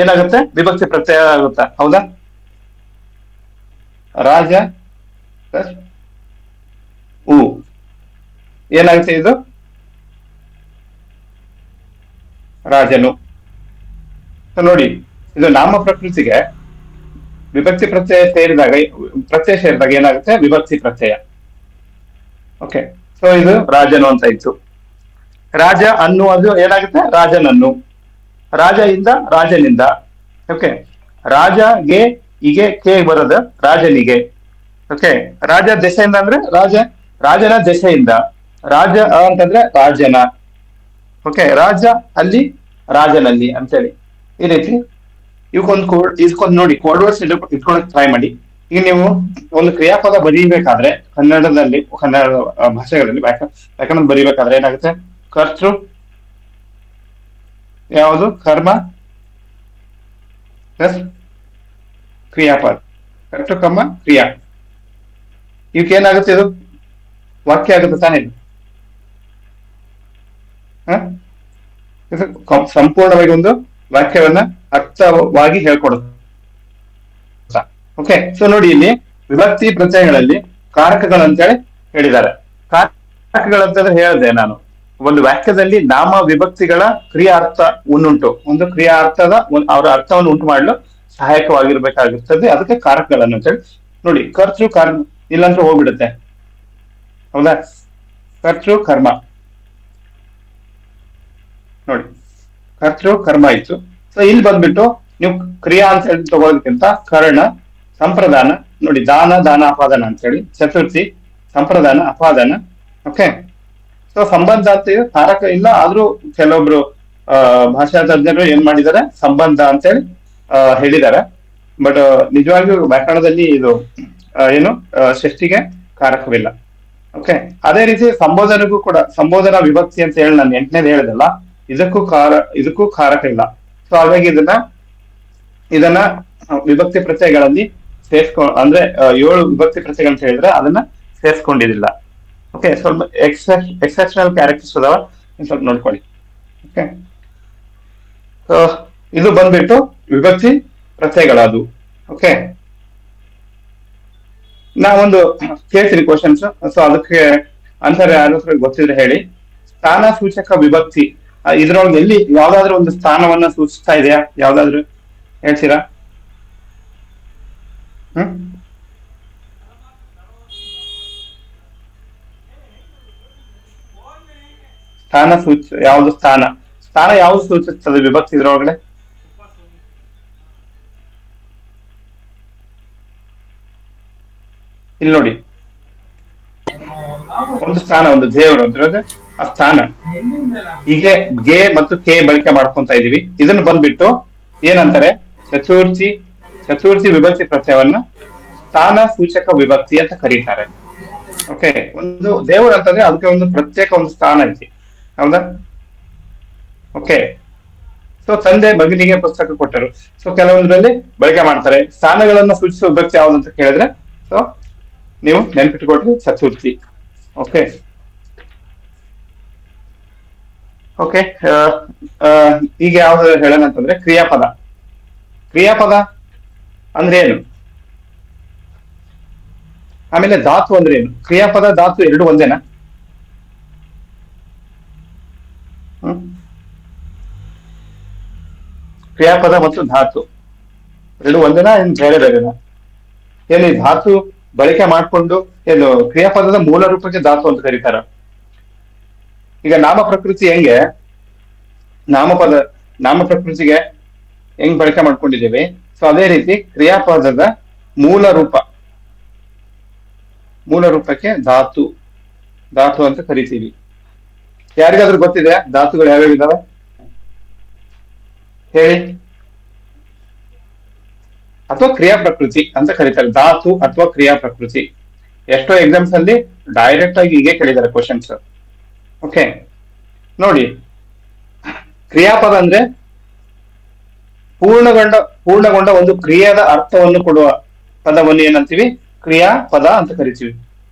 ಏನಾಗುತ್ತೆ? ವಿಭಕ್ತಿ ಪ್ರತ್ಯಯ ಆಗುತ್ತಾ, ಹೌದಾ? ರಾಜ ಪ್ಲಸ್ ಉ ಏನಾಗುತ್ತೆ? ಇದು ರಾಜನು. ನೋಡಿ, ಇದು ನಾಮ ಪ್ರಕೃತಿಗೆ ವಿಭಕ್ತಿ ಪ್ರತ್ಯಯ ಸೇರಿದಾಗ ಏನಾಗುತ್ತೆ? ವಿಭಕ್ತಿ ಪ್ರತ್ಯಯ. ಓಕೆ, ಸೊ ಇದು ರಾಜನು ಅಂತ ಇತ್ತು. ರಾಜ ಅನ್ನುವುದು ಏನಾಗುತ್ತೆ? ರಾಜನನ್ನು. ರಾಜ ಇಂದ ರಾಜನಿಂದ. ಓಕೆ, ರಾಜಗೆ ಹೀಗೆ ಕೆ ಬರೋದು ರಾಜನಿಗೆ. ಓಕೆ, ರಾಜ ದೆಸೆಯಿಂದ ಅಂದ್ರೆ ರಾಜನ ದೆಸೆಯಿಂದ. ರಾಜ ಅಂತಂದ್ರೆ ರಾಜನ. ಓಕೆ, ರಾಜ ಅಲ್ಲಿ ರಾಜನಲ್ಲಿ ಅಂತೇಳಿ ಈ ರೀತಿ ಇದಕ್ಕೊಂದು ನೋಡಿ ಕೋಡ್ ವರ್ಡ್ಸ್ ಇಟ್ಕೊಳಕ್ ಟ್ರೈ ಮಾಡಿ. ಈಗ ನೀವು ಒಂದು ಕ್ರಿಯಾಪದ ಬರೀಬೇಕಾದ್ರೆ ಕನ್ನಡ ಭಾಷೆಗಳಲ್ಲಿ ವ್ಯಾಕರಣ ಬರೀಬೇಕಾದ್ರೆ ಏನಾಗುತ್ತೆ? ಕರ್ತೃ ಯಾವುದು? ಕರ್ಮ ಪ್ಲಸ್ ಕ್ರಿಯಾಪದ. ಕರ್ತೃ ಕರ್ಮ ಕ್ರಿಯಾ, ಇವಕ್ಕೆ ಏನಾಗುತ್ತೆ? ಇದು ವಾಕ್ಯ ಆಗುತ್ತೆ ತಾನೇ? ಇದು ಸಂಪೂರ್ಣವಾಗಿ ಒಂದು ವಾಕ್ಯವನ್ನ ಅರ್ಥವಾಗಿ ಹೇಳ್ಕೊಡುತ್ತೆ. ಓಕೆ, ಸೊ ನೋಡಿ, ಇಲ್ಲಿ ವಿಭಕ್ತಿ ಪ್ರತ್ಯಯಗಳಲ್ಲಿ ಕಾರಕಗಳಂತೇಳಿ ಹೇಳಿದ್ದಾರೆ. ಕಾರಕಗಳಂತಂದ್ರೆ ಹೇಳಿದೆ ನಾನು, ಒಂದು ವಾಕ್ಯದಲ್ಲಿ ನಾಮ ವಿಭಕ್ತಿಗಳ ಕ್ರಿಯಾರ್ಥ ಉಂಟು, ಒಂದು ಕ್ರಿಯಾರ್ಥದ ಅವರ ಅರ್ಥವನ್ನು ಉಂಟು ಮಾಡಲು ಸಹಾಯಕವಾಗಿರ್ಬೇಕಾಗುತ್ತದೆ. ಅದಕ್ಕೆ ಕಾರಕಗಳನ್ನು ಅಂತೇಳಿ ನೋಡಿ. ಕರ್ತೃ ಕರ್ಮ ಇಲ್ಲಂದ್ರೆ ಹೋಗ್ಬಿಡುತ್ತೆ, ಹೌದಾ? ಕರ್ತೃ ಕರ್ಮ ನೋಡಿ, ಕರ್ತೃ ಕರ್ಮ ಇತ್ತು. ಸೊ ಇಲ್ಲಿ ಬಂದ್ಬಿಟ್ಟು ನೀವು ಕ್ರಿಯಾ ಅಂತ ಹೇಳಿ ತಗೊಳ್ಳೋದಕ್ಕಿಂತ ಕರ್ಣ, ಸಂಪ್ರದಾನ ನೋಡಿ, ದಾನ ಅಪಾದಾನ ಅಂತ ಹೇಳಿ, ಚತುರ್ಥಿ ಸಂಪ್ರದಾನ ಅಪಾದಾನ. ಓಕೆ, ಸೊ ಸಂಬಂಧ ಅಂತ ಕಾರಕ ಇಲ್ಲ, ಆದ್ರೂ ಕೆಲವೊಬ್ರು ಭಾಷಾ ತಜ್ಞರು ಏನ್ ಮಾಡಿದ್ದಾರೆ? ಸಂಬಂಧ ಅಂತೇಳಿ ಹೇಳಿದ್ದಾರೆ. ಬಟ್ ನಿಜವಾಗಿಯೂ ವ್ಯಾಕರಣದಲ್ಲಿ ಇದು ಏನು ಷಷ್ಠಿಗೆ ಕಾರಕವಿಲ್ಲ. ಓಕೆ, ಅದೇ ರೀತಿ ಸಂಬೋಧನೆಗೂ ಕೂಡ ಸಂಬೋಧನಾ ವಿಭಕ್ತಿ ಅಂತ ಹೇಳಿ ನಾನು 8ನೇದು ಹೇಳಿದಲ್ಲ, ಇದಕ್ಕೂ ಕಾರಕ ಇಲ್ಲ. ಸೊ ಹಾಗಾಗಿ ಇದನ್ನ ವಿಭಕ್ತಿ ಪ್ರತ್ಯಯಗಳಲ್ಲಿ ಅಂದ್ರೆ 7 ವಿಭಕ್ತಿ ಪ್ರತ್ಯಯಗಳು ಅಂತ ಹೇಳಿದ್ರೆ ಅದನ್ನ ಸೇರ್ಸ್ಕೊಂಡಿದಿಲ್ಲ. ಓಕೆ, ಸ್ವಲ್ಪ ಎಕ್ಸೆಪ್ಷನಲ್ ಕ್ಯಾರೆಕ್ಟರ್ಸ್ ಅದಾವ, ಸ್ವಲ್ಪ ನೋಡ್ಕೊಳ್ಳಿ. ಓಕೆ, ಇದು ಬಂದ್ಬಿಟ್ಟು ವಿಭಕ್ತಿ ಪ್ರತ್ಯಯಗಳದು. ಓಕೆ, ನಾವೊಂದು ಕೇಳ್ತೀನಿ ಕ್ವಶನ್ಸ್, ಸೊ ಅದಕ್ಕೆ ಆನ್ಸರ್ ಯಾರಾದ್ರೂ ಗೊತ್ತಿದ್ರೆ ಹೇಳಿ. ಸ್ಥಾನ ಸೂಚಕ ವಿಭಕ್ತಿ ಇದ್ರೊಳಗೆ ಎಲ್ಲಿ ಯಾವ್ದಾದ್ರು ಒಂದು ಸ್ಥಾನವನ್ನ ಸೂಚಿಸ್ತಾ ಇದೆಯಾ? ಯಾವ್ದಾದ್ರು ಹೇಳ್ತೀರಾ? ಸ್ಥಾನ ಯಾವ್ದು ಸ್ಥಾನ ಯಾವ್ದು ಸೂಚಿಸ್ತದೆ ವಿಭಕ್ತಿ ಇದ್ರೊಳಗಡೆ? ಇಲ್ಲಿ ನೋಡಿ, ಒಂದು ಸ್ಥಾನ, ಒಂದು ದೇವರು ಅಂದ್ರೆ ಆ ಸ್ಥಾನ. ಹೀಗೆ ಗೆ ಮತ್ತು ಕೆ ಬಳಕೆ ಮಾಡ್ಕೊಂತ ಇದೀವಿ. ಇದನ್ನು ಬಂದ್ಬಿಟ್ಟು ಏನಂತಾರೆ? ಚತುರ್ಥಿ ವಿಭಕ್ತಿ ಪ್ರತ್ಯಯವನ್ನ ಸ್ಥಾನ ಸೂಚಕ ವಿಭಕ್ತಿ ಅಂತ ಕರೀತಾರೆ. ಓಕೆ, ಒಂದು ದೇವರು ಅಂತಂದ್ರೆ ಅದಕ್ಕೆ ಒಂದು ಪ್ರತ್ಯೇಕ ಒಂದು ಸ್ಥಾನ ಐತಿ, ಹೌದಾ? ಓಕೆ, ಸೊ ತಂದೆ ಮಗನಿಗೆ ಪುಸ್ತಕ ಕೊಟ್ಟರು. ಸೊ ಕೆಲವೊಂದ್ರಲ್ಲಿ ಬಳಕೆ ಮಾಡ್ತಾರೆ. ಸ್ಥಾನಗಳನ್ನ ಸೂಚಿಸುವ ವಿಭಕ್ತಿ ಯಾವ್ದಂತ ಕೇಳಿದ್ರೆ ಸೊ ನೀವು ನೆನ್ಪಿಟ್ಕೊಟ್ರಿ ಚತುರ್ಥಿ. ಓಕೆ ಓಕೆ ಈಗ ಯಾವ್ದು ಹೇಳೋಣ ಅಂತಂದ್ರೆ ಕ್ರಿಯಾಪದ ಅಂದ್ರೆ ಏನು? ಆಮೇಲೆ ಧಾತು ಅಂದ್ರೆ ಏನು? ಕ್ರಿಯಾಪದ ಧಾತು ಎರಡು ಒಂದೇನಾ? ಕ್ರಿಯಾಪದ ಮತ್ತು ಧಾತು ಎರಡು ಒಂದಿನ ಇನ್ ಬೇರೆ ಬೇರೆನಾ? ಏನು ಈ ಧಾತು ಬಳಕೆ ಮಾಡ್ಕೊಂಡು ಏನು ಕ್ರಿಯಾಪದದ ಮೂಲ ರೂಪಕ್ಕೆ ಧಾತು ಅಂತ ಕರೀತಾರ? ಈಗ ನಾಮ ಪ್ರಕೃತಿ ಹೆಂಗೆ ನಾಮಪದ ನಾಮ ಪ್ರಕೃತಿಗೆ ಹೆಂಗ್ ಬಳಕೆ ಮಾಡ್ಕೊಂಡಿದ್ದೀವಿ, ಸೊ ಅದೇ ರೀತಿ ಕ್ರಿಯಾಪದದ ಮೂಲ ರೂಪ ಮೂಲ ರೂಪಕ್ಕೆ ಧಾತು ಧಾತು ಅಂತ ಕರಿತೀವಿ. ಯಾರಿಗಾದ್ರೂ ಗೊತ್ತಿದೆ ಧಾತುಗಳು ಯಾವ್ಯಾವ ಇದಾವೆ ಹೇಳಿ? ಅಥವಾ ಕ್ರಿಯಾ ಪ್ರಕೃತಿ ಅಂತ ಕರೀತಾರೆ, ಧಾತು ಅಥವಾ ಕ್ರಿಯಾ ಪ್ರಕೃತಿ. ಎಷ್ಟೋ ಎಕ್ಸಾಮ್ಸ್ ಅಲ್ಲಿ ಡೈರೆಕ್ಟ್ ಆಗಿ ಹೀಗೆ ಕೇಳಿದ್ದಾರೆ ಕ್ವಶನ್ಸ್. ಓಕೆ ನೋಡಿ, ಕ್ರಿಯಾಪದ ಅಂದ್ರೆ ಪೂರ್ಣಗೊಂಡ ಪೂರ್ಣಗೊಂಡ ಒಂದು ಕ್ರಿಯೆದ ಅರ್ಥವನ್ನು ಕೊಡುವ ಪದವನ್ನು ಏನಂತೀವಿ? ಕ್ರಿಯಾಪದ ಅಂತ ಕರಿತೀವಿ.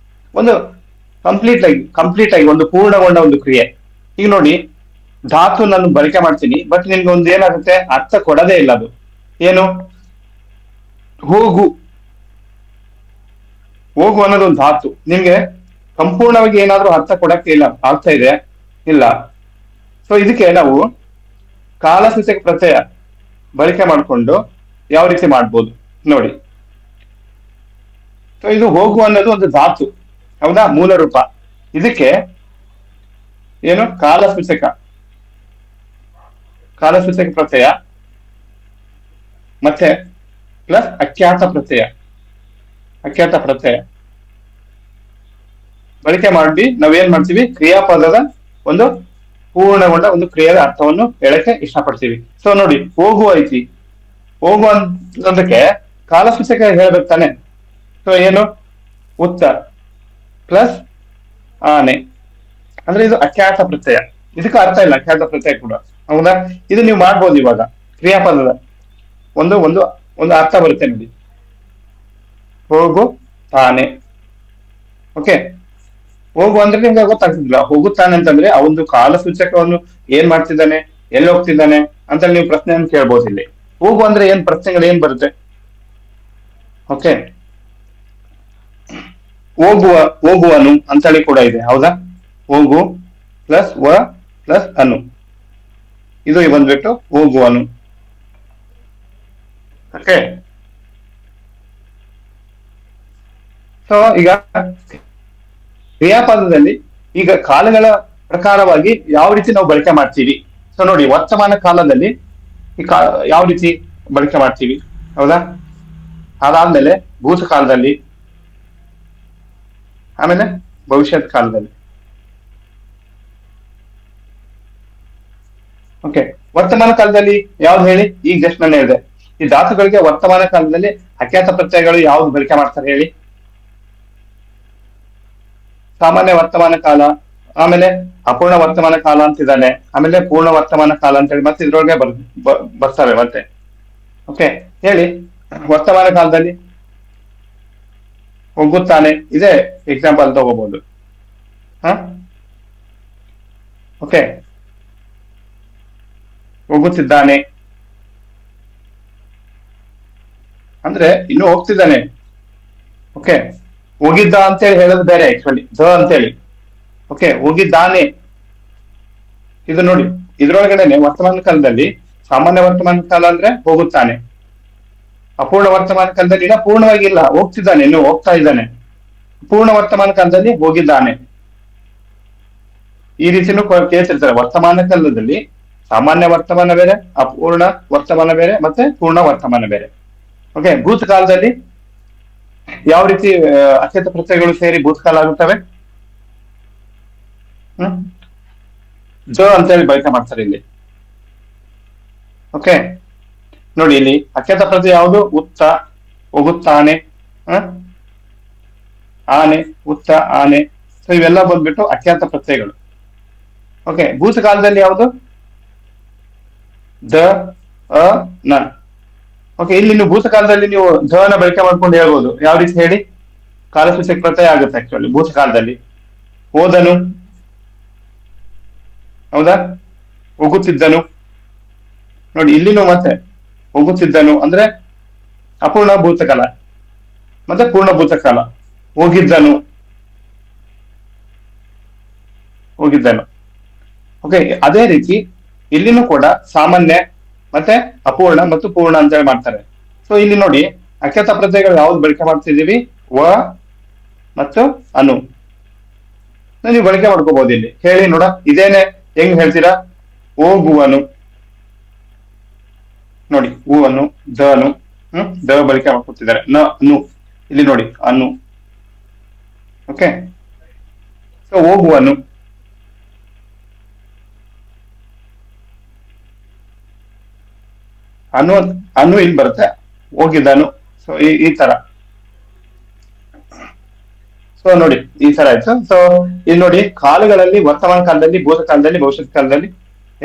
ಒಂದು ಕಂಪ್ಲೀಟ್ ಆಗಿ ಒಂದು ಪೂರ್ಣಗೊಂಡ ಒಂದು ಕ್ರಿಯೆ. ಈಗ ನೋಡಿ, ಧಾತು ನಾನು ಬಳಕೆ ಮಾಡ್ತೀನಿ, ಬಟ್ ನಿಮ್ಗೆ ಒಂದು ಏನಾಗುತ್ತೆ, ಅರ್ಥ ಕೊಡದೇ ಇಲ್ಲ. ಅದು ಏನು? ಹೋಗು ಹೋಗು ಅನ್ನೋದು ಒಂದು ಧಾತು. ನಿಮ್ಗೆ ಸಂಪೂರ್ಣವಾಗಿ ಏನಾದ್ರೂ ಅರ್ಥ ಕೊಡಕ್ಕೆ ಇಲ್ಲ, ಆಗ್ತಾ ಇದೆ ಇಲ್ಲ. ಸೊ ಇದಕ್ಕೆ ನಾವು ಕಾಲಸೂಚಕ ಪ್ರತ್ಯಯ ಬಳಕೆ ಮಾಡಿಕೊಂಡು ಯಾವ ರೀತಿ ಮಾಡ್ಬೋದು ನೋಡಿ. ಸೊ ಇದು ಹೋಗು ಅನ್ನೋದು ಒಂದು ಧಾತು, ಹೌದಾ? ಮೂಲ ರೂಪ. ಇದಕ್ಕೆ ಏನು ಕಾಲಸೂಚಕ ಪ್ರತ್ಯಯ ಮತ್ತೆ ಪ್ಲಸ್ ಅಖ್ಯಾತ ಪ್ರತ್ಯಯ ಬಳಕೆ ಮಾಡಿ ನಾವೇನ್ ಮಾಡ್ತೀವಿ? ಕ್ರಿಯಾಪದದ ಒಂದು ಪೂರ್ಣಗೊಂಡ ಒಂದು ಕ್ರಿಯೆಯ ಅರ್ಥವನ್ನು ಹೇಳಕ್ಕೆ ಇಷ್ಟಪಡ್ತೀವಿ. ಸೊ ನೋಡಿ, ಹೋಗು ಐತಿ, ಹೋಗು ಅನ್ನೋದಕ್ಕೆ ಕಾಲಸೂಚಕ ಹೇಳ್ಬೇಕು ತಾನೆ. ಸೊ ಏನು? ಉತ್ತ ಪ್ಲಸ್ ಆನೆ ಅಂದ್ರೆ ಇದು ಅಖ್ಯಾತ ಪ್ರತ್ಯಯ. ಇದಕ್ಕೆ ಅರ್ಥ ಇಲ್ಲ ಅಖ್ಯಾತ ಪ್ರತ್ಯಯ ಕೂಡ, ಹೌದಾ? ಇದು ನೀವು ಮಾಡ್ಬೋದು. ಇವಾಗ ಕ್ರಿಯಾಪದದ ಒಂದು ಒಂದು ಒಂದು ಅರ್ಥ ಬರುತ್ತೆ ನೋಡಿ, ಹೋಗು ತಾನೆ. ಓಕೆ, ಹೋಗು ಅಂದ್ರೆ ನಿಮ್ಗೆ ಗೊತ್ತಾಗ್ತಿದ್ದಿಲ್ಲ. ಹೋಗುತ್ತಾನೆ ಅಂತಂದ್ರೆ ಆ ಒಂದು ಕಾಲಸೂಚಕವನ್ನು ಏನ್ ಮಾಡ್ತಿದ್ದಾನೆ, ಎಲ್ಲಿ ಹೋಗ್ತಿದ್ದಾನೆ ಅಂತ ನೀವು ಪ್ರಶ್ನೆಯನ್ನು ಕೇಳ್ಬೋದು. ಇಲ್ಲಿ ಹೋಗು ಅಂದ್ರೆ ಏನ್ ಪ್ರಶ್ನೆಗಳು ಏನ್ ಬರುತ್ತೆ? ಓಕೆ, ಹೋಗುವನು ಅಂತೇಳಿ ಕೂಡ ಇದೆ, ಹೌದಾ? ಹೋಗು ಪ್ಲಸ್ ಪ್ಲಸ್ ಅನು, ಇದು ಬಂದ್ಬಿಟ್ಟು ಹೋಗುವನು. ಓಕೆ, ಸೊ ಈಗ ಕ್ರಿಯಾಪದದಲ್ಲಿ ಈಗ ಕಾಲಗಳ ಪ್ರಕಾರವಾಗಿ ಯಾವ ರೀತಿ ನಾವು ಬಳಕೆ ಮಾಡ್ತೀವಿ? ಸೊ ನೋಡಿ, ವರ್ತಮಾನ ಕಾಲದಲ್ಲಿ ಯಾವ ರೀತಿ ಬಳಕೆ ಮಾಡ್ತೀವಿ, ಹೌದಾ? ಅದಾದ್ಮೇಲೆ ಭೂತಕಾಲದಲ್ಲಿ, ಆಮೇಲೆ ಭವಿಷ್ಯತ್ ಕಾಲದಲ್ಲಿ. ಓಕೆ, ವರ್ತಮಾನ ಕಾಲದಲ್ಲಿ ಯಾವ್ದು ಹೇಳಿ? ಈಗ ಜಸ್ಟ್ ನಾನು ಹೇಳಿದೆ, ಈ ಧಾತುಗಳಿಗೆ ವರ್ತಮಾನ ಕಾಲದಲ್ಲಿ ಅಖ್ಯಾತ ಪ್ರತ್ಯಯಗಳು ಯಾವ್ದು ಬಳಕೆ ಮಾಡ್ತಾರೆ ಹೇಳಿ? ಸಾಮಾನ್ಯ ವರ್ತಮಾನ ಕಾಲ, ಆಮೇಲೆ ಅಪೂರ್ಣ ವರ್ತಮಾನ ಕಾಲ ಅಂತಿದ್ದಾನೆ, ಆಮೇಲೆ ಪೂರ್ಣ ವರ್ತಮಾನ ಕಾಲ ಅಂತ ಹೇಳಿ ಮತ್ತೆ ಇದ್ರೊಳಗೆ ಬರ್ತವೆ ಮತ್ತೆ. ಓಕೆ, ಹೇಳಿ ವರ್ತಮಾನ ಕಾಲದಲ್ಲಿ ಹೋಗುತ್ತಾನೆ, ಇದೇ ಎಕ್ಸಾಂಪಲ್ ತಗೋಬಹುದು. ಓಕೆ, ಹೋಗುತ್ತಿದ್ದಾನೆ ಅಂದ್ರೆ ಇನ್ನು ಹೋಗ್ತಿದ್ದಾನೆ. ಓಕೆ, ಹೋಗಿದ್ದ ಅಂತೇಳಿ ಹೇಳೋದು ಬೇರೆ, ಆಕ್ಚುಲಿ ಅಂತೇಳಿ. ಓಕೆ, ಹೋಗಿದ್ದಾನೆ ಇದು ನೋಡಿ, ಇದ್ರೊಳಗಡೆನೆ ವರ್ತಮಾನ ಕಾಲದಲ್ಲಿ ಸಾಮಾನ್ಯ ವರ್ತಮಾನ ಕಾಲ ಅಂದ್ರೆ ಹೋಗುತ್ತಾನೆ, ಅಪೂರ್ಣ ವರ್ತಮಾನ ಕಾಲದಲ್ಲಿ ಇನ್ನ ಪೂರ್ಣವಾಗಿಲ್ಲ, ಹೋಗ್ತಿದ್ದಾನೆ, ಇನ್ನು ಹೋಗ್ತಾ ಇದ್ದಾನೆ. ಪೂರ್ಣ ವರ್ತಮಾನ ಕಾಲದಲ್ಲಿ ಹೋಗಿದ್ದಾನೆ. ಈ ರೀತಿನೂ ಕೇಳ್ತಿರ್ತಾರೆ. ವರ್ತಮಾನ ಕಾಲದಲ್ಲಿ ಸಾಮಾನ್ಯ ವರ್ತಮಾನ ಬೇರೆ, ಅಪೂರ್ಣ ವರ್ತಮಾನ ಬೇರೆ, ಮತ್ತೆ ಪೂರ್ಣ ವರ್ತಮಾನ ಬೇರೆ. ಓಕೆ, ಭೂತಕಾಲದಲ್ಲಿ ಯಾವ ರೀತಿ ಅಖ್ಯಾತ ಪ್ರತ್ಯಯಗಳು ಸೇರಿ ಭೂತಕಾಲ ಆಗುತ್ತವೆ? ಅಂತೇಳಿ ಬಳಕೆ ಮಾಡ್ತಾರೆ ಇಲ್ಲಿ. ಓಕೆ ನೋಡಿ, ಇಲ್ಲಿ ಅಖ್ಯಾತ ಪ್ರತ್ಯಯ ಯಾವುದು? ಉತ್ತ, ಹೋಗುತ್ತಾನೆ, ಆನೆ, ಉತ್ತ, ಆನೆ. ಸೊ ಇವೆಲ್ಲ ಬಂದ್ಬಿಟ್ಟು ಅಖ್ಯಾತ ಪ್ರತ್ಯಯಗಳು. ಓಕೆ, ಭೂತಕಾಲದಲ್ಲಿ ಯಾವುದು? ದ, ಅ, ನ. ಓಕೆ, ಇಲ್ಲಿ ನೀವು ಭೂತಕಾಲದಲ್ಲಿ ನೀವು ನ ಬಳಕೆ ಮಾಡ್ಕೊಂಡು ಹೇಳ್ಬೋದು. ಯಾವ ರೀತಿ ಹೇಳಿ? ಕಾಲಸೂಚಕ ಪ್ರತ್ಯಯ ಆಗುತ್ತೆ ಆಕ್ಚುಲಿ ಭೂತಕಾಲದಲ್ಲಿ. ಹೋದನು, ಹೌದಾ? ಹೋಗುತ್ತಿದ್ದನು. ನೋಡಿ, ಇಲ್ಲಿನೂ ಮತ್ತೆ ಹೋಗುತ್ತಿದ್ದನು ಅಂದ್ರೆ ಅಪೂರ್ಣ ಭೂತಕಾಲ ಮತ್ತೆ ಪೂರ್ಣ ಭೂತಕಾಲ. ಹೋಗಿದ್ದನು. ಓಕೆ, ಅದೇ ರೀತಿ ಇಲ್ಲಿನೂ ಕೂಡ ಸಾಮಾನ್ಯ ಮತ್ತೆ ಅಪೂರ್ಣ ಮತ್ತು ಪೂರ್ಣ ಅಂತ ಹೇಳಿ ಮಾಡ್ತಾರೆ. ಸೊ ಇಲ್ಲಿ ನೋಡಿ ಅಖ್ಯಾತ ಪ್ರತ್ಯಯಗಳು ಯಾವ್ದು ಬಳಕೆ ಮಾಡ್ತಿದೀವಿ, ವ ಮತ್ತು ಅನು. ನೀವು ಬಳಕೆ ಮಾಡ್ಕೋಬಹುದು. ಇಲ್ಲಿ ಹೇಳಿ ನೋಡ, ಇದೇನೆ ಹೆಂಗ್ ಹೇಳ್ತೀರಾ? ಹೋಗುವನು ನೋಡಿ, ಹೂವನ್ನು ದನು, ದ ಬಳಕೆ ಮಾಡ್ಕೊತಿದ್ದಾರೆ. ನ ಅನು, ಇಲ್ಲಿ ನೋಡಿ ಅನು. ಓಕೆ, ಸೊ ಹೋಗುವನು. ಅನು ಅನು ಇಲ್ಲಿ ಬರುತ್ತೆ, ಹೋಗಿದ್ದನು. ಸೊ ಈ ತರ. ಸೊ ನೋಡಿ ಈ ತರ ಆಯ್ತು. ಸೊ ಇಲ್ಲಿ ನೋಡಿ ಕಾಲಗಳಲ್ಲಿ ವರ್ತಮಾನ ಕಾಲದಲ್ಲಿ, ಭೂತ ಕಾಲದಲ್ಲಿ, ಭವಿಷ್ಯತ್ ಕಾಲದಲ್ಲಿ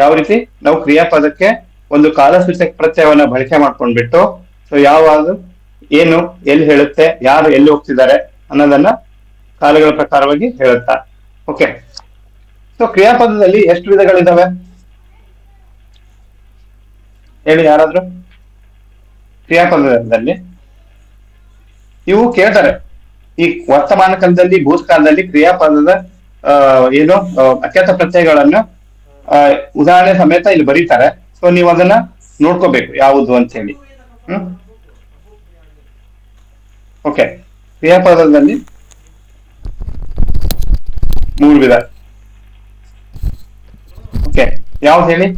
ಯಾವ ರೀತಿ ನಾವು ಕ್ರಿಯಾಪದಕ್ಕೆ ಒಂದು ಕಾಲ ಸೂಚಕ ಪ್ರತ್ಯಯವನ್ನ ಬಳಕೆ ಮಾಡ್ಕೊಂಡ್ಬಿಟ್ಟು, ಸೊ ಯಾವಾಗ ಏನು ಎಲ್ಲಿ ಹೇಳುತ್ತೆ, ಯಾರು ಎಲ್ಲಿ ಹೋಗ್ತಿದ್ದಾರೆ ಅನ್ನೋದನ್ನ ಕಾಲಗಳ ಪ್ರಕಾರವಾಗಿ ಹೇಳುತ್ತಾ. ಓಕೆ, ಸೊ ಕ್ರಿಯಾಪದದಲ್ಲಿ ಎಷ್ಟು ವಿಧಗಳಿದಾವೆ ಹೇಳಿ ಯಾರಾದ್ರೂ? ಕ್ರಿಯಾಪದದಲ್ಲಿ ಇವು ಕೇಳ್ತಾರೆ. ಈ ವರ್ತಮಾನ ಕಾಲದಲ್ಲಿ, ಭೂತಕಾಲದಲ್ಲಿ ಕ್ರಿಯಾಪದದ ಏನು ಅಖ್ಯಾತ ಪ್ರತ್ಯಯಗಳನ್ನ ಉದಾಹರಣೆ ಸಮೇತ ಇಲ್ಲಿ ಬರೀತಾರೆ. ಸೊ ನೀವು ಅದನ್ನ ನೋಡ್ಕೋಬೇಕು ಯಾವುದು ಅಂತ ಹೇಳಿ. ಓಕೆ, ಕ್ರಿಯಾಪದದಲ್ಲಿ 3 ವಿಧ. ಓಕೆ, ಯಾವ್ದು ಹೇಳಿ?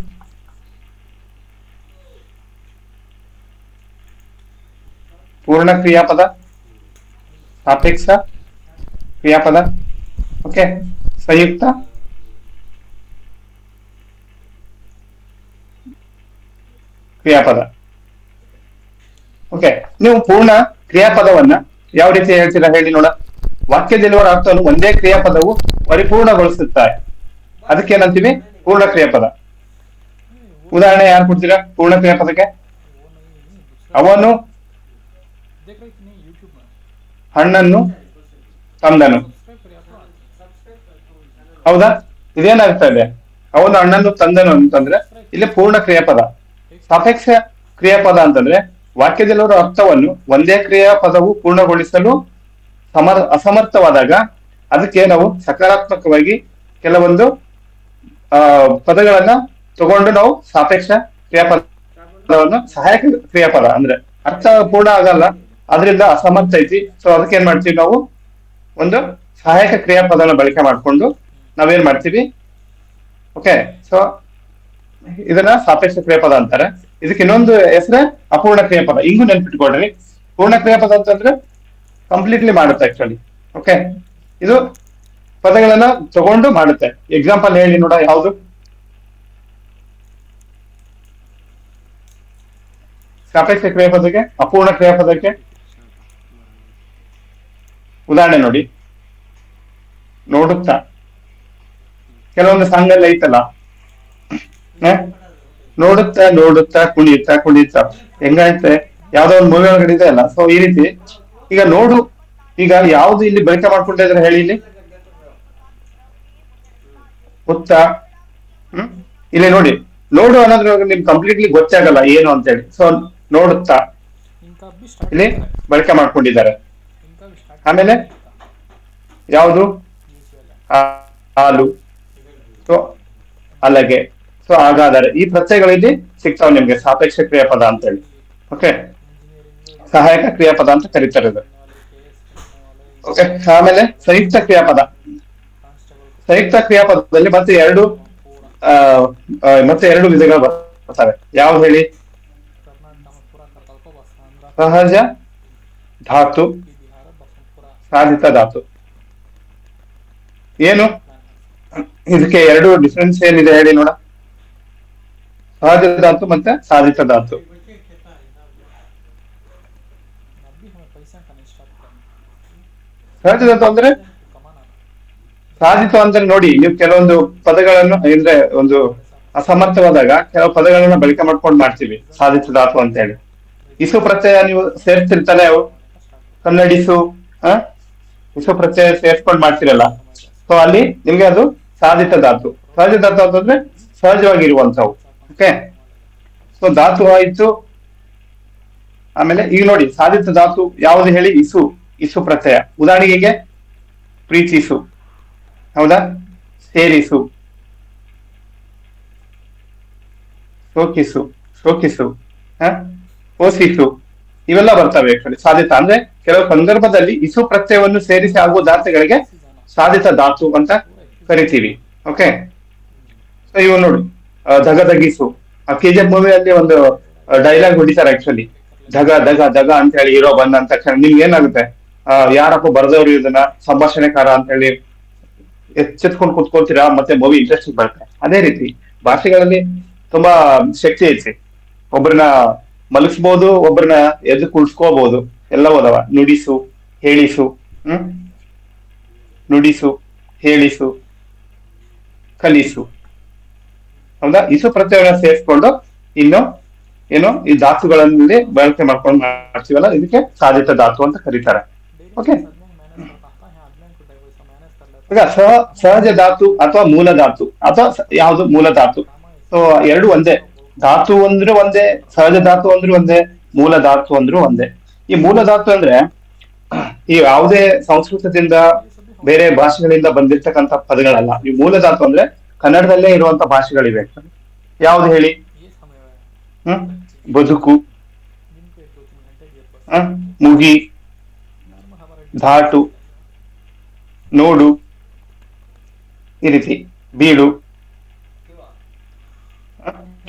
ಪೂರ್ಣ ಕ್ರಿಯಾಪದ, ಸಾಪೇಕ್ಷ ಕ್ರಿಯಾಪದ, ಓಕೆ, ಸಂಯುಕ್ತ, ಕ್ರಿಯಾಪದ. ಓಕೆ, ನೀವು ಪೂರ್ಣ ಕ್ರಿಯಾಪದವನ್ನ ಯಾವ ರೀತಿ ಹೇಳ್ತೀರಾ ಹೇಳಿ ನೋಡ. ವಾಕ್ಯದಲ್ಲಿರುವ ಅರ್ಥವನ್ನು ಒಂದೇ ಕ್ರಿಯಾಪದವು ಪರಿಪೂರ್ಣಗೊಳಿಸುತ್ತಾರೆ. ಅದಕ್ಕೆ ಏನಂತೀವಿ? ಪೂರ್ಣ ಕ್ರಿಯಾಪದ. ಉದಾಹರಣೆ ಯಾರು ಕೊಡ್ತೀರಾ ಪೂರ್ಣ ಕ್ರಿಯಾಪದಕ್ಕೆ? ಅವನು ಹಣ್ಣನ್ನು ತಂದನು. ಹೌದಾ? ಇದೇನಾಗ್ತಾ ಇದೆ? ಅವನು ಹಣ್ಣನ್ನು ತಂದನು ಅಂತಂದ್ರೆ ಇಲ್ಲಿ ಪೂರ್ಣ ಕ್ರಿಯಾಪದ. ಸಾಪೇಕ್ಷ ಕ್ರಿಯಾಪದ ಅಂತಂದ್ರೆ ವಾಕ್ಯದಲ್ಲಿರುವ ಅರ್ಥವನ್ನು ಒಂದೇ ಕ್ರಿಯಾಪದವು ಪೂರ್ಣಗೊಳಿಸಲು ಅಸಮರ್ಥವಾದಾಗ ಅದಕ್ಕೆ ನಾವು ಸಕಾರಾತ್ಮಕವಾಗಿ ಕೆಲವೊಂದು ಪದಗಳನ್ನ ತಗೊಂಡು ನಾವು ಸಾಪೇಕ್ಷ ಕ್ರಿಯಾಪದವನ್ನು ಸಹಾಯಕ ಕ್ರಿಯಾಪದ ಅಂದ್ರೆ ಅರ್ಥ ಪೂರ್ಣ ಆಗಲ್ಲ, ಅದರಿಂದ ಅಸಮರ್ಥ ಐತಿ. ಸೊ ಅದಕ್ಕೆ ಏನ್ ಮಾಡ್ತೀವಿ ನಾವು? ಒಂದು ಸಹಾಯಕ ಕ್ರಿಯಾಪದನ ಬಳಕೆ ಮಾಡ್ಕೊಂಡು ನಾವೇನ್ ಮಾಡ್ತೀವಿ? ಓಕೆ, ಸೊ ಇದನ್ನ ಸಾಪೇಕ್ಷ ಕ್ರಿಯಾಪದ ಅಂತಾರೆ. ಇದಕ್ಕೆ ಇನ್ನೊಂದು ಹೆಸರೇ ಅಪೂರ್ಣ ಕ್ರಿಯಾಪದ. ಹಿಂಗೂ ನೆನ್ಪಿಟ್ಕೊಡ್ರಿ, ಪೂರ್ಣ ಕ್ರಿಯಾಪದ ಅಂತಂದ್ರೆ ಕಂಪ್ಲೀಟ್ಲಿ ಮಾಡುತ್ತೆ ಆಕ್ಚುಲಿ. ಓಕೆ, ಇದು ಪದಗಳನ್ನ ತಗೊಂಡು ಮಾಡುತ್ತೆ. ಎಕ್ಸಾಂಪಲ್ ಹೇಳಿ ನೋಡ, ಯಾವುದು? ಸಾಪೇಕ್ಷ ಕ್ರಿಯಾಪದಕ್ಕೆ, ಅಪೂರ್ಣ ಕ್ರಿಯಾಪದಕ್ಕೆ ಉದಾಹರಣೆ ನೋಡಿ. ನೋಡುತ್ತಾ, ಕೆಲವೊಂದು ಸಾಂಗಲ್ಲಿ ಐತಲ್ಲ, ನೋಡುತ್ತಾ ನೋಡುತ್ತಾ ಕುಣಿಯುತ್ತಾ ಕುಣಿಯುತ್ತಾ ಹೆಂಗಾಯ್ತೆ, ಯಾವ್ದೋ ಒಂದು ಮೂವಿ ಒಳಗಡೆ ಇದೆ ಅಲ್ಲ. ಸೊ ಈ ರೀತಿ ಈಗ ನೋಡು, ಈಗ ಯಾವ್ದು ಇಲ್ಲಿ ಬಳಕೆ ಮಾಡ್ಕೊಳ್ತಾ ಇದ್ರೆ ಹೇಳಿ? ಇಲ್ಲಿ ಗೊತ್ತಾ? ಇಲ್ಲಿ ನೋಡಿ, ನೋಡು ಅನ್ನೋದ್ರ ನಿಮ್ಗೆ ಕಂಪ್ಲೀಟ್ಲಿ ಗೊತ್ತಾಗಲ್ಲ ಏನು ಅಂತ ಹೇಳಿ. ಸೊ ನೋಡುತ್ತಾ ಇಲ್ಲಿ ಬಳಕೆ ಮಾಡ್ಕೊಂಡಿದ್ದಾರೆ. ಆಮೇಲೆ ಯಾವುದು? ಹಾಲು, ಸೊ ಅಲಗೆ, ಸೊ ಹಾಗಾದರೆ ಈ ಪ್ರತ್ಯಯಗಳಲ್ಲಿ ಸಿಗ್ತಾವ ನಿಮ್ಗೆ ಸಾಪೇಕ್ಷ ಕ್ರಿಯಾಪದ ಅಂತ ಹೇಳಿ. ಓಕೆ, ಸಹಾಯಕ ಕ್ರಿಯಾಪದ ಅಂತ ಕರೀತಾರೆ ಇದು. ಓಕೆ, ಆಮೇಲೆ ಸಂಯುಕ್ತ ಕ್ರಿಯಾಪದ. ಸಂಯುಕ್ತ ಕ್ರಿಯಾಪದದಲ್ಲಿ ಮತ್ತೆ ಎರಡು ವಿಧಗಳು ಬರ್ತವೆ. ಯಾವ್ದು ಹೇಳಿ? ಸಹಜ ಧಾತು, ಸಾಧಿತ ಧಾತು. ಏನು ಇದಕ್ಕೆ ಎರಡು ಡಿಫ್ರೆನ್ಸ್ ಏನಿದೆ ಹೇಳಿ ನೋಡ? ಸಹಜ ಧಾತು ಮತ್ತೆ ಸಾಧಿತ ಧಾತು. ಸಹಜ ಧಾತು ಅಂದ್ರೆ, ಸಾಧಿತ ಅಂದ್ರೆ ನೋಡಿ, ನೀವು ಕೆಲವೊಂದು ಪದಗಳನ್ನು ಅಂದ್ರೆ ಒಂದು ಅಸಮರ್ಥವಾದಾಗ ಕೆಲವು ಪದಗಳನ್ನ ಬಳಕೆ ಮಾಡ್ಕೊಂಡು ಮಾಡ್ತೀವಿ ಸಾಧಿತ ಧಾತು ಅಂತ ಹೇಳಿ. ಇಸು ಪ್ರತ್ಯಯ ನೀವು ಸೇರ್ತಿರ್ತಾನೆ, ಕನ್ನಡಿಸು, ಇಸು ಪ್ರತ್ಯಯ ಸೇರ್ಸ್ಕೊಂಡು ಮಾಡ್ತಿರಲ್ಲ. ಸೊ ಅಲ್ಲಿ ನಿಮ್ಗೆ ಅದು ಸಾಧಿತ ಧಾತು. ಸಹಜ ಧಾತು ಅಂತಂದ್ರೆ ಸಹಜವಾಗಿರುವಂತವು. ಓಕೆ, ಸೊ ಧಾತು ಆಯ್ತು. ಆಮೇಲೆ ಈಗ ನೋಡಿ ಸಾಧಿತ ಧಾತು ಯಾವುದು ಹೇಳಿ? ಇಸು ಪ್ರತ್ಯಯ. ಉದಾಹರಣೆಗೆ ಪ್ರೀತಿಸು, ಹೌದಾ? ಸೇರಿಸು, ಶೋಕಿಸು, ಶೋಕಿಸು, ಹ ಪೋಷಿಸು, ಇವೆಲ್ಲ ಬರ್ತವೆ ಆಕ್ಚುಲಿ ಸಾಧಿತ ಅಂದ್ರೆ ಕೆಲವು ಸಂದರ್ಭದಲ್ಲಿ ಇಸು ಪ್ರತ್ಯಯವನ್ನು ಸೇರಿಸಿ ಆಗುವ ಧಾತುಗಳಿಗೆ ಸಾಧಿತ ಧಾತು ಅಂತ ಕರಿತೀವಿ. ಓಕೆ, ಸೊ ಇವು ನೋಡಿ, ಧಗಧಗಿಸು, ಆ ಕೆಜಿಎಫ್ ಮೂವಿಯಲ್ಲಿ ಒಂದು ಡೈಲಾಗ್ ಹೊಡಿತಾರೆ ಆಕ್ಚುಲಿ, ಧಗ ಧಗ ಧಗ ಅಂತ ಹೇಳಿ ಹೀರೋ ಬಂದ ಅಂತ ತಕ್ಷಣ ನಿಮ್ಗೆ ಏನಾಗುತ್ತೆ, ಯಾರಪ್ಪ ಬರ್ದವ್ರು ಇದನ್ನ ಸಂಭಾಷಣೆಕಾರ ಅಂತ ಹೇಳಿ ಎಚ್ಚೆತ್ಕೊಂಡು ಕುತ್ಕೊಳ್ತೀರಾ, ಮತ್ತೆ ಮೂವಿ ಇಂಟ್ರೆಸ್ಟಿಂಗ್ ಬರುತ್ತೆ. ಅದೇ ರೀತಿ ಭಾಷೆಗಳಲ್ಲಿ ತುಂಬಾ ಶಕ್ತಿ ಐತಿ. ಒಬ್ರನ್ನ ಮಲಗಿಸ್ಬೋದು, ಒಬ್ರನ್ನ ಎದ್ದು ಕುಳ್ಸ್ಕೋಬಹುದು, ಎಲ್ಲ ಹೋದವ. ನುಡಿಸು, ಹೇಳಿಸು, ಹ್ಮ್ ನುಡಿಸು, ಹೇಳಿಸು, ಕಲಿಸು. ಹೌದಾ, ಇಸು ಪ್ರತ್ಯಯಗಳನ್ನ ಸೇರಿಸ್ಕೊಂಡು ಇನ್ನು ಏನು ಈ ಧಾತುಗಳಲ್ಲಿ ಬಳಕೆ ಮಾಡ್ಕೊಂಡು ಮಾಡ್ತೀವಲ್ಲ, ಇದಕ್ಕೆ ಸಾಧಿತ ಧಾತು ಅಂತ ಕರೀತಾರೆ. ಓಕೆ, ಈಗ ಸಹಜ ಧಾತು ಅಥವಾ ಮೂಲ ಧಾತು ಅಥವಾ ಯಾವುದು ಮೂಲ ಧಾತು, ಸೊ ಎರಡು ಒಂದೇ. ಧಾತು ಅಂದ್ರೆ ಒಂದೇ, ಸಹಜ ಧಾತು ಅಂದ್ರೆ ಒಂದೇ, ಮೂಲ ಧಾತು ಅಂದ್ರೂ ಒಂದೇ. ಈ ಮೂಲ ಧಾತು ಅಂದ್ರೆ ಈ ಯಾವುದೇ ಸಂಸ್ಕೃತದಿಂದ ಬೇರೆ ಭಾಷೆಗಳಿಂದ ಬಂದಿರ್ತಕ್ಕಂಥ ಪದಗಳಲ್ಲ. ಈ ಮೂಲ ಧಾತು ಅಂದ್ರೆ ಕನ್ನಡದಲ್ಲೇ ಇರುವಂತ ಭಾಷೆಗಳಿವೆ. ಯಾವ್ದು ಹೇಳಿ? ಹ್ಮ್ ಬದುಕು, ಮುಗಿ, ಧಾಟು, ನೋಡು, ಈ ರೀತಿ ಬೀಳು,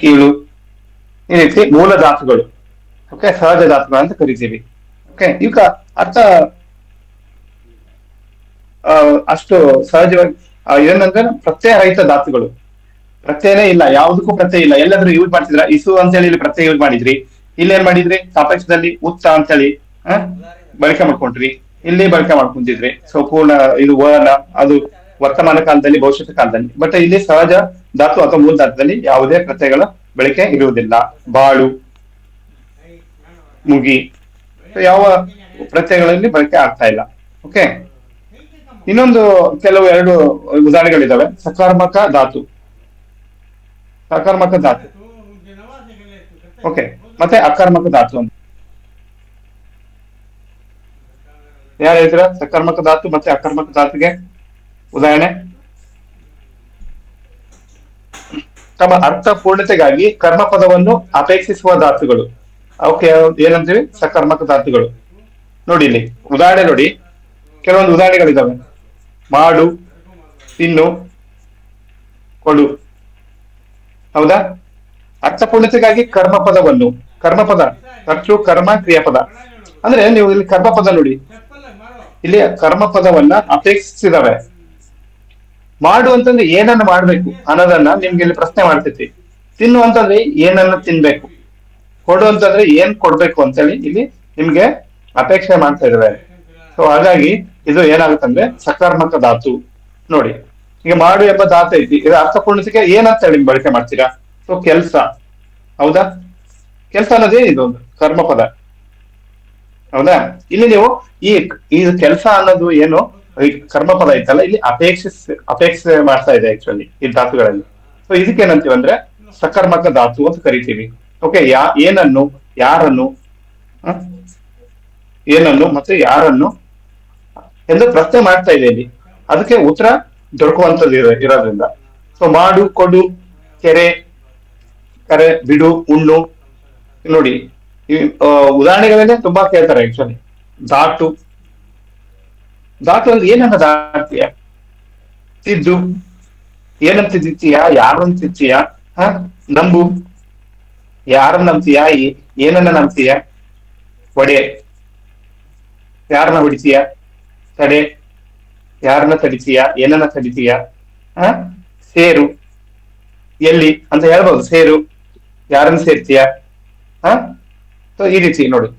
ಕೀಳು, ಈ ರೀತಿ ಮೂಲ ಧಾತುಗಳು. ಓಕೆ, ಸಹಜ ಧಾತುಗಳು ಅಂತ ಕರಿತೀವಿ. ಓಕೆ, ಈಗ ಅರ್ಥ ಅಷ್ಟು ಸಹಜವಾಗಿ ಏನಂದ್ರೆ ಪ್ರತ್ಯಯ ರಹಿತ ಧಾತುಗಳು. ಪ್ರತ್ಯಯನೇ ಇಲ್ಲ, ಯಾವುದಕ್ಕೂ ಪ್ರತ್ಯಯ ಇಲ್ಲ. ಎಲ್ಲಾದ್ರೂ ಯೂಸ್ ಮಾಡ್ತಿದ್ರ ಇಸು ಅಂತ ಹೇಳಿ ಇಲ್ಲಿ ಪ್ರತ್ಯಯ ಯೂಸ್ ಮಾಡಿದ್ರಿ, ಇಲ್ಲಿ ಏನ್ ಮಾಡಿದ್ರಿ ಸಾಪೇಕ್ಷದಲ್ಲಿ ಉತ್ತ ಅಂತ ಹೇಳಿ ಬಳಕೆ ಮಾಡ್ಕೊಂಡ್ರಿ, ಇಲ್ಲಿ ಬಳಕೆ ಮಾಡ್ಕೊಂತಿದ್ರಿ. ಸೊ ಪೂರ್ಣ ಇದು ವರ್ಣ, ಅದು ವರ್ತಮಾನ ಕಾಲದಲ್ಲಿ, ಭವಿಷ್ಯತ್ ಕಾಲದಲ್ಲಿ. ಬಟ್ ಇಲ್ಲಿ ಸಹಜ ಧಾತು ಅಥವಾ ಮೂಲ ಧಾತುದಲ್ಲಿ ಯಾವುದೇ ಪ್ರತ್ಯಯಗಳ ಬಳಕೆ ಇರುವುದಿಲ್ಲ. ಬಾಳು, ಮುಗಿ, ಯಾವ ಪ್ರತ್ಯಯಗಳಲ್ಲಿ ಬಳಕೆ ಆಗ್ತಾ ಇಲ್ಲ. ಓಕೆ, ಇನ್ನೊಂದು ಕೆಲವು ಎರಡು ಉದಾಹರಣೆಗಳಿದಾವೆ. ಸಕಾರಾತ್ಮಕ ಧಾತು, ಸಕಾರಾತ್ಮಕ ಧಾತು, ಓಕೆ, ಮತ್ತೆ ಅಕರ್ಮಕ ಧಾತು ಅಂತ. ಯಾರು ಹೇಳ್ತೀರಾ ಸಕರ್ಮಕ ಧಾತು ಮತ್ತೆ ಅಕರ್ಮಕ ಧಾತುಗೆ ಉದಾಹರಣೆ? ತಮ್ಮ ಅರ್ಥ ಪೂರ್ಣತೆಗಾಗಿ ಕರ್ಮ ಪದವನ್ನು ಅಪೇಕ್ಷಿಸುವ ಧಾತುಗಳು, ಅವಕ್ಕೆ ಏನಂತೀವಿ? ಸಕರ್ಮಕ ಧಾತುಗಳು. ನೋಡಿ ಇಲ್ಲಿ ಉದಾಹರಣೆ ನೋಡಿ, ಕೆಲವೊಂದು ಉದಾಹರಣೆಗಳಿದಾವೆ. ಮಾಡು, ತಿನ್ನು, ಕೊಡು. ಹೌದಾ? ಅರ್ಥಪೂರ್ಣತೆಗಾಗಿ ಕರ್ಮಪದವನ್ನು, ಕರ್ಮಪದ ಕರ್ತೃ ಕರ್ಮ ಕ್ರಿಯಾಪದ ಅಂದ್ರೆ ನೀವು ಇಲ್ಲಿ ಕರ್ಮಪದ ನೋಡಿ, ಇಲ್ಲಿ ಕರ್ಮಪದವನ್ನ ಅಪೇಕ್ಷಿಸಿದವೆ. ಮಾಡು ಅಂತಂದ್ರೆ ಏನನ್ನ ಮಾಡ್ಬೇಕು ಅನ್ನೋದನ್ನ ನಿಮ್ಗೆ ಇಲ್ಲಿ ಪ್ರಶ್ನೆ ಮಾಡ್ತೈತಿ. ತಿನ್ನು ಅಂತಂದ್ರೆ ಏನನ್ನ ತಿನ್ಬೇಕು, ಕೊಡು ಅಂತಂದ್ರೆ ಏನ್ ಕೊಡ್ಬೇಕು ಅಂತೇಳಿ ಇಲ್ಲಿ ನಿಮ್ಗೆ ಅಪೇಕ್ಷೆ ಮಾಡ್ತಾ ಇದಾವೆ. ಸೊ ಹಾಗಾಗಿ ಇದು ಏನಾಗುತ್ತಂದ್ರೆ ಸಕರ್ಮಕ ಧಾತು. ನೋಡಿ, ಈಗ ಮಾಡು ಎಂಬ ಧಾತು ಐತಿ, ಇದು ಅರ್ಥಪೂರ್ಣತೆಗೆ ಏನಂತ ಹೇಳಿ ಬಳಕೆ ಮಾಡ್ತೀರಾ? ಸೊ ಕೆಲ್ಸ. ಹೌದಾ? ಕೆಲ್ಸ ಅನ್ನೋದೇ ಇದೊಂದು ಕರ್ಮಪದ. ಹೌದಾ? ಇಲ್ಲಿ ನೀವು ಈ ಕೆಲಸ ಅನ್ನೋದು ಏನು ಈ ಕರ್ಮಪದ ಐತಲ್ಲ, ಇಲ್ಲಿ ಅಪೇಕ್ಷೆ ಮಾಡ್ತಾ ಇದೆ ಆಕ್ಚುಲಿ ಈ ಧಾತುಗಳಲ್ಲಿ. ಸೊ ಇದಕ್ಕೆ ಏನಂತೀವಿ ಅಂದ್ರೆ ಸಕರ್ಮಕ ಧಾತು ಅಂತ ಕರಿತೀವಿ. ಓಕೆ, ಏನನ್ನು, ಯಾರನ್ನು, ಏನನ್ನು ಮತ್ತೆ ಯಾರನ್ನು ಎಂದು ಪ್ರಶ್ನೆ ಮಾಡ್ತಾ ಇದೆ ಇಲ್ಲಿ, ಅದಕ್ಕೆ ಉತ್ತರ ದೊರಕುವಂತದ್ದು ಇರೋದ್ರಿಂದ. ಸೊ ಮಾಡು, ಕೊಡು, ಕೆರೆ, ಕರೆ, ಬಿಡು, ಉಣ್ಣು. ನೋಡಿ ಈ ಉದಾಹರಣೆಗಳನ್ನೇ ತುಂಬಾ ಕೇಳ್ತಾರೆ ಆಕ್ಚುಲಿ. ಧಾಟು, ಧಾಟು ಅಂದ್ರೆ ಏನನ್ನ ದಾಟ್ತೀಯ? ತಿದ್ದು, ಏನಂತ ತಿಂತೀಯ, ಯಾರನ್ನ ತಿಂತೀಯ? ನಂಬು, ಯಾರನ್ನ ನಂಬ್ತೀಯ, ಏನನ್ನ ನಂಬ್ತೀಯ? ಒಡೆ, ಯಾರನ್ನ ಹೊಡಿತೀಯ? ತಡೆ, ಯಾರನ್ನ ತಡಿತೀಯ, ಏನನ್ನ ತಡಿತೀಯ? ಸೇರು, ಎಲ್ಲಿ ಅಂತ ಹೇಳ್ಬೋದು. ಸೇರು, ಯಾರನ್ನ ಸೇರ್ತೀಯ? ಸೊ ಈ ರೀತಿ ನೋಡಿ.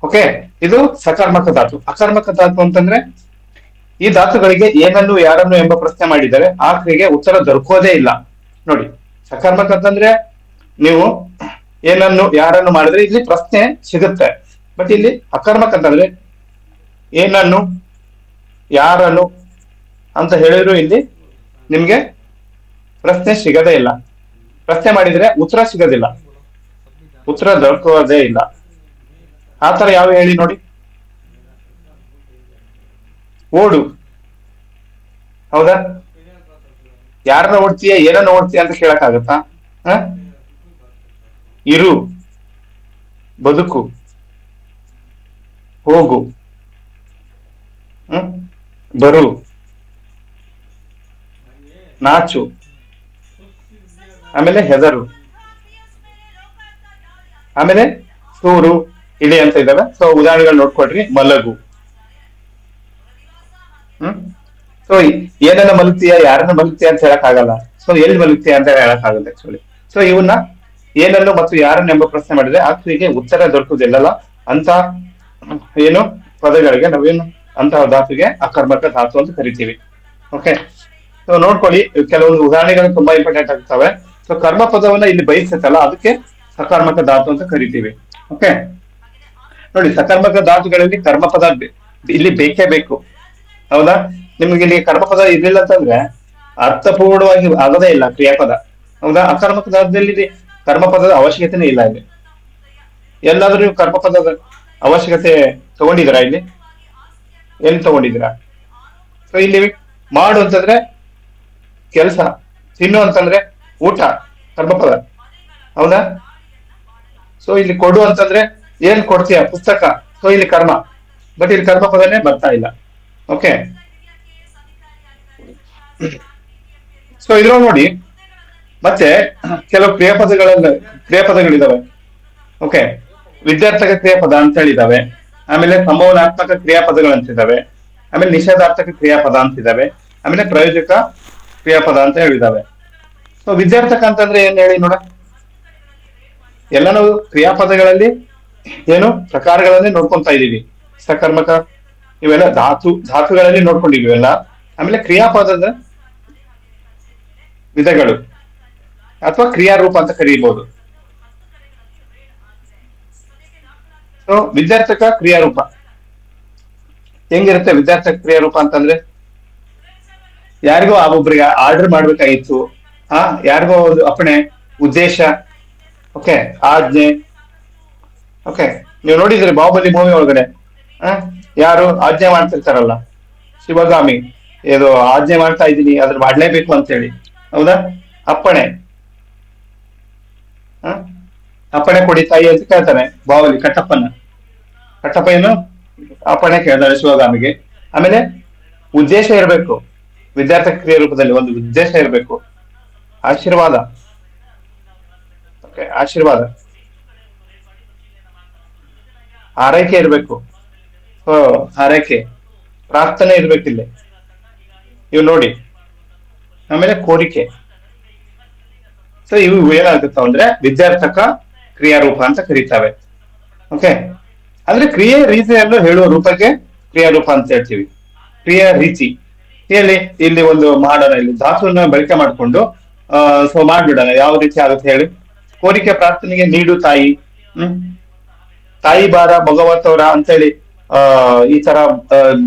ಓಕೆ, ಇದು ಸಕರ್ಮಕ ಧಾತು. ಅಕರ್ಮಕ ಧಾತು ಅಂತಂದ್ರೆ ಈ ಧಾತುಗಳಿಗೆ ಏನನ್ನು, ಯಾರನ್ನು ಎಂಬ ಪ್ರಶ್ನೆ ಮಾಡಿದರೆ ಆ ಕ್ರಿಯೆಗೆ ಉತ್ತರ ದೊರಕೋದೇ ಇಲ್ಲ. ನೋಡಿ, ಸಕರ್ಮಕ ಅಂತಂದ್ರೆ ನೀವು ಏನನ್ನು, ಯಾರನ್ನು ಮಾಡಿದ್ರೆ ಇಲ್ಲಿ ಪ್ರಶ್ನೆ ಸಿಗುತ್ತೆ. ಬಟ್ ಇಲ್ಲಿ ಅಕರ್ಮಕ ಅಂತಂದ್ರೆ ಏನನ್ನು, ಯಾರನ್ನು ಅಂತ ಹೇಳಿದ್ರು ಇಲ್ಲಿ ನಿಮ್ಗೆ ಪ್ರಶ್ನೆ ಸಿಗದೇ ಇಲ್ಲ. ಪ್ರಶ್ನೆ ಮಾಡಿದ್ರೆ ಉತ್ತರ ಸಿಗೋದಿಲ್ಲ, ಉತ್ತರ ದೊರಕೋದೇ ಇಲ್ಲ. ಆತರ ಯಾವ ಹೇಳಿ ನೋಡಿ. ಓಡು, ಹೌದಾ? ಯಾರನ್ನ ಓಡ್ತೀಯ, ಏನನ್ನ ಓಡ್ತೀಯ ಅಂತ ಕೇಳಕ್ ಆಗತ್ತಾ? ಇರು, ಬದುಕು, ಹೋಗು, ಹ್ಮ್ ಬರು, ನಾಚು, ಆಮೇಲೆ ಹೆದರು, ಆಮೇಲೆ ಸೂರು, ಇಳಿ ಅಂತ ಇದಾವೆ. ಸೊ ಉದಾಹರಣೆಗಳು ನೋಡ್ಕೊಡ್ರಿ. ಮಲಗು. ಹ್ಮ್ ಸೊ ಏನನ್ನ ಮಲಗ್ತೀಯ, ಯಾರನ್ನ ಮಲಗ್ತೀಯ ಅಂತ ಹೇಳಕ್ ಆಗಲ್ಲ. ಸೊ ಎಲ್ಲಿ ಮಲಗ್ತೀಯ ಅಂತ ಹೇಳಕ್ ಆಗಲ್ಲ ಆಕ್ಚುಲಿ. ಸೊ ಇವನ್ನ ಏನನ್ನು ಮತ್ತು ಯಾರನ್ನ ಎಂಬ ಪ್ರಶ್ನೆ ಮಾಡಿದ್ರೆ ಆಕ್ಚುಲಿಗೆ ಉತ್ತರ ದೊರಕುದಿಲ್ಲಲ್ಲ ಅಂತ ಏನು ಪದಗಳಿಗೆ ನಾವೇನು ಅಂತಹ ಧಾತುಗೆ ಅಕರ್ಮಕ ಧಾತು ಅಂತ ಕರಿತೀವಿ. ಓಕೆ, ಸೊ ನೋಡ್ಕೊಳ್ಳಿ, ಕೆಲವೊಂದು ಉದಾಹರಣೆಗಳು ತುಂಬಾ ಇಂಪಾರ್ಟೆಂಟ್ ಆಗ್ತವೆ. ಸೊ ಕರ್ಮ ಪದವನ್ನ ಇಲ್ಲಿ ಬಯಸುತ್ತಲ್ಲ, ಅದಕ್ಕೆ ಸಕರ್ಮಕ ಧಾತು ಅಂತ ಕರಿತೀವಿ. ಓಕೆ, ನೋಡಿ, ಸಕರ್ಮಕ ಧಾತುಗಳಲ್ಲಿ ಕರ್ಮಪದ ಇಲ್ಲಿ ಬೇಕೇ ಬೇಕು. ಹೌದಾ? ನಿಮ್ಗೆ ಇಲ್ಲಿ ಕರ್ಮಪದ ಇರ್ಲಿಲ್ಲ ಅಂತಂದ್ರೆ ಅರ್ಥಪೂರ್ಣವಾಗಿ ಆಗದೇ ಇಲ್ಲ ಕ್ರಿಯಾಪದ. ಹೌದಾ? ಅಕರ್ಮಕ ಧಾತುದಲ್ಲಿ ಕರ್ಮಪದದ ಅವಶ್ಯಕತೆನೇ ಇಲ್ಲ. ಇಲ್ಲಿ ಎಲ್ಲಾದ್ರೂ ನೀವು ಕರ್ಮಪದದ ಅವಶ್ಯಕತೆ ತಗೊಂಡಿದ್ದೀರಾ? ಇಲ್ಲಿ ಎಲ್ಲಿ ತಗೊಂಡಿದ್ದೀರಾ? ಸೊ ಇಲ್ಲಿ ಮಾಡು ಅಂತಂದ್ರೆ ಕೆಲಸ, ತಿನ್ನು ಅಂತಂದ್ರೆ ಊಟ, ಕರ್ಮಪದ. ಹೌದಾ? ಸೊ ಇಲ್ಲಿ ಕೊಡು ಅಂತಂದ್ರೆ ಏನ್ ಕೊಡ್ತೀಯ? ಪುಸ್ತಕ. ಸೊ ಇಲ್ಲಿ ಕರ್ಮ, ಬಟ್ ಇಲ್ಲಿ ಕರ್ಮಪದನೇ ಬರ್ತಾ ಇಲ್ಲ. ಓಕೆ, ಸೊ ಇದ್ರ ನೋಡಿ, ಮತ್ತೆ ಕೆಲವು ಕ್ರಿಯಾಪದಗಳಿದಾವೆ. ಓಕೆ, ವಿದ್ಯಾರ್ಥಕ ಕ್ರಿಯಾಪದ ಅಂತ ಹೇಳಿದಾವೆ. ಆಮೇಲೆ ಸಂಭವನಾತ್ಮಕ ಕ್ರಿಯಾಪದಗಳಂತಿದ್ದಾವೆ. ಆಮೇಲೆ ನಿಷೇಧಾರ್ಥಕ ಕ್ರಿಯಾಪದ ಅಂತಿದ್ದಾವೆ. ಆಮೇಲೆ ಪ್ರಯೋಜಕ ಕ್ರಿಯಾಪದ ಅಂತ ಹೇಳಿದಾವೆ. ಸೊ ವಿದ್ಯಾರ್ಥಕ ಅಂತಂದ್ರೆ ಏನ್ ಹೇಳಿ ನೋಡ. ಎಲ್ಲ ನಾವು ಕ್ರಿಯಾಪದಗಳಲ್ಲಿ ಏನು ಪ್ರಕಾರಗಳನ್ನೇ ನೋಡ್ಕೊಂತಾ ಇದೀವಿ. ಸಕರ್ಮಕ ಇವೆಲ್ಲ ಧಾತುಗಳಲ್ಲಿ ನೋಡ್ಕೊಂಡಿದ್ವಿ ಎಲ್ಲ. ಆಮೇಲೆ ಕ್ರಿಯಾಪದದ ವಿಧಗಳು ಅಥವಾ ಕ್ರಿಯಾರೂಪ ಅಂತ ಕರೀಬಹುದು. ಸೊ ವಿದ್ಯಾರ್ಥಕ ಕ್ರಿಯಾರೂಪ ಹೆಂಗಿರುತ್ತೆ? ವಿದ್ಯಾರ್ಥಕ ಕ್ರಿಯಾರೂಪ ಅಂತಂದ್ರೆ ಯಾರಿಗೋ ಒಬ್ಬರಿಗೆ ಆರ್ಡರ್ ಮಾಡ್ಬೇಕಾಗಿತ್ತು, ಯಾರಿಗೋ ಒಂದು ಅಪ್ಪಣೆ, ಉದ್ದೇಶ, ಓಕೆ, ಆಜ್ಞೆ. ಓಕೆ, ನೀವು ನೋಡಿದ್ರಿ ಬಾಹುಬಲಿ ಮೂವಿ ಒಳಗಡೆ ಯಾರು ಆಜ್ಞೆ ಮಾಡ್ತಿರ್ತಾರಲ್ಲ, ಶಿವಗಾಮಿ, ಏದು ಆಜ್ಞೆ ಮಾಡ್ತಾ ಇದ್ದೀನಿ, ಅದ್ರ ಮಾಡ್ಲೇಬೇಕು ಅಂತ ಹೇಳಿ. ಹೌದಾ? ಅಪ್ಪಣೆ, ಅಪ್ಪಣೆ ಕೊಡಿ ತಾಯಿ ಅಂತ ಕೇಳ್ತಾನೆ ಬಾಹುಬಲಿ ಕಟ್ಟಪ್ಪ ಏನು ಅಪ್ಪಣೆ ಕೇಳ್ತಾನೆ ಶಿವಗಾಮಿಗೆ. ಆಮೇಲೆ ಉದ್ದೇಶ ಇರಬೇಕು. ವಿದ್ಯಾರ್ಥಿ ಕ್ರಿಯೆ ರೂಪದಲ್ಲಿ ಒಂದು ಉದ್ದೇಶ ಇರಬೇಕು. ಆಶೀರ್ವಾದ, ಓಕೆ, ಆಶೀರ್ವಾದ, ಆರೈಕೆ ಇರ್ಬೇಕು. ಆರೈಕೆ, ಪ್ರಾರ್ಥನೆ ಇರ್ಬೇಕಿಲ್ಲಿ, ಇವು ನೋಡಿ. ಆಮೇಲೆ ಕೋರಿಕೆ. ಸೊ ಇವು ಏನಾಗುತ್ತಾವ ಅಂದ್ರೆ ವಿದ್ಯಾರ್ಥಕ ಕ್ರಿಯಾರೂಪ ಅಂತ ಕರೀತಾವೆ. ಓಕೆ, ಅಂದ್ರೆ ಕ್ರಿಯೆ ರೀತಿಯನ್ನು ಹೇಳುವ ರೂಪಕ್ಕೆ ಕ್ರಿಯಾರೂಪ ಅಂತ ಹೇಳ್ತೀವಿ. ಕ್ರಿಯಾ ರೀತಿ ಇಲ್ಲಿ ಒಂದು ಮಾಡೋಣ, ಇಲ್ಲಿ ಧಾತುವನ್ನ ಬಳಕೆ ಮಾಡಿಕೊಂಡು ಸೊ ಮಾಡ್ಬಿಡೋಣ. ಯಾವ ರೀತಿ ಆಗುತ್ತೆ ಹೇಳಿ. ಕೋರಿಕೆ, ಪ್ರಾರ್ಥನೆಗೆ ನೀಡು ತಾಯಿ, ತಾಯಿ ಬಾರ ಭಗವತವರ ಅಂತೇಳಿ ಈ ತರ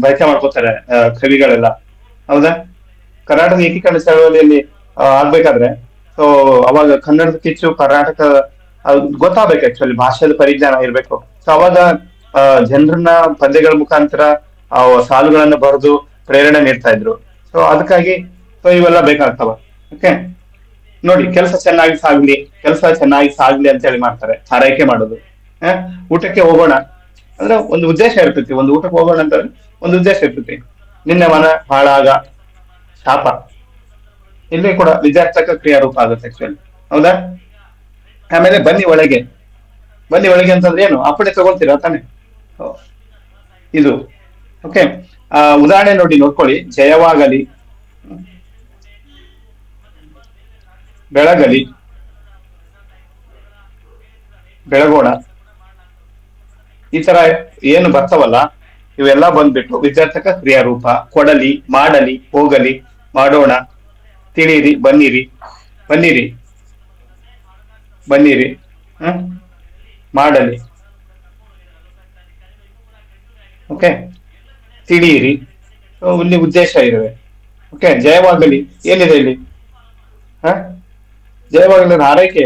ಬಳಕೆ ಮಾಡ್ಕೋತಾರೆ ಕವಿಗಳೆಲ್ಲ. ಹೌದಾ? ಕರ್ನಾಟಕ ಏಕೀಕರಣ ಚಳವಳಿಯಲ್ಲಿ ಆಗ್ಬೇಕಾದ್ರೆ ಸೊ ಅವಾಗ ಕನ್ನಡದ ಕಿಚ್ಚು ಕರ್ನಾಟಕ ಗೊತ್ತಾಗ್ಬೇಕು. ಆಕ್ಚುಲಿ ಭಾಷೆದ ಪರಿಜ್ಞಾನ ಇರ್ಬೇಕು. ಸೊ ಅವಾಗ ಜನರನ್ನ ಪದ್ಯಗಳ ಮುಖಾಂತರ ಸಾಲುಗಳನ್ನ ಬರೆದು ಪ್ರೇರಣೆ ನೀಡ್ತಾ ಇದ್ರು. ಸೊ ಅದಕ್ಕಾಗಿ ಸೊ ಇವೆಲ್ಲ ಬೇಕಾಗ್ತವ. ಓಕೆ, ನೋಡಿ, ಕೆಲಸ ಚೆನ್ನಾಗಿ ಸಾಗ್ಲಿ ಅಂತ ಹೇಳಿ ಮಾಡ್ತಾರೆ, ಆರೈಕೆ ಮಾಡೋದು. ಊಟಕ್ಕೆ ಹೋಗೋಣ ಅಂದ್ರೆ ಒಂದು ಉದ್ದೇಶ ಇರ್ತೈತಿ. ಒಂದು ಊಟಕ್ಕೆ ಹೋಗೋಣ ಅಂತಂದ್ರೆ ಒಂದು ಉದ್ದೇಶ ಇರ್ತೈತಿ. ನಿನ್ನೆ ಮನ ಹಾಳಾಗ, ಶಾಪ. ಇಲ್ಲಿ ಕೂಡ ವಿದ್ಯಾರ್ಥಕ ಕ್ರಿಯಾರೂಪ ಆಗುತ್ತೆ ಆಕ್ಚುಲಿ. ಹೌದಾ? ಆಮೇಲೆ ಬನ್ನಿ ಒಳಗೆ ಅಂತಂದ್ರೆ ಏನು? ಅಪ್ಪಣೆ ತಗೊಳ್ತೀರಾ ತಾನೆ, ಇದು. ಓಕೆ, ಉದಾಹರಣೆ ನೋಡ್ಕೊಳ್ಳಿ. ಜಯವಾಗಲಿ, ಬೆಳಗಲಿ, ಬೆಳಗೋಣ, ಈ ತರ ಏನು ಬರ್ತಾವಲ್ಲ ಇವೆಲ್ಲ ಬಂದ್ಬಿಟ್ಟು ವಿದ್ಯಾರ್ಥಕ ಕ್ರಿಯಾರೂಪ. ಕೊಡಲಿ, ಮಾಡಲಿ, ಹೋಗಲಿ, ಮಾಡೋಣ, ತಿಳಿಯಿರಿ, ಬನ್ನಿರಿ, ಮಾಡಲಿ, ಓಕೆ, ತಿಳಿಯಿರಿ, ಇಲ್ಲಿ ಉದ್ದೇಶ ಇರುವೆ. ಓಕೆ, ಜಯವಾಗಲಿ ಏನಿದೆ ಇಲ್ಲಿ? ಜಯವಾಗಲಿ ಆರೈಕೆ,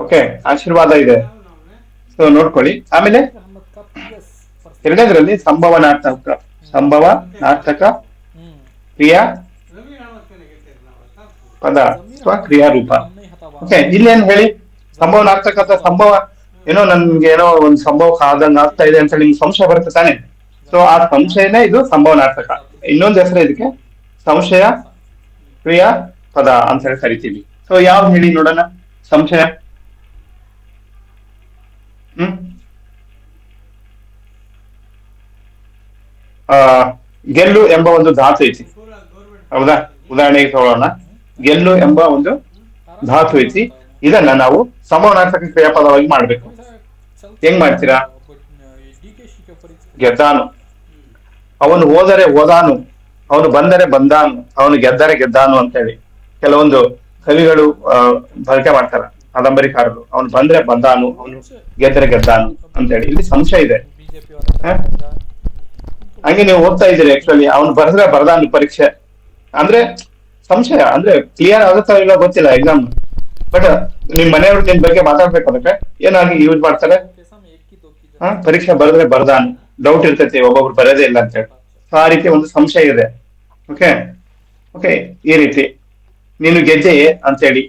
ಓಕೆ, ಆಶೀರ್ವಾದ ಇದೆ. ಸೊ ನೋಡ್ಕೊಳ್ಳಿ. ಆಮೇಲೆ ಎರಡನೇದ್ರಲ್ಲಿ ಸಂಭವನಾರ್ಥಕ ಕ್ರಿಯಾ ಪದ ಅಥವಾ ಕ್ರಿಯಾರೂಪ. ಓಕೆ, ಇಲ್ಲಿ ಏನ್ ಹೇಳಿ? ಸಂಭವನಾಗ್ತಕ್ಕಂಥ ಸಂಭವ ಏನೋ ನನ್ಗೆ ಏನೋ ಒಂದು ಸಂಭವ ಆದಂಗ ಆಗ್ತಾ ಇದೆ ಅಂತ ಹೇಳಿ ನಿಮ್ಗೆ ಸಂಶಯ ಬರುತ್ತೆ ತಾನೆ. ಸೊ ಆ ಸಂಶಯನೇ ಇದು ಸಂಭವನಾರ್ಥಕ. ಇನ್ನೊಂದು ಹೆಸರು ಇದಕ್ಕೆ ಸಂಶಯ ಕ್ರಿಯಾ ಪದ ಅಂತ ಹೇಳಿ ಕರಿತೀವಿ. ಸೊ ಯಾವ್ದು ಹೇಳಿ ನೋಡೋಣ ಸಂಶಯ. ಹ್ಮ್ ಆ ಗೆಲ್ಲು ಎಂಬ ಒಂದು ಧಾತು ಐತಿ, ಹೌದಾ? ಉದಾಹರಣೆಗೆ ತಗೊಳ್ಳೋಣ. ಗೆಲ್ಲು ಎಂಬ ಒಂದು ಧಾತು ಐತಿ. ಇದನ್ನ ನಾವು ಸಂಭವನಾರ್ಥಕ ಕ್ರಿಯಾಪದವಾಗಿ ಮಾಡ್ಬೇಕು. ಹೆಂಗ್ ಮಾಡ್ತೀರಾ? ಗೆದ್ದಾನು, ಅವನು ಹೋದರೆ ಹೋದಾನು, ಅವನು ಬಂದರೆ ಬಂದಾನು, ಅವನು ಗೆದ್ದರೆ ಗೆದ್ದಾನು ಅಂತ ಹೇಳಿ ಕೆಲವೊಂದು ಕವಿಗಳು ಬಳಕೆ ಮಾಡ್ತಾರ, ಕಾದಂಬರಿಕಾರರು. ಅವನು ಬಂದ್ರೆ ಬಂದಾನು, ಅವನು ಗೆದ್ದರೆ ಗೆದ್ದಾನು ಅಂತ ಹೇಳಿ. ಇಲ್ಲಿ ಸಂಶಯ ಇದೆ. ಹ? ಹಂಗೆ ನೀವು ಓದ್ತಾ ಇದ್ದೀರಿ, ಆಕ್ಚುಲಿ ಅವನು ಬರೆದ್ರೆ ಬರ್ದಾನು ಪರೀಕ್ಷೆ ಅಂದ್ರೆ ಸಂಶಯ. ಅಂದ್ರೆ ಕ್ಲಿಯರ್ ಆಗುತ್ತಾ ಇಲ್ಲ ಗೊತ್ತಿಲ್ಲ ಎಕ್ಸಾಮ್, ಬಟ್ ನಿಮ್ ಮನೆಯವ್ರು ನಿಮ್ ಬಗ್ಗೆ ಮಾತಾಡ್ಬೇಕು ಅದಕ್ಕೆ ಏನಾಗಿ ಯೂಸ್ ಮಾಡ್ತಾರೆ. ಪರೀಕ್ಷೆ ಬರೆದ್ರೆ ಬರ್ದಾನು, ಡೌಟ್ ಇರ್ತೈತಿ ಒಬ್ಬೊಬ್ರು ಬರೋದೇ ಇಲ್ಲ ಅಂತ ಹೇಳಿ. ಸೊ ಆ ರೀತಿ ಒಂದು ಸಂಶಯ ಇದೆ. ಓಕೆ ಓಕೆ ಈ ರೀತಿ ನೀನು ಗೆದ್ದೆಯೇ ಅಂತೇಳಿ.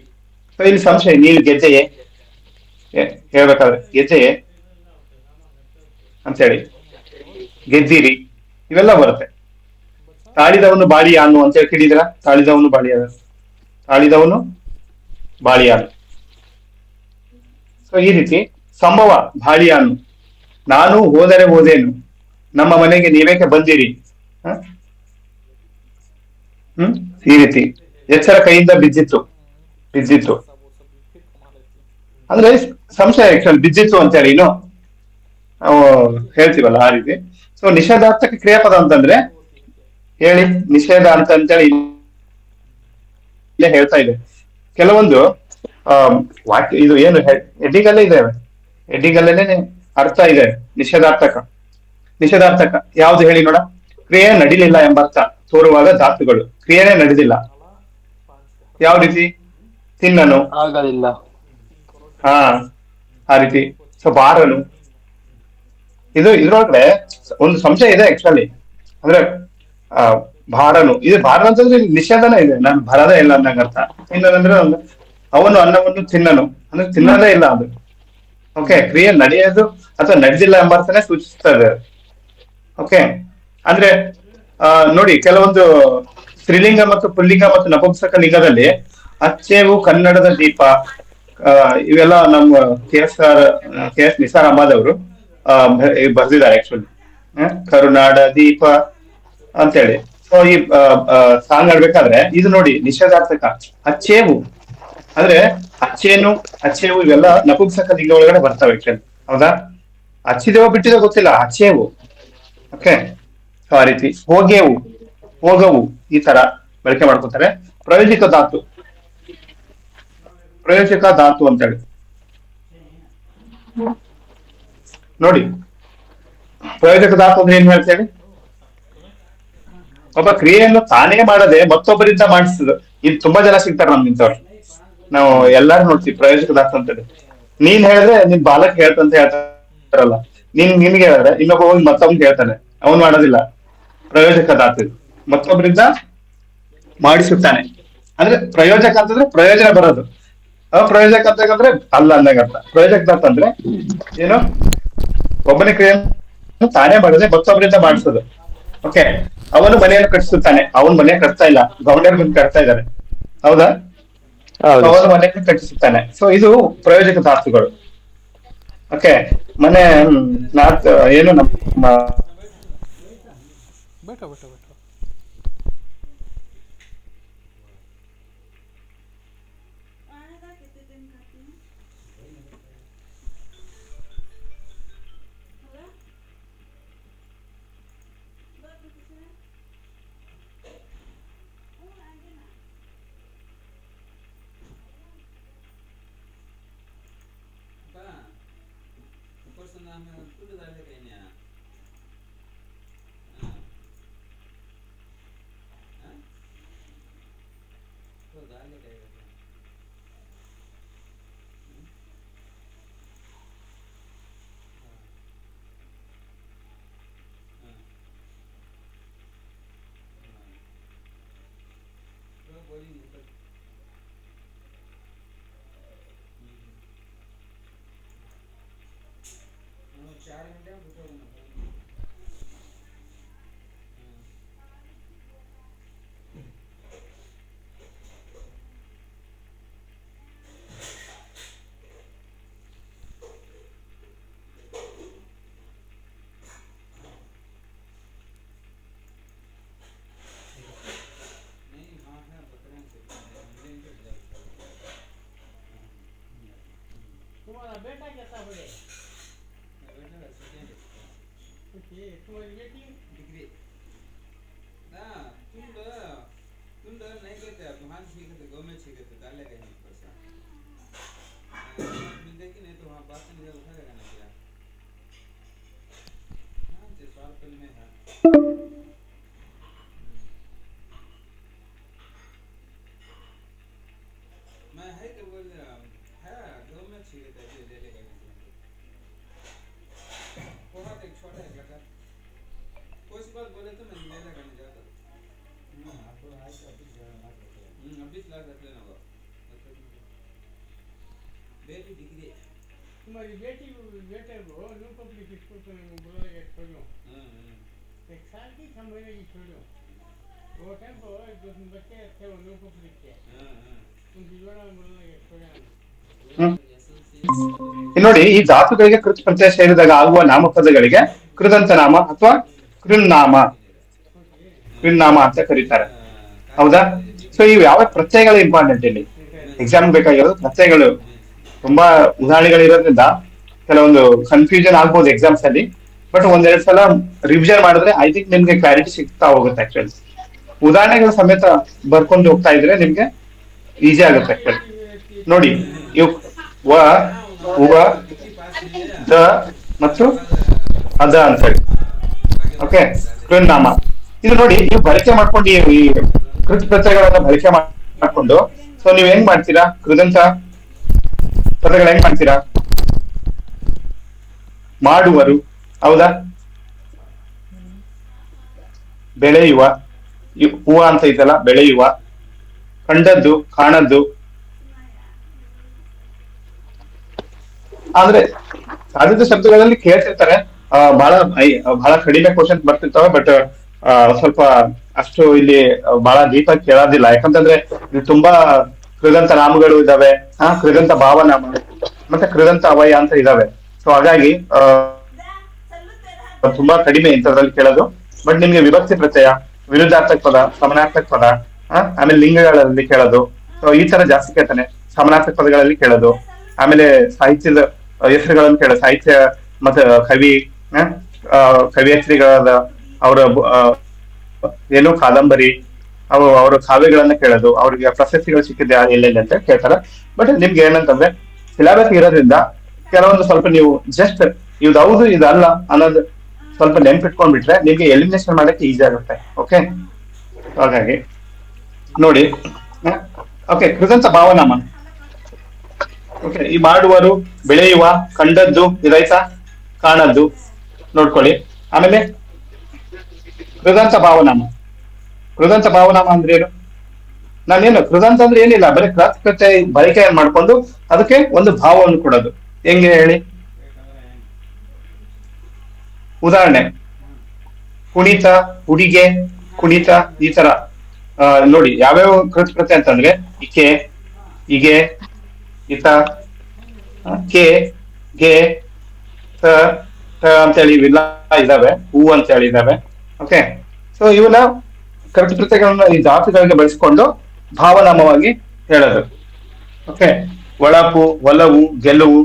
ಸೊ ಇಲ್ಲಿ ಸಂಶಯ, ನೀನು ಗೆದ್ದೆಯೇ ಹೇಳ್ಬೇಕಾದ್ರೆ ಗೆದ್ದೆಯೇ ಅಂತೇಳಿ, ಗೆದ್ದೀರಿ, ಇವೆಲ್ಲ ಬರುತ್ತೆ. ತಾಳಿದವನು ಬಾಳಿಯಾನು ಅಂತ ಹೇಳಿ ಕೇಳಿದ್ರ? ತಾಳಿದವನು ಬಾಳಿಯಾನು, ತಾಳಿದವನು ಬಾಳಿಯಾನು. ಸೊ ಈ ರೀತಿ ಸಂಭವ ಬಾಳಿಯಾನು, ನಾನು ಹೋದರೆ ಹೋದೇನು, ನಮ್ಮ ಮನೆಗೆ ನೀವೇಕೆ ಬಂದಿರಿ. ಹ? ಈ ರೀತಿ ಎಚ್ಚರ ಕೈಯಿಂದ ಬಿದ್ದಿತ್ತು, ಬಿದ್ದಿತ್ತು ಅಂದ್ರೆ ಸಂಶಯ ಆಕ್ಚುಲಿ ಬಿದ್ದಿತ್ತು ಅಂತ ಹೇಳಿ ಇನ್ನು ನಾವು ಹೇಳ್ತೀವಲ್ಲ ಆ ರೀತಿ. ಸೊ ನಿಷೇಧಾರ್ಥಕ ಕ್ರಿಯಾಪದ ಅಂತಂದ್ರೆ ಹೇಳಿ, ನಿಷೇಧ ಅಂತೇಳಿ ಇಲ್ಲೇ ಹೇಳ್ತಾ ಇದೆ. ಕೆಲವೊಂದು ಆ ವಾಕ್ಯ ಇದು ಏನು ಹೆಡ್ಡಿಂಗ್ ಅಲ್ಲೇ ಇದೆ, ಹೆಡ್ಡಿಂಗ್ ಅಲ್ಲೇನೆ ಅರ್ಥ ಇದೆ. ನಿಷೇಧಾರ್ಥಕ, ನಿಷೇಧಾರ್ಥಕ ಯಾವ್ದು ಹೇಳಿ ನೋಡ? ಕ್ರಿಯೆ ನಡಿಲಿಲ್ಲ ಎಂಬರ್ಥ ತೋರುವಾಗ ಧಾತುಗಳು, ಕ್ರಿಯೆನೇ ನಡೆದಿಲ್ಲ. ಯಾವ ರೀತಿ? ತಿನ್ನನು, ಆಗಲಿಲ್ಲ. ಹಾ ಆ ರೀತಿ. ಸೊ ಬಾರನು, ಇದ್ರೊಳಗಡೆ ಒಂದು ಸಂಶಯ ಇದೆ ಆಕ್ಚುಲಿ. ಅಂದ್ರೆ ಆ ಭಾರನು, ಇದು ಭಾರ ಅಂತಂದ್ರೆ ನಿಷೇಧನೇ ಇದೆ, ನಾನು ಬರದೇ ಇಲ್ಲ ಅನ್ನಂಗ ಅರ್ಥ. ತಿನ್ನದಂದ್ರೆ ಅವನು ಅನ್ನವನ್ನು ತಿನ್ನನು ಅಂದ್ರೆ ತಿನ್ನದೇ ಇಲ್ಲ ಅದು. ಓಕೆ, ಕ್ರಿಯೆ ನಡೆಯೋದು ಅಥವಾ ನಡೆದಿಲ್ಲ ಎಂಬ ಅರ್ಥನೇ ಸೂಚಿಸ್ತದೆ. ಓಕೆ ಅಂದ್ರೆ ನೋಡಿ, ಕೆಲವೊಂದು ಸ್ತ್ರೀಲಿಂಗ ಮತ್ತು ಪುಲ್ಲಿಂಗ ಮತ್ತು ನಪುಂಸಕ ಲಿಂಗದಲ್ಲಿ ಅಚ್ಚೇವು, ಕನ್ನಡದ ದೀಪ, ಇವೆಲ್ಲ ನಮ್ಮ ಕೆ ಎಸ್ ನಿಸಾರ್ ಅಹಮದ್ ಅವರು ಬರ್ದಿದ್ದಾರೆ ಆಕ್ಚುಲಿ. ಕರುನಾಡ ದೀಪ ಅಂತೇಳಿ. ಸೊ ಈ ಸಾಂಗ್ ಆಡ್ಬೇಕಾದ್ರೆ ಇದು ನೋಡಿ ನಿಷೇಧಾರ್ಥಕ. ಅಚ್ಚೇವು ಅಂದ್ರೆ ಅಚ್ಚೇನು, ಅಚ್ಚೇವು ಇವೆಲ್ಲ ನಪುಂಸಕ ಲಿಂಗ ಒಳಗಡೆ ಬರ್ತವೆ ಆಕ್ಚುಲಿ, ಹೌದಾ? ಹಚ್ಚಿದೇವೋ ಬಿಟ್ಟಿದೋ ಗೊತ್ತಿಲ್ಲ, ಅಚ್ಚೇವು. ಓಕೆ, ಸೊ ಆ ರೀತಿ. ಹೋಗೇವು, ಹೋಗವು ಈ ತರ ಬಳಕೆ ಮಾಡ್ಕೊತಾರೆ. ಪ್ರಯೋಜಕ ಧಾತು, ಪ್ರಯೋಜಕ ಧಾತು ಅಂತೇಳಿ ನೋಡಿ. ಪ್ರಯೋಜಕ ಧಾತು ಅಂದ್ರೆ ಏನ್ ಹೇಳ್ತೇವೆ? ಒಬ್ಬ ಕ್ರಿಯೆಯನ್ನು ತಾನೇ ಮಾಡದೆ ಮತ್ತೊಬ್ಬರಿಂದ ಮಾಡಿಸ್ತದೆ. ಇದು ತುಂಬಾ ಜನ ಸಿಗ್ತಾರೆ ನಮ್ಗಿಂತವ್ರು, ನಾವು ಎಲ್ಲಾರು ನೋಡ್ತೀವಿ ಪ್ರಯೋಜಕ ಧಾತು ಅಂತೇಳಿ. ನೀನ್ ಹೇಳಿದ್ರೆ ನಿನ್ ಬಾಲಕ್ ಹೇಳ್ತಂತ ಹೇಳ್ತಾರಲ್ಲ, ನಿನ್ಗೆ ಹೇಳಿದ್ರೆ ಇನ್ನೊಬ್ಬ ಹೋಗಿ ಮತ್ತೊಬ್ಗೆ ಹೇಳ್ತಾನೆ, ಅವನು ಮಾಡೋದಿಲ್ಲ. ಪ್ರಯೋಜಕ ಧಾತು ಇದು. ಮತ್ತೊಬ್ಬರಿಂದ ಮಾಡಿಸುತ್ತಾನೆ ಅಂದ್ರೆ ಪ್ರಯೋಜಕ ಅಂತಂದ್ರೆ ಪ್ರಯೋಜನ ಬರೋದು. ಅಪ್ರಯೋಜಕ ಅಂತಂದ್ರೆ ಅಲ್ಲ ಅಂದಾಗ ಅರ್ಥ. ಪ್ರಯೋಜಕ ಧಾತು ಅಂದ್ರೆ ಏನು? ಒಬ್ಬನ ಕ್ರಿಯೆಯನ್ನು ತಾನೇ ಮಾಡದೆ ಮತ್ತೊಬ್ಬರಿಂದ ಮಾಡಿಸೋದು. ಓಕೆ, ಅವನು ಮನೆಯನ್ನು ಕಟ್ಟಿಸುತ್ತಾನೆ, ಅವನು ಮನೆ ಕಟ್ತಾ ಇಲ್ಲ, ಗೌಂಡರ್ ಬಂದು ಕಟ್ತಾ ಇದ್ದಾರೆ, ಹೌದಾ? ಹೌದು. ಅವನು ಮನೆಯನ್ನು ಕಟ್ಟಿಸುತ್ತಾನೆ. ಸೊ ಇದು ಪ್ರಯೋಜಕ ಧಾತುಗಳು. ಓಕೆ, ಮನೆ ನಾರ್ತ್ ಏನು ನಮ್ಮ बैठो बैठो बैठो। आने का कितने दिन खाती हूँ? होगा? बहुत कुछ है। ओ आगे ना। ऊपर से नाम है टूट जाए कहीं नहीं तो जाएगा कहीं बोली नहीं ಗಂಟೆ ಬಿಟ್ಟು ಹೋಗೋಣ. नहीं हाँ है बकरे से इंडियन के जाते तुम्हारा बेटा कैसा बड़े बेटा सेकंड तुम्हारी बेटी डिग्री ना तुम नहीं कहते महान सीखे थे गवर्नमेंट सीखे थे डाले गए हैं पैसा मिलते कि नहीं तो वहाँ बात नहीं उठा लेगा ना क्या हाँ जो सवाल पहले में है मैं है कि बोल है गवर्नमेंट सीखे थे जो ले लेगा बहुत एक छोटा एक लगा कोई सी बात बोले तो मैं ले लेगा नहीं जाता आपको आज अभी 20 लाख रख लेना होगा बेटी डिग्री तुम्हारी बेटे को न्यू पब्लिक स्कूल में बोला छोड़ो एक साल की 6 महीने की छोड़ो वो टाइम पर जो बच्चे थे वो न्यू पब्लिक के उनकी जोड़ा बोला छोड़ा ನೋಡಿ, ಈ ಧಾತುಗಳಿಗೆ ಕೃತ್ ಪ್ರತ್ಯಯ ಸೇರಿದಾಗ ಆಗುವ ನಾಮಪದಗಳಿಗೆ ಕೃದಂತ ನಾಮ ಅಥವಾ ಕೃನ್ನಾಮ ಅಂತ ಕರೀತಾರೆ. ಹೌದಾ? ಸೊ ಇವು ಯಾವ ಪ್ರತ್ಯಯಗಳು ಇಂಪಾರ್ಟೆಂಟ್ ಇಲ್ಲಿ ಎಕ್ಸಾಮ್ ಬೇಕಾಗಿರೋದು ಪ್ರತ್ಯಯಗಳು. ತುಂಬಾ ಉದಾಹರಣೆಗಳಿರೋದ್ರಿಂದ ಕೆಲವೊಂದು ಕನ್ಫ್ಯೂಷನ್ ಆಗ್ಬೋದು ಎಕ್ಸಾಮ್ಸ್ ಅಲ್ಲಿ. ಬಟ್ ಒಂದೆರಡು ಸಲ ರಿವಿಷನ್ ಮಾಡಿದ್ರೆ ಐ ಥಿಂಕ್ ನಿಮ್ಗೆ ಕ್ಲಾರಿಟಿ ಸಿಗ್ತಾ ಹೋಗುತ್ತೆ. ಆಕ್ಚುಲಿ ಉದಾಹರಣೆಗಳ ಸಮೇತ ಬರ್ಕೊಂಡು ಹೋಗ್ತಾ ಇದ್ರೆ ನಿಮ್ಗೆ ಈಸಿ ಆಗುತ್ತೆ. ಆಕ್ಚುಲಿ ನೋಡಿ, ಇವು ವ, ಉವ, ದ ಮತ್ತು ಅದ ಅಂತ ಹೇಳಿ. ಓಕೆ, ಕೃನ್ನಾಮ. ಇದು ನೋಡಿ, ನೀವು ಬಳಕೆ ಮಾಡ್ಕೊಂಡು ಈ ಕೃತ್ ಪ್ರತ್ಯಯಗಳನ್ನ ಬಳಕೆ ಮಾಡ್ಕೊಂಡು ಸೊ ನೀವ್ ಹೆಂಗ್ ಮಾಡ್ತೀರಾ? ಕೃದಂತ ಪದಗಳು ಹೆಂಗ್ ಮಾಡ್ತೀರಾ? ಮಾಡುವರು, ಹೌದಾ? ಬೆಳೆಯುವ, ಹೂವ ಅಂತ ಇದೆಲ್ಲ ಬೆಳೆಯುವ. ಕಂಡದ್ದು, ಕಾಣದ್ದು. ಆದ್ರೆ ಸಾಧಿತ ಶಬ್ದಗಳಲ್ಲಿ ಕೇಳ್ತಿರ್ತಾರೆ, ಬಹಳ ಕಡಿಮೆ ಕ್ವಶನ್ ಬರ್ತಿರ್ತವೆ. ಬಟ್ ಸ್ವಲ್ಪ ಅಷ್ಟು ಇಲ್ಲಿ ಬಹಳ ಡೀಪ್ ಆಗಿ ಕೇಳೋದಿಲ್ಲ. ಯಾಕಂತಂದ್ರೆ ಇಲ್ಲಿ ತುಂಬಾ ಕೃದಂತ ನಾಮಗಳು ಇದಾವೆ, ಕೃದಂತ ಭಾವನಾಮ ಮತ್ತೆ ಕೃದಂತ ಅವಯ ಅಂತ ಇದಾವೆ. ಸೊ ಹಾಗಾಗಿ ತುಂಬಾ ಕಡಿಮೆ ಇಂಥದ್ರಲ್ಲಿ ಕೇಳೋದು. ಬಟ್ ನಿಮ್ಗೆ ವಿಭಕ್ತಿ ಪ್ರತ್ಯಯ, ವಿರುದ್ಧಾರ್ಥಕ ಪದ, ಸಮಾನಾರ್ಥಕ ಪದ, ಆಮೇಲೆ ಲಿಂಗಗಳಲ್ಲಿ ಕೇಳೋದು. ಸೊ ಈ ತರ ಜಾಸ್ತಿ ಕೇಳ್ತಾನೆ. ಸಮಾನಾರ್ಥಕ ಪದಗಳಲ್ಲಿ ಕೇಳೋದು, ಆಮೇಲೆ ಸಾಹಿತ್ಯದ ಹೆಸರುಗಳನ್ನು ಕೇಳೋದು. ಸಾಹಿತ್ಯ ಮತ್ತೆ ಕವಿಯತ್ರಿಗಳಾದ ಅವರ ಏನು ಕಾದಂಬರಿ, ಅವರ ಕಾವ್ಯಗಳನ್ನ ಕೇಳೋದು, ಅವ್ರಿಗೆ ಪ್ರಶಸ್ತಿಗಳು ಸಿಕ್ಕಿದೆ ಎಲ್ಲೆಲ್ಲಿ ಅಂತ ಕೇಳ್ತಾರೆ. ಬಟ್ ನಿಮ್ಗೆ ಏನಂತಂದ್ರೆ ಸಿಲೆಬಸ್ ಇರೋದ್ರಿಂದ ಕೆಲವೊಂದು ಸ್ವಲ್ಪ ನೀವು ಜಸ್ಟ್ ಇದು ಹೌದು ಇದಲ್ಲ ಅನ್ನೋದು ಸ್ವಲ್ಪ ನೆನ್ಪಿಟ್ಕೊಂಡ್ಬಿಟ್ರೆ ನಿಮ್ಗೆ ಎಲಿಮಿನೇಷನ್ ಮಾಡಕ್ಕೆ ಈಸಿ ಆಗುತ್ತೆ. ಓಕೆ, ಹಾಗಾಗಿ ನೋಡಿ. ಓಕೆ, ಕೃದಂತ ಭಾವನಾಮ. ಓಕೆ, ಈ ಮಾಡುವರು, ಬೆಳೆಯುವ, ಕಂಡದ್ದು ಇದಾಯ್ತಾ? ಕಾಣದ್ದು ನೋಡ್ಕೊಳ್ಳಿ. ಆಮೇಲೆ ಕೃದಂತ ಭಾವನಾಮ. ಕೃದಂತ ಭಾವನಾಮ ಅಂದ್ರೆ ಏನು? ನಾನೇನು ಕೃದಂತ ಅಂದ್ರೆ ಏನಿಲ್ಲ, ಬರೀ ಕೃತ್ ಪ್ರತ್ಯಯ ಬಳಕೆ ಮಾಡ್ಕೊಂಡು ಅದಕ್ಕೆ ಒಂದು ಭಾವವನ್ನು ಕೊಡೋದು. ಹೆಂಗೆ ಹೇಳಿ? ಉದಾಹರಣೆ, ಕುಣಿತ, ಹುಡಿಗೆ, ಕುಣಿತ, ಈ ತರ ನೋಡಿ ಯಾವ್ಯಾವ ಕೃತ್ ಪ್ರತ್ಯಯ ಅಂತಂದ್ರೆ ಇಕೆ, ಇಗೆ, ಇತ, ಕೆ, ಗೆ, ತ ಅಂತೇಳಿ ಇವೆಲ್ಲ ಇದಾವೆ. ಹೂ ಅಂತ ಹೇಳಿ ಇದಾವೆ. ಓಕೆ, ಸೊ ಇವನ್ನ ಕೃತ್ ಪ್ರತ್ಯಯಗಳನ್ನ ಈ ಧಾತುಗಳಿಗೆ ಬಳಸಿಕೊಂಡು ಭಾವನಾಮವಾಗಿ ಹೇಳೋದು. ಓಕೆ, ಒಳಪು, ಒಲವು, ಗೆಲುವು,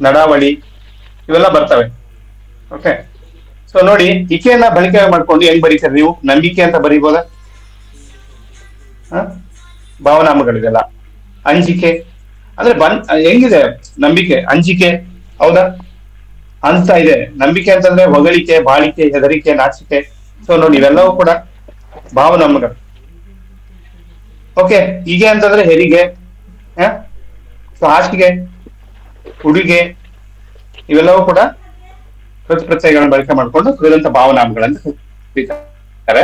ನಡಾವಳಿ ಇವೆಲ್ಲ ಬರ್ತವೆ. ಓಕೆ, ಸೊ ನೋಡಿ, ಇಕೆಯನ್ನ ಬಳಕೆ ಮಾಡ್ಕೊಂಡು ಹೆಂಗ್ ಬರೀತೀರಿ ನೀವು? ನಂಬಿಕೆ ಅಂತ ಬರೀಬೋದ? ಭಾವನಾಮಗಳಿಗೆಲ್ಲ. ಅಂಜಿಕೆ ಅಂದ್ರೆ ಹೆಂಗಿದೆ? ನಂಬಿಕೆ, ಅಂಜಿಕೆ, ಹೌದಾ? ಅಂತ ಇದೆ. ನಂಬಿಕೆ ಅಂತಂದ್ರೆ ಹೊಗಳಿಕೆ, ಬಾಳಿಕೆ, ಹೆದರಿಕೆ, ನಾಚಿಕೆ. ಸೊ ನೋಡಿ, ಇವೆಲ್ಲವೂ ಕೂಡ ಭಾವನಾಮಗಳು. ಓಕೆ, ಹೀಗೆ ಅಂತಂದ್ರೆ ಹೆರಿಗೆ, ಹಾಸಿಗೆ, ಉಡುಗೆ, ಇವೆಲ್ಲವೂ ಕೂಡ ಕೃತ್ ಪ್ರತ್ಯಯಗಳನ್ನ ಬಳಕೆ ಮಾಡ್ಕೊಂಡು ಕೃದಂತ ಭಾವನಾಮಗಳನ್ನ ಕರೀತಾರೆ.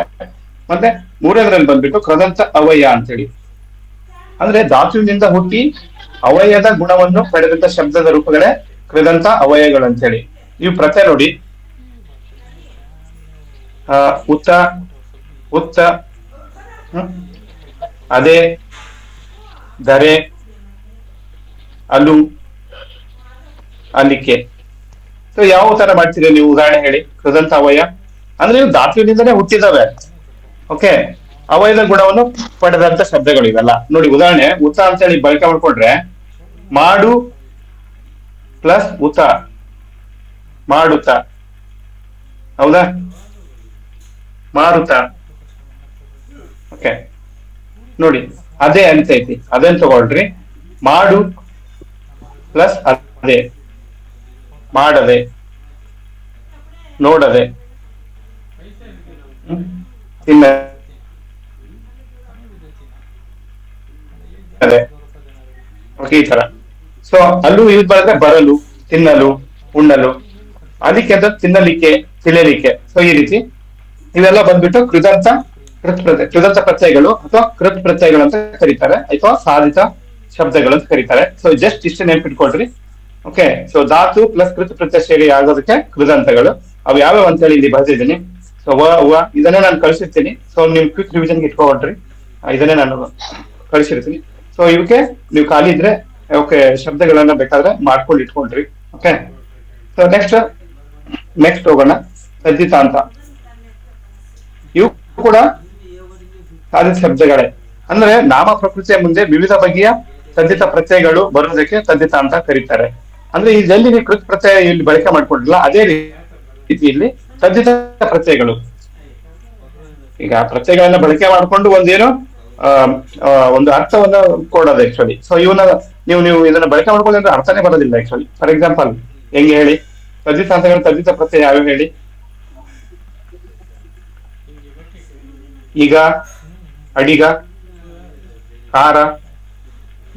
ಮತ್ತೆ ಮೂರನೇದ್ರಲ್ಲಿ ಬಂದ್ಬಿಟ್ಟು ಕೃದಂತ ಅವಯ ಅಂತೇಳಿ. ಅಂದ್ರೆ ಧಾತುವಿನಿಂದ ಹುಟ್ಟಿ ಅವಯದ ಗುಣವನ್ನು ಪಡೆದಂತ ಶಬ್ದದ ರೂಪಗಳೇ ಕೃದಂತ ಅವಯಗಳು ಅಂತೇಳಿ. ಇವು ಪ್ರತ್ಯಯ ನೋಡಿ, ಉತ್ತ, ಉತ್ತ, ಅದೇ, ದರೆ, ಅಲು, ಅಲಿಕೆ. ಸೊ ಯಾವ ತರ ಮಾಡ್ತೀರಿ ನೀವು? ಉದಾಹರಣೆ ಹೇಳಿ. ಕೃದಂತ ಅವಯ ಅಂದ್ರೆ ನೀವು ಧಾತುವಿನಿಂದಲೇ ಹುಟ್ಟಿದವೆ. ಓಕೆ, ಅವಯದ ಗುಣವನ್ನು ಪಡೆದಂತ ಶಬ್ದಗಳು ಇವೆಲ್ಲ. ನೋಡಿ ಉದಾಹರಣೆ, ಉತ್ತ ಅಂತೇಳಿ ಬಳಕೆ ಮಾಡ್ಕೊಂಡ್ರೆ ಮಾಡು ಪ್ಲಸ್ ಉತ್ತ, ಮಾಡುತ್ತ. ಹೌದಾ? ಮಾರುತ. ಓಕೆ, ನೋಡಿ ಅದೇ ಅಂತ ಐತಿ, ಅದೇನ್ ತಗೊಳ್ರಿ. ಮಾಡು ಪ್ಲಸ್ ಅದೇ, ಮಾಡದೆ, ನೋಡದೆ, ತಿನ್ನದೆ. ಓಕೆ, ಈ ತರ. ಸೊ ಅಲ್ಲೂ ಇದು ಬರೆದ್ರೆ ಬರಲು, ತಿನ್ನಲು, ಉಣ್ಣಲು. ಅದಕ್ಕೆ ಅಂತ ತಿನ್ನಲಿಕ್ಕೆ, ತಿಳಿಯಲಿಕ್ಕೆ. ಸೊ ಈ ರೀತಿ ಇವೆಲ್ಲ ಬಂದ್ಬಿಟ್ಟು ಕೃದಂತ ಕೃದಂತ ಪ್ರತ್ಯಯಗಳು ಅಥವಾ ಕೃತ್ ಪ್ರತ್ಯಯಗಳು ಅಂತ ಕರೀತಾರೆ, ಅಥವಾ ಸಾಧಿತ ಶಬ್ದಗಳು ಅಂತ ಕರೀತಾರೆ. ಸೊ ಜಸ್ಟ್ ಇಷ್ಟು ನೆನ್ಪಿಟ್ಕೊಳ್ರಿ. ಓಕೆ, ಸೊ ಧಾತು ಪ್ಲಸ್ ಕೃತ್ ಪ್ರತ್ಯಯ ಸೇರಿ ಆಗೋದಕ್ಕೆ ಕೃದಂತಗಳು. ಅವು ಯಾವ್ಯಾವ ಅಂತ ಹೇಳಿ ಇಲ್ಲಿ ಬರ್ತಿದ್ದೀನಿ. ಸೊ ಇದನ್ನೇ ನಾನು ಕಳಿಸಿರ್ತೀನಿ. ಸೊ ನಿಮ್ ಕ್ವಿಕ್ ರಿವಿಷನ್ಗೆ ಇಟ್ಕೊಳ್ರಿ, ಇದನ್ನೇ ನಾನು ಕಳಿಸಿರ್ತೀನಿ. ಸೊ ಇವಕ್ಕೆ ನೀವು ಖಾಲಿ ಇದ್ರೆ ಓಕೆ ಶಬ್ದಗಳನ್ನ ಬೇಕಾದ್ರೆ ಮಾಡ್ಕೊಂಡು ಇಟ್ಕೊಂಡ್ರಿ. ಓಕೆ, ಸೊ ನೆಕ್ಸ್ಟ್ ಹೋಗೋಣ. ತದ್ದಿತಾಂತ. ಇವು ಕೂಡ ಸಾಧಿತ ಶಬ್ದಗಳೇ. ಅಂದ್ರೆ ನಾಮ ಪ್ರಕೃತಿಯ ಮುಂದೆ ವಿವಿಧ ಬಗೆಯ ತದ್ದಿತ ಪ್ರತ್ಯಯಗಳು ಬರುವುದಕ್ಕೆ ತದ್ದಿತ ಅಂತ ಕರೀತಾರೆ. ಅಂದ್ರೆ ಇದೆಲ್ಲಿ ನೀವು ಕೃತ್ ಪ್ರತ್ಯಯ ಇಲ್ಲಿ ಬಳಕೆ ಮಾಡ್ಕೊಂಡಿಲ್ಲ, ಅದೇ ರೀತಿಯಲ್ಲಿ ತದ್ದಿತ ಪ್ರತ್ಯಯಗಳು. ಈಗ ಪ್ರತ್ಯಯಗಳನ್ನ ಬಳಕೆ ಮಾಡ್ಕೊಂಡು ಒಂದೇನು ಒಂದು ಅರ್ಥವನ್ನ ಕೊಡೋದು ಆಕ್ಚುಲಿ. ಸೊ ಇವನ್ನ ನೀವು ಇದನ್ನ ಬಳಕೆ ಮಾಡ್ಕೊಂಡ್ರೆ ಅರ್ಥನೇ ಬರೋದಿಲ್ಲ ಆಕ್ಚುಲಿ. ಫಾರ್ ಎಕ್ಸಾಂಪಲ್ ಹೆಂಗೆ ಹೇಳಿ? ತದ್ದಿತಾಂತಗಳು ತದ್ದಿತ ಪ್ರತ್ಯಯ ಯಾವ್ಯಾವ ಹೇಳಿ? ಈಗ, ಅಡಿಗ, ಕಾರ,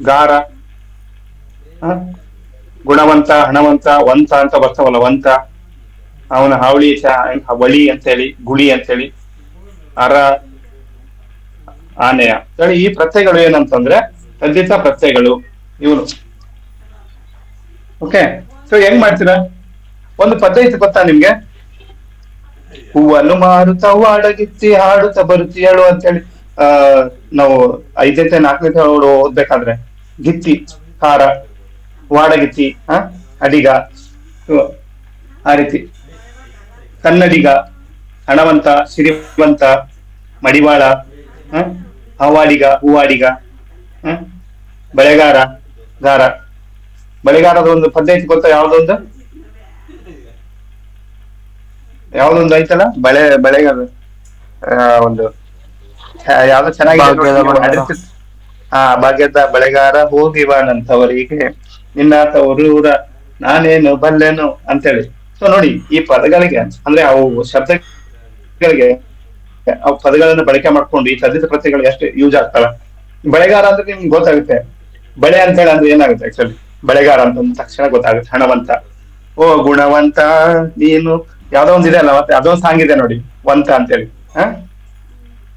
ಗಾರ, ಗುಣವಂತ, ಹಣವಂತ, ವಂತ ಅಂತ ಬರ್ತಾವಲ್ಲ, ವಂತ, ಅವನ ಹಾವಳಿ, ಬಳಿ ಅಂತೇಳಿ, ಗುಳಿ ಅಂತೇಳಿ, ಅರ, ಆನೆಯ ಹೇಳಿ. ಈ ಪ್ರತ್ಯಯಗಳು ಏನಂತಂದ್ರೆ ತದ್ದಿತ ಪ್ರತ್ಯಯಗಳು ಇವನು. ಓಕೆ, ಸೊ ಹೆಂಗ್ ಮಾಡ್ತೀರಾ? ಒಂದು ಪದ್ಧತಿ ಗೊತ್ತಾ ನಿಮ್ಗೆ? ಹೂವನ್ನು ಮಾರುತ್ತ ಹಾಡಗಿತ್ತಿ ಹಾಡುತ್ತ ಬರುತ್ತಿ ಹೇಳು ಅಂತೇಳಿ ನಾವು 5ನೇ 4ನೇ ಓದ್ಬೇಕಾದ್ರೆ ಗಿತ್ತಿ, ಕಾರ, ವಾಡಗಿತ್ತಿ, ಅಡಿಗ, ಆ ರೀತಿ. ಕನ್ನಡಿಗ, ಹಣವಂತ, ಸಿರಿವಂತ, ಮಡಿವಾಳ, ಹವಾಡಿಗ, ಹೂವಾಡಿಗ, ಬಳೆಗಾರ, ಗಾರ. ಬಳೆಗಾರದ ಒಂದು ಪದ್ಧತಿ ಗೊತ್ತಾ? ಯಾವ್ದೊಂದು ಐತಲ್ಲ ಬಳೆಗಾರ ಒಂದು ಯಾವ್ದೋ ಚೆನ್ನಾಗಿದೆ. ಭಾಗ್ಯದ ಬಳೆಗಾರ ಹೋಗಿವಾನಂತವರಿಗೆ ನಿನ್ನ ತವರೂರ ನಾನೇನು ಬಲ್ಲೆನು ಅಂತೇಳಿ. ಸೊ ನೋಡಿ, ಈ ಪದಗಳಿಗೆ ಅಂದ್ರೆ ಅವು ಶಬ್ದಗಳಿಗೆ ಅವು ಪದಗಳನ್ನ ಬಳಕೆ ಮಾಡ್ಕೊಂಡು ಈ ತದ್ದಿತ ಪ್ರತ್ಯಯಗಳು ಎಷ್ಟು ಯೂಸ್ ಆಗ್ತವೆ. ಬಳೆಗಾರ ಅಂದ್ರೆ ನಿಮ್ಗೆ ಗೊತ್ತಾಗುತ್ತೆ. ಬಳೆ ಅಂತ ಹೇಳಿ ಅಂದ್ರೆ ಏನಾಗುತ್ತೆ ಆಕ್ಚುಲಿ? ಬಳೆಗಾರ ಅಂತ ತಕ್ಷಣ ಗೊತ್ತಾಗುತ್ತೆ. ಹಣವಂತ, ಓ ಗುಣವಂತ ನೀನು, ಯಾವ್ದೋ ಒಂದಿದೆ ಅಲ್ಲ, ಮತ್ತೆ ಅದೊಂದು ಸಾಂಗ್ ಇದೆ ನೋಡಿ, ವಂತ ಅಂತೇಳಿ.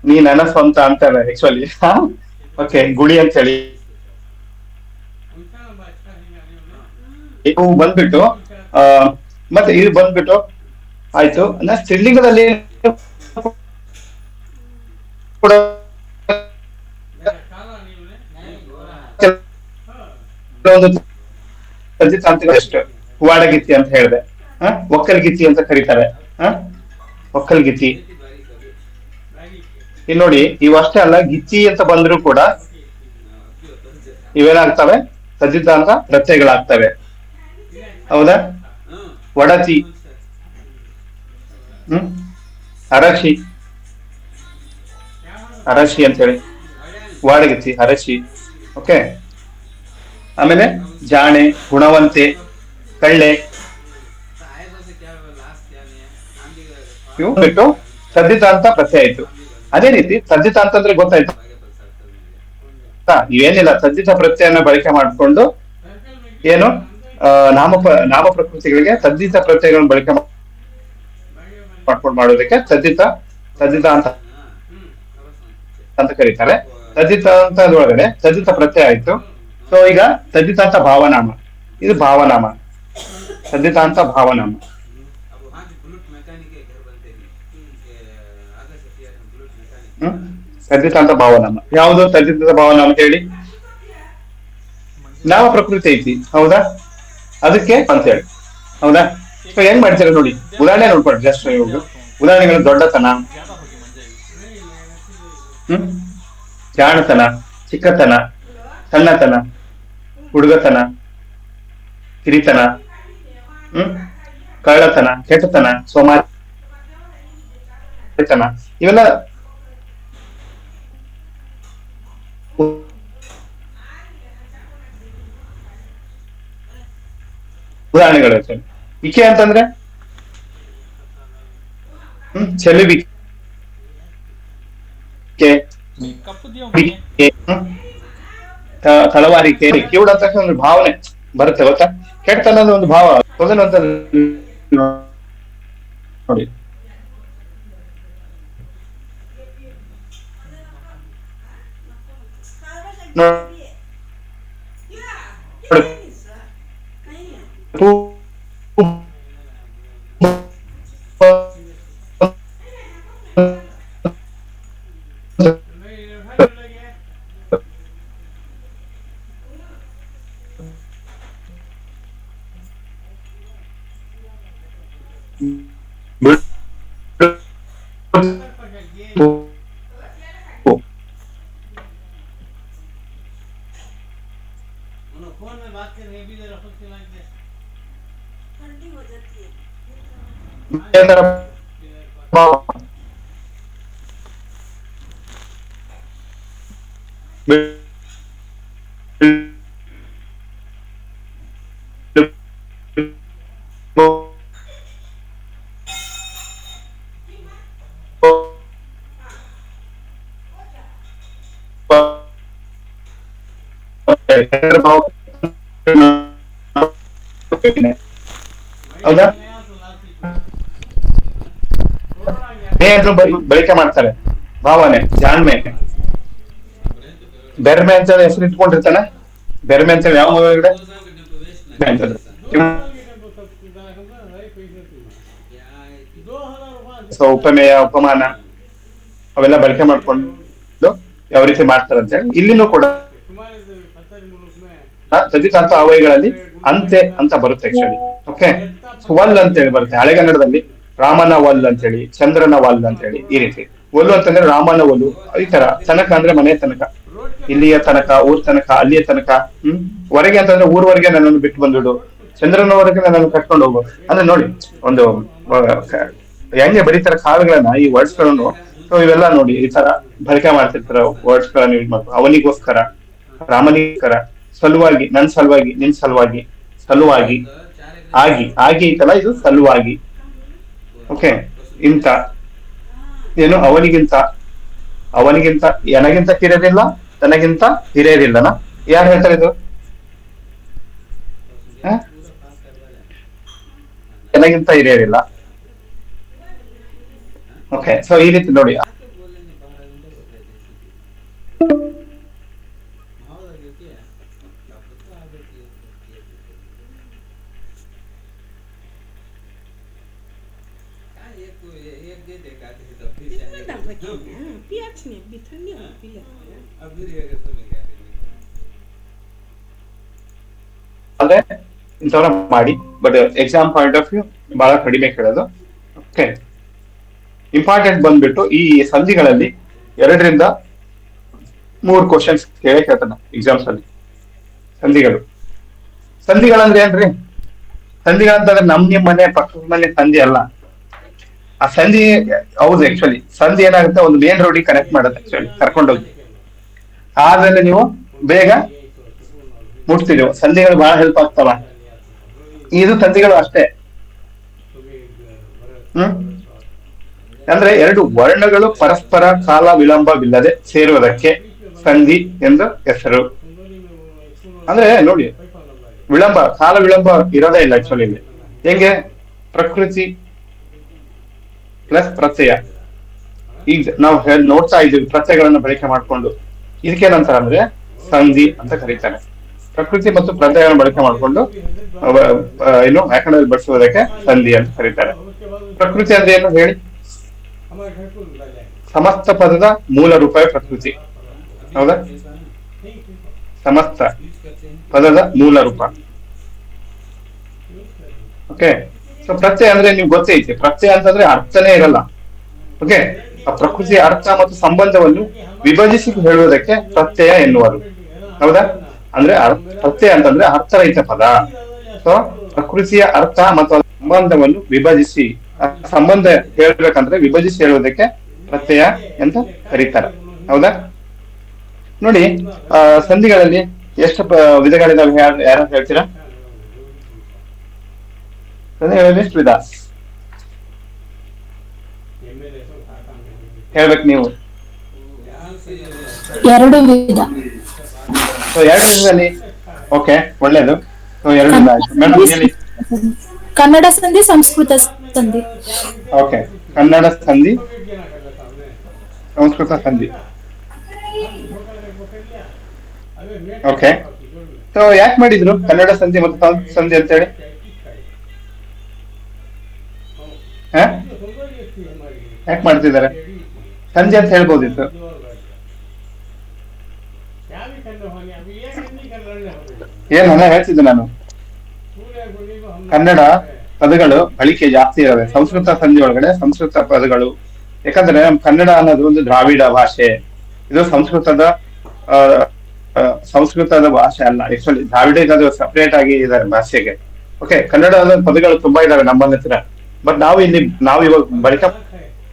ನೀ ನನ್ನ ಸ್ವಂತ ಅಂತಾರೆ ಆಕ್ಚುಲಿ. ಓಕೆ, ಗುಳಿ ಅಂತೇಳಿ. ಇವು ಬಂದ್ಬಿಟ್ಟು ಮತ್ತೆ ಇದು ಬಂದ್ಬಿಟ್ಟು ಆಯ್ತು. ಸ್ತ್ರೀಲಿಂಗದಲ್ಲಿ ಕೂಡ ಎಷ್ಟು ವಾಡಗಿತ್ತಿ ಅಂತ ಹೇಳಿದೆ, ಒಕ್ಕಲ್ಗಿತ್ತಿ ಅಂತ ಕರೀತಾರೆ. ಒಕ್ಕಲ್ಗಿತ್ತಿ. ಇಲ್ಲಿ ನೋಡಿ, ಇವಷ್ಟೇ ಅಲ್ಲ, ಗಿಚ್ಚಿ ಅಂತ ಬಂದ್ರು ಕೂಡ ಇವೇನಾಗ್ತವೆ? ತದ್ದಿತ ಅಂತ ಪ್ರತ್ಯಯಗಳಾಗ್ತವೆ. ಹೌದಾ? ಒಡತಿ, ಅರಶಿ, ಅರಶಿ ಅಂತ ಹೇಳಿ, ವಾಡಗಿತ್ತಿ, ಅರಶಿ. ಓಕೆ, ಆಮೇಲೆ ಜಾಣೆ, ಗುಣವಂತೆ, ಕಳ್ಳೆ. ಇವು ಬಿಟ್ಟು ತದ್ದಿತ ಅಂತ ಪ್ರತ್ಯಯ ಆಯ್ತು. ಅದೇ ರೀತಿ ತದ್ದಿತ ಅಂತಂದ್ರೆ ಗೊತ್ತಾಯ್ತು ಇವೇನಿಲ್ಲ, ತದ್ದಿತ ಪ್ರತ್ಯಯನ ಬಳಕೆ ಮಾಡಿಕೊಂಡು ಏನು ನಾಮ ಪ್ರಕೃತಿಗಳಿಗೆ ತದ್ದಿತ ಪ್ರತ್ಯಯಗಳನ್ನು ಬಳಕೆ ಮಾಡ್ಕೊಂಡು ಮಾಡೋದಕ್ಕೆ ತದ್ದಿತ ಅಂತ ಕರೀತಾರೆ. ತದ್ದಿತ ಅಂತ ಒಳಗಡೆ ತದ್ದಿತ ಪ್ರತ್ಯಯ ಆಯ್ತು. ಸೊ ಈಗ ತದ್ದಿತ ಅಂತ ಭಾವನಾಮ, ಇದು ಭಾವನಾಮ. सद्यतांत भावनाम अब हाँ जी बुलेट मैकेनिक के घर बनते हैं कि आगे से किया है बुलेट मैकेनिक सद्यतांत भावनाम ಯಾವುದು ಸದ್ಯತಾಂತ ಭಾವನಾಮ ಅಂತ ಹೇಳಿ ನಾವ ಪ್ರಕೃತಿ ಐತಿ ಹೌದಾ ಅದಕ್ಕೆ ಅಂತ ಹೇಳಿ ಹೌದಾ ಸೊ ಹೆಂಗ್ ಮಾಡ್ತೀರಾ ನೋಡಿ ಉದಾಹರಣೆ ನೋಡ್ಕೊಡ್ರಿ ಜಸ್ಟ್ ಉದಾಹರಣೆಗಳು ದೊಡ್ಡತನ ಜಾಣತನ ಚಿಕ್ಕತನ ಸಣ್ಣತನ ಹುಡುಗತನ ಹಿರಿತನ ಕಳ್ಳತನ ಕೆಟ್ಟತನ ಸೋಮಾರಿತನ ಇವೆಲ್ಲ ಉದಾಹರಣೆಗಳು ಇರ್ತವೆ. ಇಕೆ ಅಂತಂದ್ರೆ ಚೆಲುವಿಕೆ ತಳವಾರಿಕೆ ಕಿವುಡ ಅಂತ ಒಂದು ಭಾವನೆ ಬರುತ್ತೆ ಗೊತ್ತಾ. ಕೆಟ್ಟತನ ಒಂದು ಭಾವ ಅಂತ ನೋಡಿ फोन में बात कर रहे हैं भी जरा खुद चला के ठंडी हो जाती है ಹೌದಾ ಬಳಕೆ ಮಾಡ್ತಾರೆ ಭಾವನೆ ಜಾಣ್ಮೆ ಬೆರ್ಮೆ ಅಂತ ಹೆಸರು ಇಟ್ಕೊಂಡಿರ್ತಾನೆ ಬೆರ್ಮೆ ಅಂತ ಯಾವ ಒಳಗಡೆ ಸೊ ಉಪಮೇಯ ಉಪಮಾನ ಅವೆಲ್ಲ ಬಳಕೆ ಮಾಡ್ಕೊಂಡು ಯಾವ ರೀತಿ ಮಾಡ್ತಾರೆ ಅಂತ ಹೇಳಿ ಇಲ್ಲಿನೂ ಕೂಡ ಸದ್ಯತಾಂತ ಅವಯಗಳಲ್ಲಿ ಅಂತೆ ಅಂತ ಬರುತ್ತೆ ಆಕ್ಚುಲಿ. ಓಕೆ ವಲ್ ಅಂತ ಹೇಳಿ ಬರುತ್ತೆ ಹಳೆಗನ್ನಡದಲ್ಲಿ ರಾಮನ ವಲ್ ಅಂತ ಹೇಳಿ ಚಂದ್ರನ ವಲ್ ಅಂತ ಹೇಳಿ ಈ ರೀತಿ. ಒಲ್ಲು ಅಂತಂದ್ರೆ ರಾಮನ ಒಲು ಈ ತರ. ತನಕ ಅಂದ್ರೆ ಮನೆ ತನಕ, ಇಲ್ಲಿಯ ತನಕ, ಊರ್ ತನಕ, ಅಲ್ಲಿಯ ತನಕ. ಹೊರಗೆ ಅಂತಂದ್ರೆ ಊರ್ವರೆಗೆ ನನ್ನನ್ನು ಬಿಟ್ಟು ಬಂದ್ಬಿಡು, ಚಂದ್ರನವರೆಗೆ ನನ್ನನ್ನು ಕಟ್ಕೊಂಡು ಹೋಗು ಅಂದ್ರೆ ನೋಡಿ ಒಂದು ಹೆಂಗೆ ಬರೀತಾರೆ ಕಾವ್ಯಗಳನ್ನ ಈ ವರ್ಡ್ಸ್ ಗಳನ್ನು. ಸೊ ಇವೆಲ್ಲ ನೋಡಿ ಈ ತರ ಬಳಕೆ ಮಾಡ್ತಿರ್ತಾರ ವರ್ಡ್ಸ್ ಗಳನ್ನ ಯೂಸ್ ಮಾಡ್ತಾರೆ. ಅವನಿಗೋಸ್ಕರ, ರಾಮನಿಗೋಸ್ಕರ, ಸಲುವಾಗಿ, ನನ್ ಸಲುವಾಗಿ, ನಿನ್ ಸಲುವಾಗಿ, ಸಲುವಾಗಿ, ಆಗಿ ಆಗಿ ಐತಲ್ಲ ಇದು ಸಲುವಾಗಿ. ಓಕೆ ಇಂತ ಏನು ಅವನಿಗಿಂತ, ಅವನಿಗಿಂತ ನನಗಿಂತ ಕಿರಿಯರಿಲ್ಲ, ತನಗಿಂತ ಹಿರಿಯರಿಲ್ಲನಾ ಯಾರು ಹೇಳ್ತಾರೆ ಇದು? ನನಗಿಂತ ಹಿರಿಯರಿಲ್ಲ. ಓಕೆ ಸೊ ಈ ರೀತಿ ನೋಡಿ ಅಂದ್ರೆ ಇಂಥವ್ರ ಮಾಡಿ. But exam point of view ಬಹಳ ಕಡಿಮೆ ಕೇಳೋದು. ಓಕೆ ಇಂಪಾರ್ಟೆಂಟ್ ಬಂದ್ಬಿಟ್ಟು ಈ ಸಂಧಿಗಳಲ್ಲಿ 2 ರಿಂದ 3 ಕ್ವಶನ್ಸ್ ಕೇಳ್ತಾನ ಎಕ್ಸಾಮ್ಸ್ ಅಲ್ಲಿ. ಸಂಧಿಗಳು, ಸಂಧಿಗಳಂದ್ರೆ ಏನ್ರಿ? ಸಂಧಿಗಳಂತಂದ್ರೆ ನಿಮ್ ಮನೆ ಪಕ್ಕದ ಮನೆ ಸಂಧಿ ಅಲ್ಲ. ಆ ಸಂಧಿ ಹೌದು ಆಕ್ಚುಲಿ ಸಂಧಿ ಏನಾಗುತ್ತೆ, ಒಂದು ಮೇನ್ ರೋಡಿಗೆ ಕನೆಕ್ಟ್ ಮಾಡುತ್ತೆ ಆಕ್ಚುಲಿ ಕರ್ಕೊಂಡೋಗಿ. ಆದ್ರೆ ನೀವು ಬೇಗ ಮುಟ್ತೀರಿ. ಸಂಧಿಗಳು ಬಹಳ ಹೆಲ್ಪ್ ಆಗ್ತಾವ. ಇದು ಸಂಧಿಗಳು ಅಷ್ಟೇ. ಅಂದ್ರೆ 2 ವರ್ಣಗಳು ಪರಸ್ಪರ ಕಾಲ ವಿಳಂಬವಿಲ್ಲದೆ ಸೇರುವುದಕ್ಕೆ ಸಂಧಿ ಎಂದು ಹೆಸರು. ಅಂದ್ರೆ ನೋಡಿ ವಿಳಂಬ, ಕಾಲ ವಿಳಂಬ ಇರೋದೇ ಇಲ್ಲ ಆಕ್ಚುಲಿ ಇಲ್ಲಿ. ಹೆಂಗೆ? ಪ್ರಕೃತಿ ಪ್ಲಸ್ ಪ್ರತ್ಯಯ. ಈಗ ನಾವು ನೋಡ್ತಾ ಇದ್ದೀವಿ ಪ್ರತ್ಯಯಗಳನ್ನ ಬಳಕೆ ಮಾಡ್ಕೊಂಡು. ಇದಕ್ಕೇನಂತಾರೆ ಅಂದ್ರೆ ಸಂಧಿ ಅಂತ ಕರೀತಾರೆ. ಪ್ರಕೃತಿ ಮತ್ತು ಪ್ರತ್ಯಯವನ್ನು ಬಳಕೆ ಮಾಡಿಕೊಂಡು ಏನು ವ್ಯಾಕರಣದಲ್ಲಿ ಬಳಸುವುದಕ್ಕೆ ಸಂಧಿ ಅಂತ ಕರೀತಾರೆ. ಪ್ರಕೃತಿ ಅಂದ್ರೆ ಏನು ಹೇಳಿ? हमारे घर को बुला जाए ಸಮಸ್ತ ಪದದ ಮೂಲ ರೂಪವೇ ಪ್ರಕೃತಿ. ಹೌದಾ? ठीक है ಸಮಸ್ತ ಪದದ ಮೂಲ ರೂಪ. ಓಕೆ. ಸೊ ಪ್ರತ್ಯಯ ಅಂದ್ರೆ ನಿಮ್ಗೆ ಗೊತ್ತೇ ಐತೆ, ಪ್ರತ್ಯಯ ಅಂತಂದ್ರೆ ಅರ್ಥನೇ ಇರಲ್ಲ. ಓಕೆ. ಆ ಪ್ರಕೃತಿಯ ಅರ್ಥ ಮತ್ತು ಸಂಬಂಧವನ್ನು ವಿಭಜಿಸಿ ಹೇಳುವುದಕ್ಕೆ ಪ್ರತ್ಯಯ ಎನ್ನುವರು. ಹೌದಾ? ಅಂದ್ರೆ ಪ್ರತ್ಯಯ ಅಂತಂದ್ರೆ ಅರ್ಥರಹಿತ ಪದ. ಸೊ ಪ್ರಕೃತಿಯ ಅರ್ಥ ಮತ್ತು ಸಂಬಂಧವನ್ನು ವಿಭಜಿಸಿ, ಸಂಬಂಧ ಹೇಳ್ಬೇಕಂದ್ರೆ ವಿಭಜಿಸಿ ಹೇಳುವುದಕ್ಕೆ ಪ್ರತ್ಯಯ ಅಂತ ಕರೀತಾರೆ. ಹೌದಾ? ನೋಡಿ, ಸಂಧಿಗಳಲ್ಲಿ ಎಷ್ಟು ವಿಧಗಳಿದಾವೆ ಯಾರು ಹೇಳ್ತೀರಾ? ಸಂಧಿಗಳಲ್ಲಿ ಎಷ್ಟು ವಿಧ ಹೇಳ್ಬೇಕು ನೀವು? 2 ವಿಧ. ಸೊ 2 ವಿಧದಲ್ಲಿ ಓಕೆ, ಒಳ್ಳೇದು. ಸೊ 2 ವಿಧ ಆಯ್ತು. ಮೇಡಮ್ ಹೇಳಿ. ಕನ್ನಡ ಸಂಧಿ, ಸಂಸ್ಕೃತ ಸಂಧಿ. ಓಕೆ, ಕನ್ನಡ ಸಂಧಿ, ಸಂಸ್ಕೃತ ಸಂಧಿ. ಓಕೆ. ಸೊ ಯಾಕೆ ಮಾಡಿದ್ರು ಕನ್ನಡ ಸಂಧಿ ಮತ್ತು ಸಂಸ್ಕೃತ ಸಂಧಿ ಅಂತ ಹೇಳಿ? ಯಾಕೆ ಮಾಡ್ತಿದ್ದಾರೆ? ಸಂಧಿ ಅಂತ ಹೇಳ್ಬೋದಿತ್ತು. ಏನ ಹೇಳ್ತಿದ್ದೆ ನಾನು, ಕನ್ನಡ ಪದಗಳು ಬಳಕೆ ಜಾಸ್ತಿ ಇದಾವೆ ಸಂಸ್ಕೃತ ಸಂಧಿ ಒಳಗಡೆ. ಸಂಸ್ಕೃತ ಪದಗಳು, ಯಾಕಂದ್ರೆ ಕನ್ನಡ ಅನ್ನೋದು ಒಂದು ದ್ರಾವಿಡ ಭಾಷೆ. ಇದು ಸಂಸ್ಕೃತದ ಭಾಷೆ ಅಲ್ಲ. ಆಕ್ಚುಲಿ ದ್ರಾವಿಡ ಇರೋದು ಸಪರೇಟ್ ಆಗಿ ಇದಾರೆ ಭಾಷೆಗೆ. ಓಕೆ. ಕನ್ನಡದ ಪದಗಳು ತುಂಬಾ ಇದಾವೆ ನಮ್ಮ ಹತ್ರ. ಬಟ್ ನಾವು ಇವಾಗ ಬಳಕೆ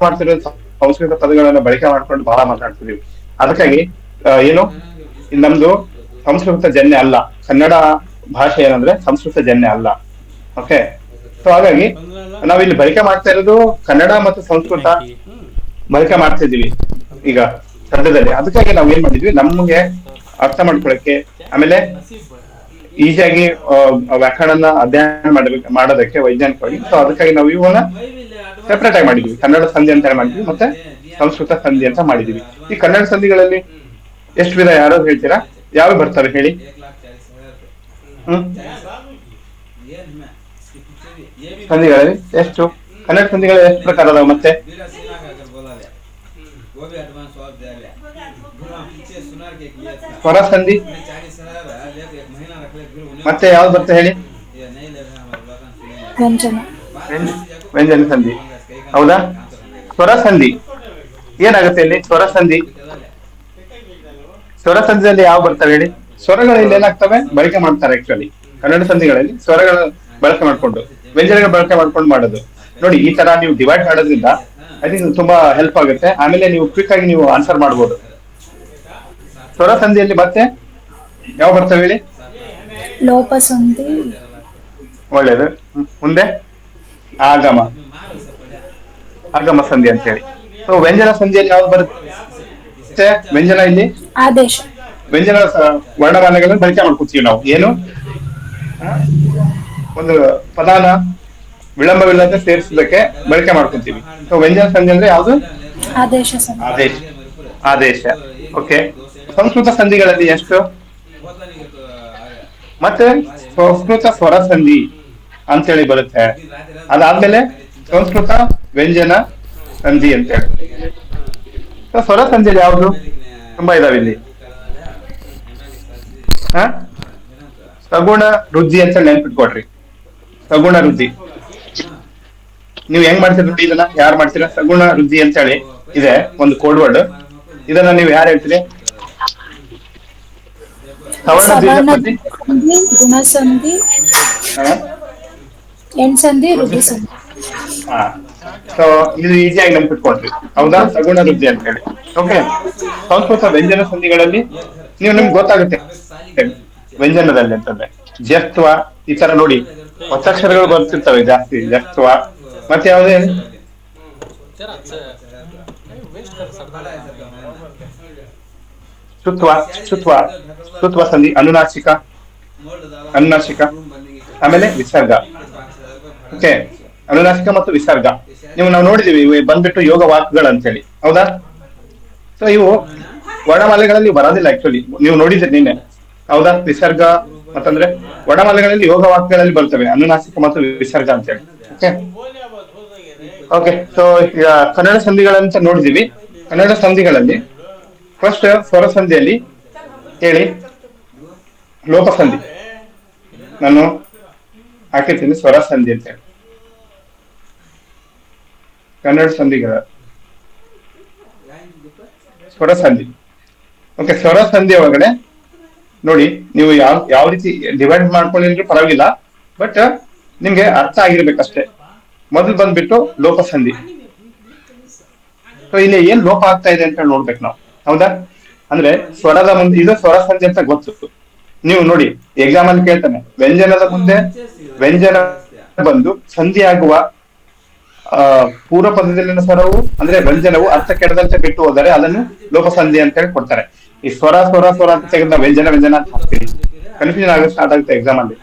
ಮಾಡ್ತಿರೋ ಸಂಸ್ಕೃತ ಪದಗಳನ್ನ ಬಳಕೆ ಮಾಡ್ಕೊಂಡು ಬಹಳ ಮಾತಾಡ್ತಿದೀವಿ. ಅದಕ್ಕಾಗಿ ಏನು, ನಮ್ದು ಸಂಸ್ಕೃತ ಜನ್ಯ ಅಲ್ಲ. ಕನ್ನಡ ಭಾಷೆ ಏನಂದ್ರೆ ಸಂಸ್ಕೃತ ಜನ್ಯ ಅಲ್ಲ. ಓಕೆ. ಸೊ ಹಾಗಾಗಿ ನಾವಿಲ್ಲಿ ಬಳಕೆ ಮಾಡ್ತಾ ಇರೋದು ಕನ್ನಡ ಮತ್ತು ಸಂಸ್ಕೃತ ಬಳಕೆ ಮಾಡ್ತಿದೀವಿ ಈಗ ಸದ್ಯದಲ್ಲಿ. ಅದಕ್ಕಾಗಿ ನಾವ್ ಏನ್ ಮಾಡಿದ್ವಿ, ನಮ್ಗೆ ಅರ್ಥ ಮಾಡ್ಕೊಳಕ್ಕೆ, ಆಮೇಲೆ ಈಸಿಯಾಗಿ ವ್ಯಾಕರಣ ಅಧ್ಯಯನ ಮಾಡೋದಕ್ಕೆ ವೈಜ್ಞಾನಿಕವಾಗಿ. ಸೊ ಅದಕ್ಕಾಗಿ ನಾವು ಇವನ್ನ ಸೆಪರೇಟ್ ಆಗಿ ಮಾಡಿದ್ವಿ. ಕನ್ನಡ ಸಂಧಿ ಅಂತ ಮಾಡಿದ್ವಿ, ಮತ್ತೆ ಸಂಸ್ಕೃತ ಸಂಧಿ ಅಂತ ಮಾಡಿದ್ವಿ. ಈ ಕನ್ನಡ ಸಂಧಿಗಳಲ್ಲಿ ಎಷ್ಟು ವಿಧ ಯಾರು ಹೇಳ್ತೀರಾ? ಯಾವ ಬರ್ತವೆ ಹೇಳಿ? ಸಂಧಿಗಳಲ್ಲಿ ಎಷ್ಟು ಕನ್ನಡ ಸಂಧಿಗಳು ಎಷ್ಟು ಪ್ರಕಾರ ಅದಾವ? ಮತ್ತೆ ಸ್ವರ ಸಂಧಿ ಮತ್ತೆ ಯಾವ್ದು ಬರುತ್ತೆ ಹೇಳಿ? ವ್ಯಂಜನ ಸಂಧಿ. ಹೌದಾ? ಸ್ವರ ಸಂಧಿ ಏನಾಗುತ್ತೆ ಇಲ್ಲಿ? ಸ್ವರ ಸಂಧಿಯಲ್ಲಿ ಯಾವ ಬರ್ತವೆ ಹೇಳಿ? ಸ್ವರಗಳಲ್ಲಿ ಏನಾಗ್ತವೆ ಬಳಕೆ ಮಾಡ್ತಾರೆ. ಆಕ್ಚುಲಿ ಕನ್ನಡ ಸಂಧಿಗಳಲ್ಲಿ ಸ್ವರಗಳ ಬಳಕೆ ಮಾಡ್ಕೊಂಡು, ವ್ಯಂಜನಗಳ ಬಳಕೆ ಮಾಡ್ಕೊಂಡು ಮಾಡೋದು. ನೋಡಿ, ಈ ತರ ನೀವು ಡಿವೈಡ್ ಮಾಡೋದ್ರಿಂದ ಐ ಥಿಂಕ್ ತುಂಬಾ ಹೆಲ್ಪ್ ಆಗುತ್ತೆ. ಆಮೇಲೆ ನೀವು ಕ್ವಿಕ್ ಆಗಿ ನೀವು ಆನ್ಸರ್ ಮಾಡ್ಬೋದು. ಸ್ವರ ಸಂಧಿಯಲ್ಲಿ ಮತ್ತೆ ಯಾವ ಬರ್ತವೆ ಹೇಳಿ? ಲೋಪ ಸಂಧಿ. ಒಳ್ಳೇದು. ಮುಂದೆ ಆಗಮ ಸಂಧಿ ಅಂತ ಹೇಳಿ. ಸೊ ವ್ಯಂಜನ ಸಂಧಿಯಲ್ಲಿ ಯಾವ್ದು ಬರುತ್ತೆ? ವ್ಯಂಜನ ಇಲ್ಲಿ ಆದೇಶ. ವ್ಯಂಜನ ವರ್ಣಮಾಲೆಗಳನ್ನು ಬಳಕೆ ಮಾಡ್ಕೊತೀವಿ ನಾವು. ಏನು, ಒಂದು ಪದಾನ ವಿಳಂಬವಿಲ್ಲದೆ ಸೇರಿಸೋದಕ್ಕೆ ಬಳಕೆ ಮಾಡ್ಕೊತೀವಿ. ಸೊ ವ್ಯಂಜನ ಸಂಧಿ ಅಂದ್ರೆ ಯಾವ್ದು? ಆದೇಶ ಸಂಧಿ. ಆದೇಶ. ಓಕೆ. ಸಂಸ್ಕೃತ ಸಂಧಿಗಳಲ್ಲಿ ಎಷ್ಟು? ಮತ್ತೆ ಸಂಸ್ಕೃತ ಸ್ವರ ಸಂಧಿ ಅಂತೇಳಿ ಬರುತ್ತೆ. ಅದಾದ್ಮೇಲೆ ಸಂಸ್ಕೃತ ವ್ಯಂಜನ ಸಂಧಿ ಅಂತೇಳಿ. ಸೊ ಸ್ವರ ಸಂಧಿಯಲ್ಲಿ ಯಾವ್ದು? ತುಂಬಾ ಇದಾವೆ ಇಲ್ಲಿ. ಸಗುಣ ವೃದ್ಧಿ ಅಂತ ನೆನ್ಪಿಟ್ಕೊಡ್ರಿ. ಸಗುಣ ವೃದ್ಧಿ ನೀವು ಹೆಂಗ್ ಮಾಡ್ತೀರ ನೋಡಿ, ಇದನ್ನ ಯಾರು ಮಾಡ್ತೀರಾ? ಸಗುಣ ವೃದ್ಧಿ ಅಂತ ಹೇಳಿ ಇದೆ ಒಂದು ಕೋಡ್ ವರ್ಡ್. ಇದನ್ನ ನೀವು ಯಾರು ಹೇಳ್ತೀರಿ? ಗುಣಸಂಧಿ, ಎಂಟ್ಸಂಧಿ, ವೃದ್ಧಿ ಸಂಧಿ. ಸೊ ಇದು ಈಸಿಯಾಗಿ ನೆನ್ಪಿಟ್ಕೊಳ್ರಿ. ಹೌದಾ? ಸಗುಣ ವೃದ್ಧಿ ಅಂತ ಹೇಳಿ. ಓಕೆ. ಸಂಸ್ಕೃತ ವ್ಯಂಜನ ಸಂಧಿಗಳಲ್ಲಿ ನಿಮ್ಗೆ ಗೊತ್ತಾಗುತ್ತೆ ವ್ಯಂಜನದಲ್ಲಿ ಅಂತಂದ್ರೆ ಜಸ್ತ್ವ, ಈ ತರ ನೋಡಿ ಒತ್ತಕ್ಷರಗಳು ಬರ್ತಿರ್ತವೆ ಜಾಸ್ತಿ. ಜಸ್ತ್ವ ಮತ್ತೆ ಯಾವ್ದು ಹೇಳಿ? ಸ್ತುತ್ವ ಸಂಧಿ, ಅನುನಾಸಿಕ, ಆಮೇಲೆ ವಿಸರ್ಗ. ಓಕೆ. ಅನುನಾಸಿಕ ಮತ್ತು ವಿಸರ್ಗ ನಾವು ನೋಡಿದೀವಿ. ಇವು ಬಂದ್ಬಿಟ್ಟು ಯೋಗ ವಾಕ್ಗಳು ಅಂತ ಹೇಳಿ. ಹೌದಾ? ಸೊ ಇವು ವರ್ಣಮಾಲೆಗಳಲ್ಲಿ ಬರೋದಿಲ್ಲ ಆಕ್ಚುಲಿ. ನೀವು ನೋಡಿದ್ರಿ ನಿನ್ನೆ. ಹೌದಾ? ವಿಸರ್ಗ ಮತ್ತಂದ್ರೆ ಒಡಮಲೆಗಳಲ್ಲಿ ಯೋಗ ವಾಕ್ಯಗಳಲ್ಲಿ ಬರ್ತವೆ ಅನುನಾಸಿಕ ಮತ್ತು ವಿಸರ್ಗ ಅಂತ ಹೇಳಿ. ಓಕೆ ಓಕೆ, ಸೊ ಈಗ ಕನ್ನಡ ಸಂಧಿಗಳಂತ ನೋಡಿದೀವಿ. ಕನ್ನಡ ಸಂಧಿಗಳಲ್ಲಿ ಫಸ್ಟ್ ಸ್ವರ ಸಂಧಿಯಲ್ಲಿ ಹೇಳಿ ಲೋಪ ಸಂಧಿ. ನಾನು ಹಾಕಿರ್ತೀನಿ ಸ್ವರ ಸಂಧಿ ಅಂತ ಹೇಳಿ. ಕನ್ನಡ ಸಂಧಿಗಳ ಸ್ವರ ಸಂಧಿ. ಓಕೆ, ಸ್ವರ ಸಂಧಿ ಒಳಗಡೆ ನೋಡಿ, ನೀವು ಯಾವ ರೀತಿ ಡಿವೈಡ್ ಮಾಡ್ಕೊಳ್ಳಿದ್ರು ಪರವಾಗಿಲ್ಲ, ಬಟ್ ನಿಮ್ಗೆ ಅರ್ಥ ಆಗಿರ್ಬೇಕಷ್ಟೇ. ಮೊದಲು ಬಂದ್ಬಿಟ್ಟು ಲೋಪ ಸಂಧಿ. ಸೊ ಇಲ್ಲಿ ಏನ್ ಲೋಪ ಆಗ್ತಾ ಇದೆ ಅಂತ ನೋಡ್ಬೇಕು ನಾವು, ಹೌದಾ? ಅಂದ್ರೆ ಸ್ವರದ ಮುಂದೆ ಇದು ಸ್ವರ ಸಂಧಿ ಅಂತ ಗೊತ್ತು. ನೀವು ನೋಡಿ ಎಕ್ಸಾಮ್ ಅಲ್ಲಿ ಕೇಳ್ತಾನೆ, ವ್ಯಂಜನದ ಮುಂದೆ ವ್ಯಂಜನ ಬಂದು ಸಂಧಿ ಆಗುವ ಪೂರ್ವ ಪದದಲ್ಲಿನ ಸ್ವರವು ಅಂದ್ರೆ ವ್ಯಂಜನವು ಅರ್ಥ ಕೆಡದಂತೆ ಬಿಟ್ಟು ಹೋದರೆ ಅದನ್ನು ಲೋಪ ಸಂಧಿ ಅಂತ ಹೇಳಿ ಕೊಡ್ತಾರೆ. ಈ ಸ್ವರ ಸ್ವರ ಸ್ವರ ಅಂತ ತೆಗೆದ ವ್ಯಂಜನ ವ್ಯಂಜನ ಅಂತ ಹಾಕ್ತೀವಿ, ಕನ್ಫ್ಯೂಷನ್ ಆಗ ಸ್ಟಾರ್ಟ್ ಆಗುತ್ತೆ ಎಕ್ಸಾಮ್ ಅಲ್ಲಿ.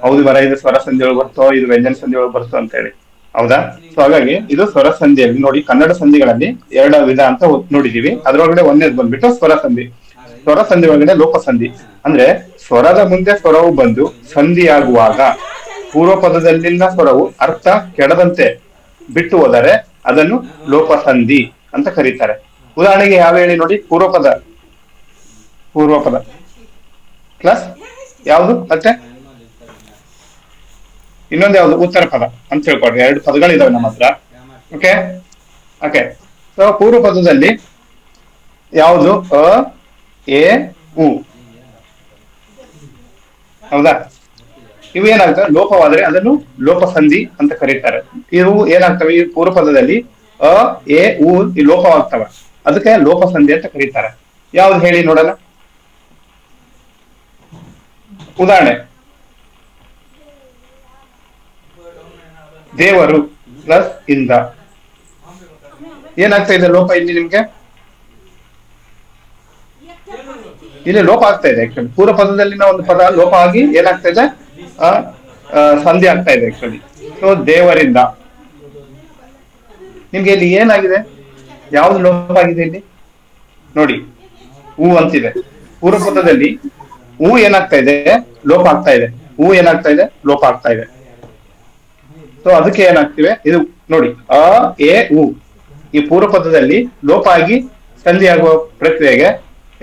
ಹೌದು ಬರ ಇದು ಸ್ವರ ಸಂಧಿ ಒಳಗೆ ಬರ್ತೋ, ಇದು ವ್ಯಂಜನ ಸಂಧಿ ಒಳಗೆ ಬರ್ತೋ ಅಂತ ಹೇಳಿ, ಹೌದಾ? ಸೊ ಹಾಗಾಗಿ ಇದು ಸ್ವರ ಸಂಧಿಯಲ್ಲಿ ನೋಡಿ, ಕನ್ನಡ ಸಂಧಿಗಳಲ್ಲಿ 2 ವಿಧ ಅಂತ ನೋಡಿದೀವಿ. ಅದ್ರೊಳಗಡೆ ಒಂದೇದು ಬಂದ್ಬಿಟ್ಟು ಸ್ವರ ಸಂಧಿ. ಸ್ವರ ಸಂಧಿ ಒಳಗಡೆ ಲೋಪ ಸಂಧಿ ಅಂದ್ರೆ ಸ್ವರದ ಮುಂದೆ ಸ್ವರವು ಬಂದು ಸಂಧಿ ಆಗುವಾಗ ಪೂರ್ವ ಪದದಲ್ಲಿನ ಸ್ವರವು ಅರ್ಥ ಕೆಡದಂತೆ ಬಿಟ್ಟು ಹೋದರೆ ಅದನ್ನು ಲೋಪ ಸಂಧಿ ಅಂತ ಕರೀತಾರೆ. ಉದಾಹರಣೆಗೆ ಯಾವ ಹೇಳಿ ನೋಡಿ, ಪೂರ್ವ ಪದ ಪ್ಲಸ್ ಯಾವುದು, ಮತ್ತೆ ಇನ್ನೊಂದು ಯಾವ್ದು, ಉತ್ತರ ಪದ ಅಂತ ಹೇಳ್ಕೊಡ್ರಿ. 2 ಪದಗಳಿದಾವೆ ನಮ್ಮ ಹತ್ರ. ಓಕೆ ಓಕೆ, ಸೊ ಪೂರ್ವ ಪದದಲ್ಲಿ ಯಾವುದು ಅ ಎ ಉ, ಹೌದಾ? ಇವು ಏನಾಗ್ತವೆ, ಲೋಪವಾದ್ರೆ ಅದನ್ನು ಲೋಪ ಸಂಧಿ ಅಂತ ಕರೀತಾರೆ. ಇವು ಏನಾಗ್ತವೆ, ಈ ಪೂರ್ವ ಪದದಲ್ಲಿ ಅ ಎ ಉ ಈ ಲೋಪವಾಗ್ತವೆ, ಅದಕ್ಕೆ ಲೋಪ ಸಂಧಿ ಅಂತ ಕರೀತಾರೆ. ಯಾವ್ದು ಹೇಳಿ ನೋಡಲ್ಲ. ಉದಾಹರಣೆ, ದೇವರು ಪ್ಲಸ್ ಇಂದ ಏನಾಗ್ತಾ ಇದೆ ಲೋಪ ಇಲ್ಲಿ ನಿಮ್ಗೆ? ಇಲ್ಲಿ ಲೋಪ ಆಗ್ತಾ ಇದೆ. ಆಕ್ಚುಲಿ ಪೂರ್ವ ಪದದಲ್ಲಿನ ಒಂದು ಪದ ಲೋಪ ಆಗಿ ಏನಾಗ್ತಾ ಇದೆ, ಸಂಧಿ ಆಗ್ತಾ ಇದೆ ಆಕ್ಚುಲಿ. ಸೊ ದೇವರಿಂದ ನಿಮ್ಗೆ ಇಲ್ಲಿ ಏನಾಗಿದೆ, ಯಾವ್ದು ಲೋಪ ಆಗಿದೆ ಇಲ್ಲಿ ನೋಡಿ, ಹೂ ಅಂತಿದೆ. ಪೂರ್ವ ಪದದಲ್ಲಿ ಹೂ ಏನಾಗ್ತಾ ಇದೆ, ಲೋಪ ಆಗ್ತಾ ಇದೆ. ಹೂ ಏನಾಗ್ತಾ ಇದೆ, ಲೋಪ ಆಗ್ತಾ ಇದೆ. ಸೊ ಅದಕ್ಕೆ ಏನಾಗ್ತಿವೆ, ಇದು ನೋಡಿ ಅ ಎ ಉ ಈ ಪೂರ್ವ ಪದದಲ್ಲಿ ಲೋಪ ಆಗಿ ಸಂಧಿ ಆಗುವ ಪ್ರಕ್ರಿಯೆಗೆ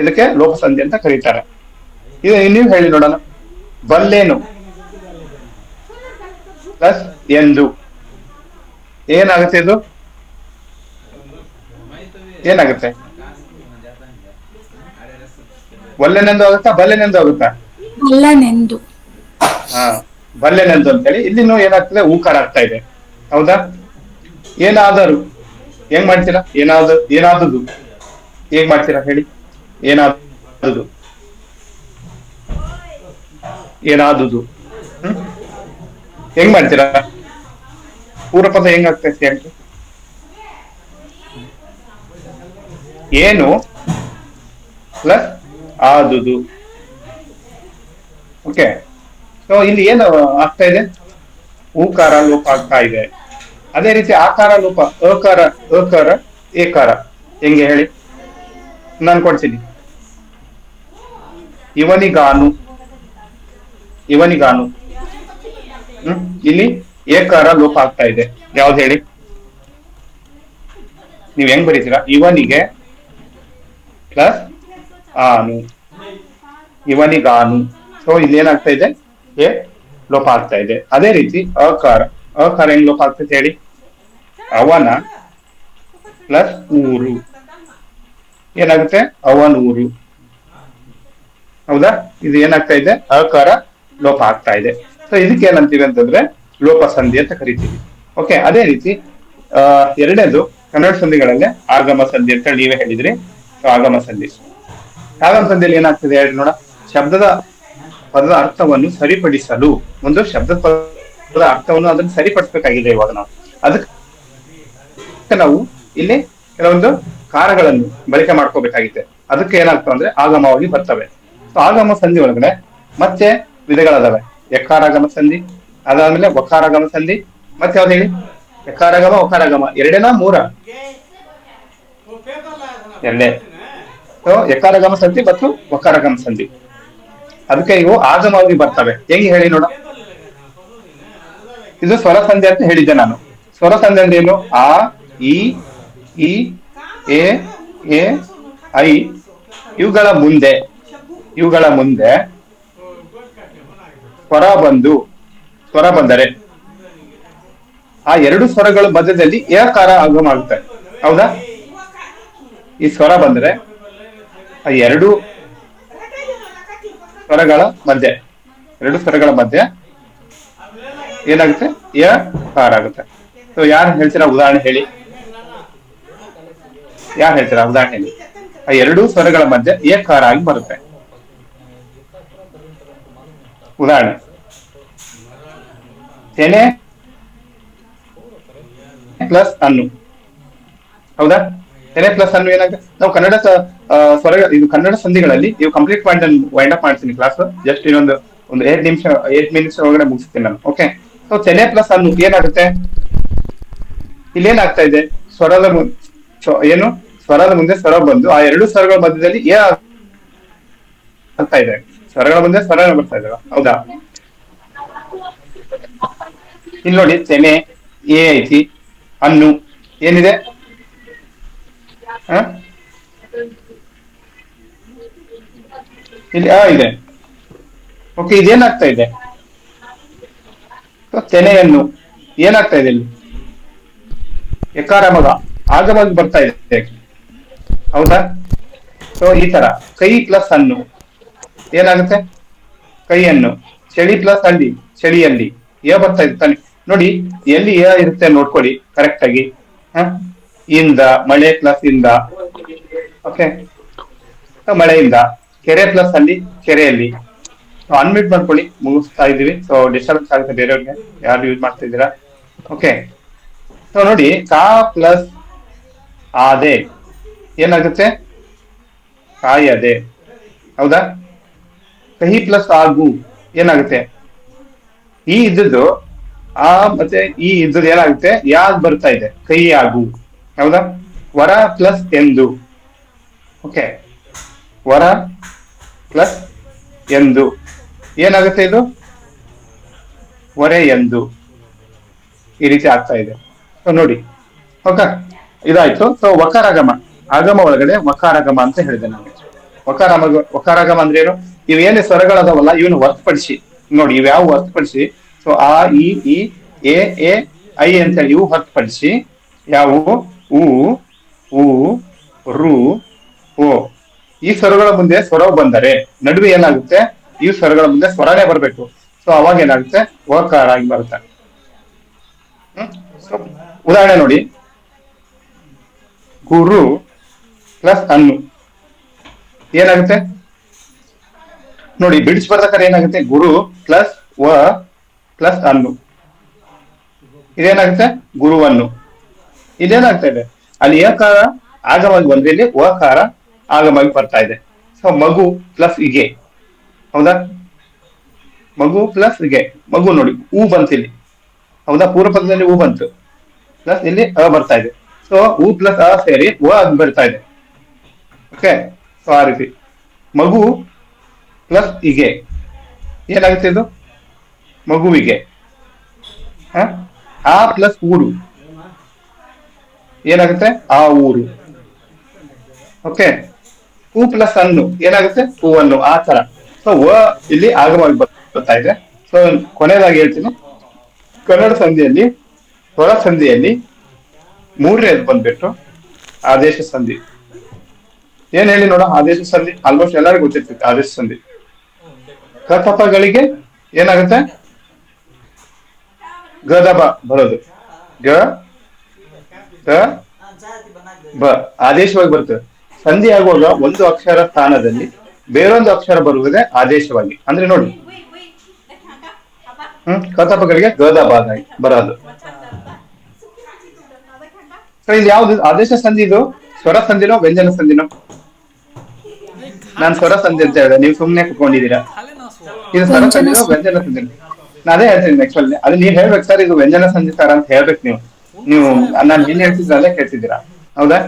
ಇದಕ್ಕೆ ಲೋಪ ಸಂಧಿ ಅಂತ ಕರೀತಾರೆ. ಇದು ನೀವು ಹೇಳಿ ನೋಡೋಣ. ಬಲ್ಲೇನು ಪ್ಲಸ್ ಎಂದು ಏನಾಗುತ್ತೆ, ಇದು ಏನಾಗುತ್ತೆ? ಒಲ್ಲೆನೆಂದು ಆಗುತ್ತಾ, ಬಲ್ಲೆನೆಂದು ಆಗುತ್ತಾ? ಬಲ್ಲನೆಂದು. ಹಾ, ಬಲ್ಲೆನೆಂದು ಅಂತೇಳಿ ಇಲ್ಲಿನೂ ಏನಾಗ್ತದೆ, ಊಕಾರ ಆಗ್ತಾ ಇದೆ, ಹೌದಾ? ಏನಾದರೂ ಹೆಂಗ್ ಮಾಡ್ತೀರಾ, ಏನಾದದು ಹೇಗ್ ಮಾಡ್ತೀರಾ ಹೇಳಿ? ಏನಾದದು ಹೆಂಗ್ ಮಾಡ್ತೀರಾ? ಪೂರ್ವ ಪದ ಹೆಂಗ್ ಆಗ್ತೈತಿ ಹೇಳಿ? ಏನು ಪ್ಲಸ್ ಆದುದು. ಓಕೆ, ಸೊ ಇಲ್ಲಿ ಏನು ಆಗ್ತಾ ಇದೆ, ಊಕಾರ ಲೋಪ ಆಗ್ತಾ ಇದೆ. ಅದೇ ರೀತಿ ಆಕಾರ ಲೋಪ, ಅಕಾರ ಏಕಾರ ಹೆಂಗೆ ಹೇಳಿ? ನಾನು ಕೊಡ್ತೀನಿ. ಇವನಿಗಾನು ಇಲ್ಲಿ ಏಕಾರ ಲೋಪ ಆಗ್ತಾ ಇದೆ. ಯಾವ್ದು ಹೇಳಿ? ನೀವ್ ಹೆಂಗ್ ಬರೀತೀರಾ? ಇವನಿಗೆ ಪ್ಲಸ್ ಆನು, ಇವನಿಗಾನು. ಸೊ ಇಲ್ಲಿ ಏನಾಗ್ತಾ ಇದೆ, ಏ ಲೋಪ ಆಗ್ತಾ ಇದೆ. ಅದೇ ರೀತಿ ಅಕಾರ ಹೆಂಗ್ ಲೋಪ ಆಗ್ತೈತೆ ಹೇಳಿ? ಅವನ ಪ್ಲಸ್ ಊರು ಏನಾಗುತ್ತೆ, ಅವನೂರು, ಹೌದಾ? ಇದು ಏನಾಗ್ತಾ ಇದೆ, ಅಕಾರ ಲೋಪ ಆಗ್ತಾ ಇದೆ. ಸೊ ಇದಕ್ಕೆ ಏನಂತೀವಿ ಅಂತಂದ್ರೆ ಲೋಪ ಸಂಧಿ ಅಂತ ಕರಿತೀವಿ. ಓಕೆ, ಅದೇ ರೀತಿ ಎರಡನೇದು ಕನ್ನಡ ಸಂಧಿಗಳಲ್ಲೇ ಆಗಮ ಸಂಧಿ ಅಂತ ನೀವೇ ಹೇಳಿದ್ರಿ. ಸೊ ಆಗಮ ಸಂಧಿಯಲ್ಲಿ ಏನಾಗ್ತದೆ ಹೇಳಿ ನೋಡ, ಪದದ ಅರ್ಥವನ್ನು ಸರಿಪಡಿಸಲು, ಒಂದು ಶಬ್ದದ ಪದದ ಅರ್ಥವನ್ನು ಅದನ್ನು ಸರಿಪಡಿಸಬೇಕಾಗಿದೆ ಇವಾಗ ನಾವು. ಅದಕ್ಕೆ ನಾವು ಇಲ್ಲಿ ಕೆಲವೊಂದು ಕಾರಗಳನ್ನು ಬಳಕೆ ಮಾಡ್ಕೋಬೇಕಾಗಿದೆ. ಅದಕ್ಕೆ ಏನಾಗ್ತವೆ ಅಂದ್ರೆ ಆಗಮವಾಗಿ ಬರ್ತವೆ. ಸೊ ಆಗಮ ಸಂಧಿ ಒಳಗಡೆ ಮತ್ತೆ ವಿಧಗಳದಾವೆ. ಎಕಾರಾಗಮ ಸಂಧಿ, ಅದಾದ್ಮೇಲೆ ಒಕಾರಾಗಮ ಸಂಧಿ, ಮತ್ತೆ ಯಾವ್ದು ಹೇಳಿ? ಎಕಾರಾಗಮ ಒಕಾರಾಗಮ ಎರಡೇನಾ ಮೂರ? ಎರಡೇ. ಸೊ ಎಕಾರಾಗಮ ಸಂಧಿ ಮತ್ತು ಒಕಾರಾಗಮ ಸಂಧಿ. ಅದಕ್ಕೆ ಇವು ಆಗಮವಾಗಿ ಬರ್ತವೆ. ಹೆಂಗೆ ಹೇಳಿ ನೋಡ. ಇದು ಸ್ವರ ಸಂಧಿ ಅಂತ ಹೇಳಿದ್ದೆ ನಾನು. ಸ್ವರ ಸಂಧಿ ಅಂದ್ರೆ ಏನು? ಆ, ಈ, ಎ, ಐ ಇವುಗಳ ಮುಂದೆ ಸ್ವರ ಬಂದರೆ ಆ ಎರಡು ಸ್ವರಗಳ ಮಧ್ಯದಲ್ಲಿ ಏಕಾರ ಆಗಮ ಆಗುತ್ತೆ. ಹೌದಾ? ಈ ಸ್ವರ ಬಂದ್ರೆ ಆ ಎರಡು ಸ್ವರಗಳ ಮಧ್ಯೆ ಏನಾಗುತ್ತೆ? ಏಕಾರ ಆಗುತ್ತೆ. ಸೊ ಯಾರು ಹೇಳ್ತೀರಾ ಉದಾಹರಣೆ ಹೇಳಿ? ಆ ಎರಡೂ ಸ್ವರಗಳ ಮಧ್ಯೆ ಏಕಾರ ಆಗಿ ಬರುತ್ತೆ. ಉದಾಹರಣೆ ತೆನೆ ಪ್ಲಸ್ ಅನ್ನು. ಹೌದಾ? ತೆನೆ ಪ್ಲಸ್ ಅನ್ನು ಏನಾಗುತ್ತೆ? ನಾವು ಕನ್ನಡ ಇದು ಕನ್ನಡ ಸಂಧಿಗಳಲ್ಲಿ ನೀವು ಕಂಪ್ಲೀಟ್ ಪಾಯಿಂಟ್ ವೈಂಡ್ ಅಪ್ ಮಾಡ್ತೀನಿ ಕ್ಲಾಸ್. ಜಸ್ಟ್ ಇನ್ನೊಂದು 8 ಮಿನಿಟ್ಸ್ ಒಳಗಡೆ ಮುಗಿಸ್ತೀನಿ ನಾನು. ಓಕೆ. ಸೊ ತೆನೆ ಪ್ಲಸ್ ಅನ್ನು ಏನಾಗುತ್ತೆ? ಇಲ್ಲಿ ಏನಾಗ್ತಾ ಇದೆ? ಸ್ವರದ ಮುಂದೆ ಸ್ವರ ಬಂದು ಆ ಎರಡು ಸ್ವರಗಳ ಮಧ್ಯದಲ್ಲಿ ಆಗ್ತಾ ಇದೆ. ಸ್ವರಗಳ ಮುಂದೆ ಸ್ವರ ಬರ್ತಾ ಇದಾವ. ಹೌದಾ? ಇಲ್ಲಿ ನೋಡಿ, ತೆನೆ ಎ ಐತಿ, ಅನ್ನು ಏನಿದೆ? ಇಲ್ಲಿ ಆ ಇದೆ. ಓಕೆ, ಇದೇನಾಗ್ತಾ ಇದೆ? ತೆನೆಯನ್ನು ಏನಾಗ್ತಾ ಇದೆ? ಇಲ್ಲಿ ಎಕಾರಾಮಗ ಆಗವಾಗಿ ಬರ್ತಾ ಇದೆ. ಹೌದಾ? ಸೊ ಈ ತರ ಕೈ ಪ್ಲಸ್ ಅನ್ನು ಏನಾಗುತ್ತೆ? ಕೈಯನ್ನು. ಚಳಿ ಪ್ಲಸ್ ಅಲ್ಲಿ, ಚಳಿಯಲ್ಲಿ ಬರ್ತಾ ಇದೆ ತಾನೆ. ನೋಡಿ, ಎಲ್ಲಿ ಇರುತ್ತೆ ನೋಡ್ಕೊಳ್ಳಿ ಕರೆಕ್ಟ್ ಆಗಿ. ಇಂದ, ಮಳೆ ಪ್ಲಸ್ ಇಂದ. ಓಕೆ, ಮಳೆಯಿಂದ. ಕೆರೆ ಪ್ಲಸ್ ಅಲ್ಲಿ, ಕೆರೆಯಲ್ಲಿ. ಅನ್ಮ್ಯೂಟ್ ಮಾಡ್ಕೊಳ್ಳಿ, ಮುಗಿಸ್ತಾ ಇದೀವಿ. ಸೊ ಡಿಸ್ಟರ್ಬೆನ್ಸ್ ಆಗುತ್ತೆ ಬೇರೆಯವ್ರಿಗೆ, ಯಾರು ಯೂಸ್ ಮಾಡ್ತಾ ಇದ್ದೀರಾ. ಓಕೆ. ಸೊ ನೋಡಿ, ಕಾ ಪ್ಲಸ್ ಆದೆ ಏನಾಗುತ್ತೆ? ಕಾಯದೆ. ಹೌದಾ? ಕಹಿ ಪ್ಲಸ್ ಆಗು ಏನಾಗುತ್ತೆ? ಈ ಇದ್ದದ್ದು ಆ ಮತ್ತೆ ಈ ಇದ್ದದ್ದು ಏನಾಗುತ್ತೆ? ಯಾದ್ ಬರ್ತಾ ಇದೆ? ಕೈ ಆಗು. ಹೌದಾ? ವರ ಪ್ಲಸ್ ಎಂದು. ಓಕೆ, ವರ ಪ್ಲಸ್ ಎಂದು ಏನಾಗುತ್ತೆ? ಇದು ವರೆ ಎಂದು ಈ ರೀತಿ ಆಗ್ತಾ ಇದೆ. ಸೊ ನೋಡಿ, ಓಕೆ, ಇದಾಯ್ತು. ಸೊ ಆಗಮ ಒಳಗಡೆ ವಕಾರಾಗಮ ಅಂತ ಹೇಳಿದೆ ನಾನು. ವಕಾರಾಗಮ ಅಂದ್ರೆ ಏನು? ಇವೇನೇ ಸ್ವರಗಳದಾವಲ್ಲ ಇವನು ಹೊರತುಪಡಿಸಿ ನೋಡಿ, ಇವ್ಯಾವ ಹೊರತುಪಡಿಸಿ. ಸೊ ಆ, ಈ, ಎ, ಐ ಅಂತ ಹೇಳಿ ಇವು ಹೊರತುಪಡಿಸಿ ಯಾವುವು? ಉ, ರು, ಓ ಈ ಸ್ವರಗಳ ಮುಂದೆ ಸ್ವರ ಬಂದರೆ ನಡುವೆ ಏನಾಗುತ್ತೆ? ಈ ಸ್ವರಗಳ ಮುಂದೆ ಸ್ವರನೇ ಬರ್ಬೇಕು. ಸೊ ಅವಾಗ ಏನಾಗುತ್ತೆ? ವಕಾರ ಆಗಿ ಬರುತ್ತೆ. ಸೊ ಉದಾಹರಣೆ ನೋಡಿ, ಗುರು ಪ್ಲಸ್ ಅನ್ನು ಏನಾಗುತ್ತೆ ನೋಡಿ? ಬಿಡಿಸಿ ಬರ್ಬೇಕಾದ್ರೆ ಏನಾಗುತ್ತೆ? ಗುರು ಪ್ಲಸ್ ವ ಪ್ಲಸ್ ಅನ್ನು ಇದೇನಾಗುತ್ತೆ? ಗುರುವನ್ನು. ಇದೇನಾಗ್ತಾ ಇದೆ? ಅಲ್ಲಿ ಏಕಾರ ಆಗವಾಗಿ ಬಂದ್ರೆ ಇಲ್ಲಿ ವಕಾರ ಆಗವಾಗಿ ಬರ್ತಾ ಇದೆ. ಸೊ ಮಗು ಪ್ಲಸ್ ಇಗೆ. ಹೌದಾ? ಮಗು ಪ್ಲಸ್ ಇಗೆ. ಮಗು ನೋಡಿ, ಹೂ ಬಂತು ಇಲ್ಲಿ. ಹೌದಾ? ಪೂರ್ವ ಪದದಲ್ಲಿ ಹೂ ಬಂತು, ಪ್ಲಸ್ ಇಲ್ಲಿ ಬರ್ತಾ ಇದೆ. ಸೊ ಹೂ ಪ್ಲಸ್ ಸೇರಿ ಬರ್ತಾ ಇದೆ. ಓಕೆ. ಸೊ ಆ ರೀತಿ ಮಗು ಪ್ಲಸ್ ಇಗೆ ಏನಾಗುತ್ತೆ? ಇದು ಮಗುವಿಗೆ. ಆ ಪ್ಲಸ್ ಊರು ಏನಾಗುತ್ತೆ? ಆ ಊರು. ಓಕೆ. ಹೂ ಪ್ಲಸ್ ಅನ್ನು ಏನಾಗುತ್ತೆ? ಹೂವನ್ನು. ಆ ತರ. ಸೊ ಇಲ್ಲಿ ಆಗವಾಗಿ ಬರ್ತಾ ಇದೆ. ಸೊ ಕೊನೆಯದಾಗಿ ಹೇಳ್ತೀನಿ, ಕನ್ನಡ ಸಂಧಿಯಲ್ಲಿ ಸ್ವರ ಸಂಧಿಯಲ್ಲಿ ಮೂರನೇದು ಬಂದ್ಬಿಟ್ಟು ಆದೇಶ ಸಂಧಿ. ಏನ್ ಹೇಳಿ ನೋಡ? ಆದೇಶ ಸಂಧಿ ಆಲ್ಮೋಸ್ಟ್ ಎಲ್ಲರಿಗೂ ಗೊತ್ತಿರ್ತೈತೆ. ಆದೇಶ ಸಂಧಿ ಕಥಪಗಳಿಗೆ ಏನಾಗುತ್ತೆ? ಗದಬ ಬರೋದು. ಬ ಆದೇಶವಾಗಿ ಬರ್ತದೆ. ಸಂಧಿ ಆಗುವಾಗ ಒಂದು ಅಕ್ಷರ ಸ್ಥಾನದಲ್ಲಿ ಬೇರೊಂದು ಅಕ್ಷರ ಬರುವುದೇ ಆದೇಶವಾಗಿ. ಅಂದ್ರೆ ನೋಡಿ, ಕಥಪಗಳಿಗೆ ಗದಬ ಬರೋದು. ಸೊ ಇಲ್ಲಿ ಯಾವ್ದು ಆದೇಶ ಸಂಧಿ? ಇದು ಸ್ವರ ಸಂಧಿನೋ ವ್ಯಂಜನ ಸಂಧಿನೋ? ನಾನ್ ಸ್ವರ ಸಂಧಿ ಅಂತ ಹೇಳಿದೆ, ನೀವು ಸುಮ್ನೆ ಕುತ್ಕೊಂಡಿದ್ದೀರಾ. ಇದು ಸ್ವರ ಸಂಧಿನೋ ವ್ಯಂಜನ ಸಂಧಿನೋ? ನಾನು ಅದೇ ಹೇಳ್ತೀನಿ ಆಕ್ಚುಲಿ. ಅದು ನೀವ್ ಹೇಳ್ಬೇಕು ಸರ್, ಇದು ವ್ಯಂಜನ ಸಂಧಿ ಸರ್ ಅಂತ ಹೇಳ್ಬೇಕು ನೀವು ನಾನು ಏನ್ ಹೇಳ್ತಿದ್ರಲ್ಲೇ ಕೇಳ್ತಿದ್ದೀರಾ. ಹೌದಾ?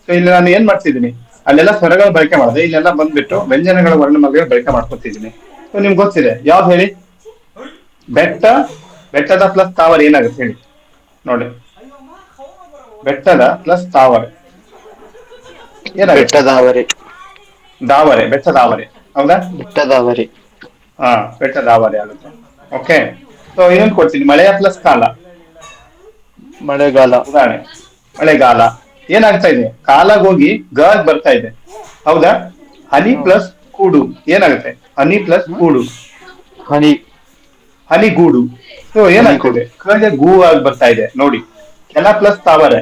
ಸೊ ಇಲ್ಲಿ ನಾನು ಏನ್ ಮಾಡ್ತಿದ್ದೀನಿ, ಅಲ್ಲೆಲ್ಲ ಸ್ವರಗಳ ಬಳಕೆ ಮಾಡಿದೆ, ಇಲ್ಲೆಲ್ಲ ಬಂದ್ಬಿಟ್ಟು ವ್ಯಂಜನಗಳ ವರ್ಣಮಾಲೆಗಳ ಬಳಕೆ ಮಾಡ್ಕೊತಿದ್ದೀನಿ. ಸೊ ನಿಮ್ಗೆ ಗೊತ್ತಿದೆ ಯಾವ್ದು ಹೇಳಿ? ಬೆಟ್ಟ, ಬೆಟ್ಟದ ಪ್ಲಸ್ ತಾವರೆ ಏನಾಗುತ್ತೆ ಹೇಳಿ ನೋಡಿ. ಬೆಟ್ಟದ ಪ್ಲಸ್ ತಾವರೆ ಏನಾಗುತ್ತೆ? ಬೆಟ್ಟದಾವರೆ. ದಾವರೆ, ಬೆಟ್ಟದಾವರೆ. ಹೌದಾ? ಬೆಟ್ಟದಾವರೆ. ಹಾ, ಬೆಟ್ಟದಾವರೆ ಆಗುತ್ತೆ. ಓಕೆ. ಸೊ ಇನ್ನೊಂದು ಕೊಡ್ತೀನಿ, ಮಳೆಯ ಪ್ಲಸ್ ಕಾಲ. ಮಳೆಗಾಲ. ಉದಾಹರಣೆ ಮಳೆಗಾಲ ಏನಾಗ್ತಾ ಇದೆ? ಕಾಲಾಗ ಹೋಗಿ ಗಾಗ್ ಬರ್ತಾ ಇದೆ. ಹೌದಾ? ಹನಿ ಪ್ಲಸ್ ಕೂಡು ಏನಾಗುತ್ತೆ? ಹನಿ ಪ್ಲಸ್ ಕೂಡು, ಹನಿ. ಹನಿಗೂಡು. ಸೊ ಏನಾಗ್ತದೆ? ಕಗೆ ಗೂ ಆಗಿ ಬರ್ತಾ ಇದೆ ನೋಡಿ. ಕೆಲ ಪ್ಲಸ್ ತಾವರೆ,